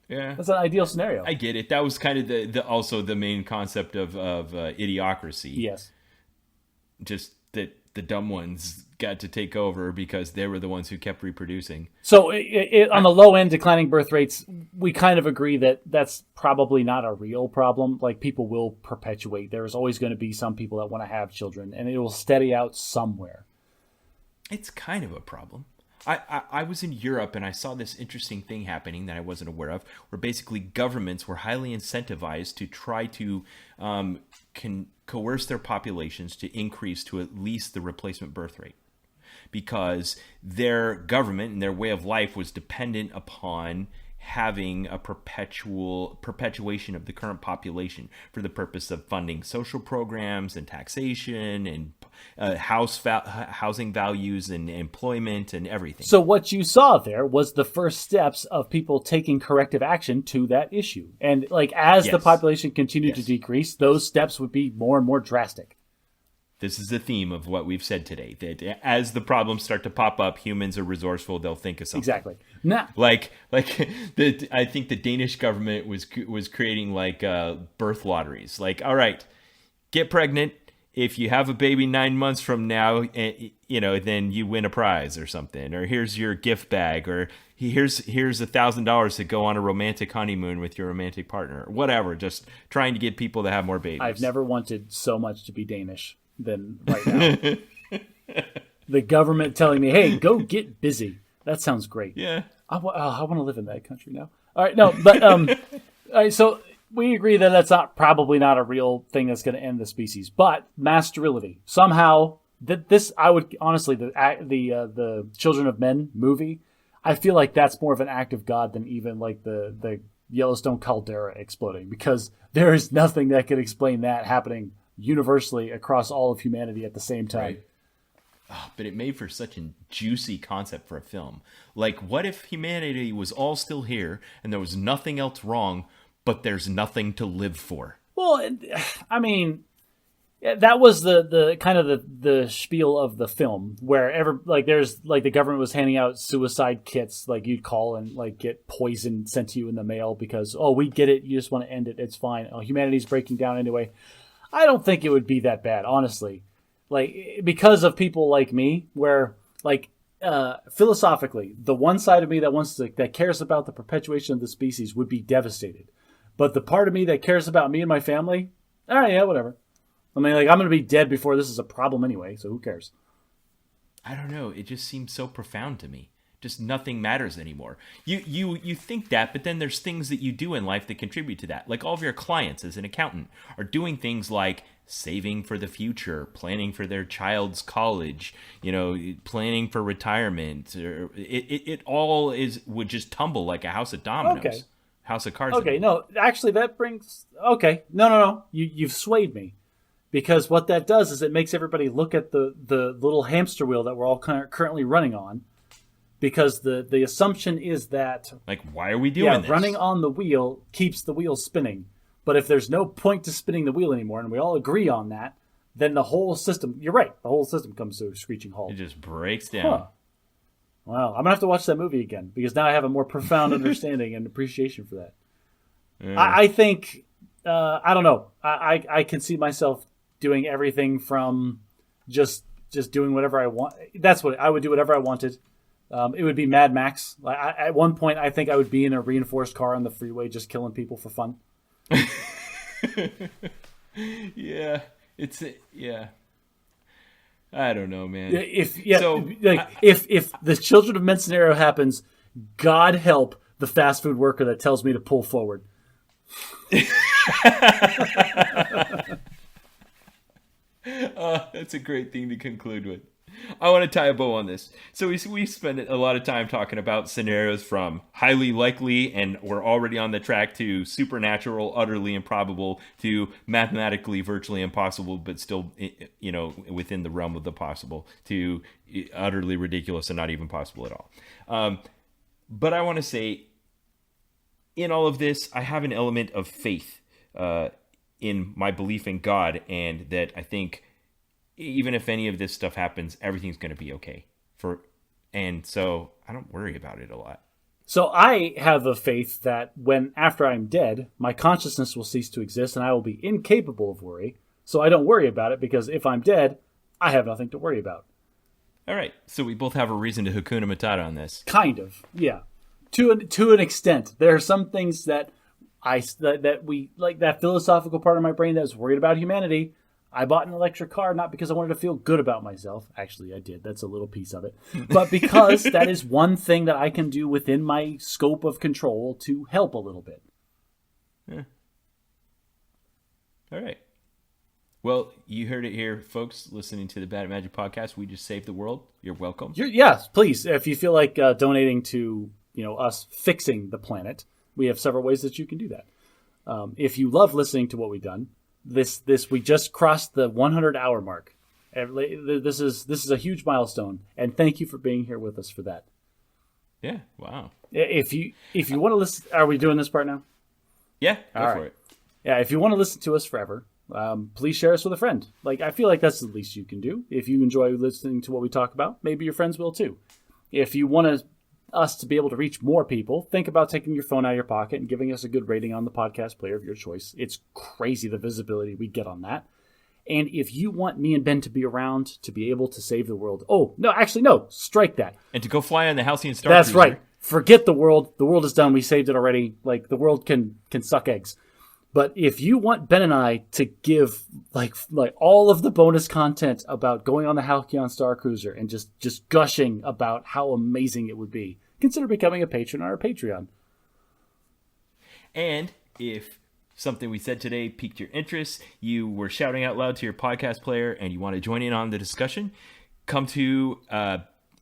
Yeah, that's an ideal scenario. I get it. That was kind of also the main concept of idiocracy. Yes, just that the dumb ones got to take over because they were the ones who kept reproducing. So on the low end, declining birth rates, we kind of agree that that's probably not a real problem. Like, people will perpetuate. There's always going to be some people that want to have children, and it will steady out somewhere. It's kind of a problem. I was in Europe and I saw this interesting thing happening that I wasn't aware of, where basically governments were highly incentivized to try to coerce their populations to increase to at least the replacement birth rate, because their government and their way of life was dependent upon having a perpetuation of the current population for the purpose of funding social programs and taxation and housing values and employment and everything. So what you saw there was the first steps of people taking corrective action to that issue. And as the population continued to decrease, those steps would be more and more drastic. This is the theme of what we've said today. That as the problems start to pop up, humans are resourceful. They'll think of something. Exactly. Nah. I think the Danish government was creating like birth lotteries. Like, all right, get pregnant. If you have a baby 9 months from now, then you win a prize or something. Or here's your gift bag. Or here's $1,000 to go on a romantic honeymoon with your romantic partner. Whatever. Just trying to get people to have more babies. I've never wanted so much to be Danish than right now. The government telling me, "Hey, go get busy." That sounds great. Yeah. I want to live in that country now. All right, no, but all right, so we agree that that's probably not a real thing that's going to end the species. But mass sterility somehow. I would honestly the Children of Men movie. I feel like that's more of an act of God than even like the Yellowstone caldera exploding, because there is nothing that could explain that happening universally across all of humanity at the same time. Right. Oh, but it made for such a juicy concept for a film. Like, what if humanity was all still here and there was nothing else wrong, but there's nothing to live for? Well, I mean, that was the kind of the spiel of the film, where there's like the government was handing out suicide kits, like you'd call and like get poison sent to you in the mail because, oh, we get it, you just want to end it, it's fine. Oh, humanity's breaking down anyway. I don't think it would be that bad, honestly. Like, because of people like me, where like philosophically, the one side of me that cares about the perpetuation of the species would be devastated, but the part of me that cares about me and my family, all right, yeah, whatever. I mean, like, I'm going to be dead before this is a problem anyway, so who cares? I don't know. It just seems so profound to me. Just nothing matters anymore. You think that, but then there's things that you do in life that contribute to that. Like all of your clients as an accountant are doing things like saving for the future, planning for their child's college, planning for retirement. It all would just tumble like a house of dominoes. Okay. House of cards. Okay, no, actually that brings... Okay, no. You've swayed me. Because what that does is it makes everybody look at the little hamster wheel that we're all currently running on. Because the assumption is that... Like, why are we doing this? Running on the wheel keeps the wheel spinning. But if there's no point to spinning the wheel anymore, and we all agree on that, then the whole system... You're right. The whole system comes to a screeching halt. It just breaks down. Huh. Wow. I'm going to have to watch that movie again. Because now I have a more profound understanding and appreciation for that. Yeah. I think... I don't know. I can see myself doing everything from just doing whatever I want. That's what I would do. Whatever I wanted. It would be Mad Max. At one point, I think I would be in a reinforced car on the freeway, just killing people for fun. Yeah, yeah. I don't know, man. If the Children of Men scenario happens, God help the fast food worker that tells me to pull forward. That's a great thing to conclude with. I want to tie a bow on this. So we spend a lot of time talking about scenarios from highly likely, and we're already on the track, to supernatural, utterly improbable, to mathematically virtually impossible, but still, within the realm of the possible, to utterly ridiculous and not even possible at all. But I want to say, in all of this, I have an element of faith in my belief in God, and that I think even if any of this stuff happens, everything's going to be okay. And so I don't worry about it a lot. So I have a faith that after I'm dead, my consciousness will cease to exist and I will be incapable of worry. So I don't worry about it, because if I'm dead, I have nothing to worry about. All right. So we both have a reason to Hakuna Matata on this. Kind of, yeah. To an extent. There are some things that we like, that philosophical part of my brain that is worried about humanity. I bought an electric car not because I wanted to feel good about myself. Actually, I did. That's a little piece of it. But because that is one thing that I can do within my scope of control to help a little bit. Yeah. All right. Well, you heard it here, folks, listening to the Bad at Magic podcast. We just saved the world. You're welcome. Yes, please. If you feel like donating to us fixing the planet, we have several ways that you can do that. If you love listening to what we've done, we just crossed the 100-hour mark. This is a huge milestone, and thank you for being here with us for that. Yeah, wow. If you want to listen, are we doing this part now? Yeah, go for it. Yeah, if you want to listen to us forever, please share us with a friend. Like, I feel like that's the least you can do. If you enjoy listening to what we talk about, maybe your friends will too. If you want us to be able to reach more people, think about taking your phone out of your pocket and giving us a good rating on the podcast player of your choice. It's crazy the visibility we get on that. And if you want me and Ben to be around to be able to save the world, no, strike that. And to go fly on the Halcyon Starcruiser. That's right. Forget the world. The world is done. We saved it already. Like, the world can suck eggs. But if you want Ben and I to give like all of the bonus content about going on the Halcyon Starcruiser and just gushing about how amazing it would be, consider becoming a patron on our Patreon. And if something we said today piqued your interest, you were shouting out loud to your podcast player, and you want to join in on the discussion, come to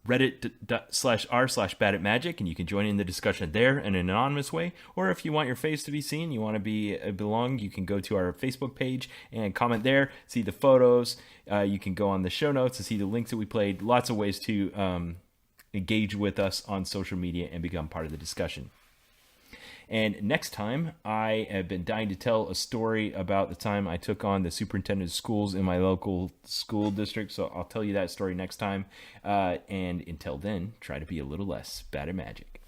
reddit.r/badatmagic, and you can join in the discussion there in an anonymous way. Or if you want your face to be seen, you want to belong, you can go to our Facebook page and comment there, see the photos. You can go on the show notes to see the links that we played. Lots of ways to engage with us on social media and become part of the discussion. And next time, I have been dying to tell a story about the time I took on the superintendent of schools in my local school district. So I'll tell you that story next time. And until then, try to be a little less bad at magic.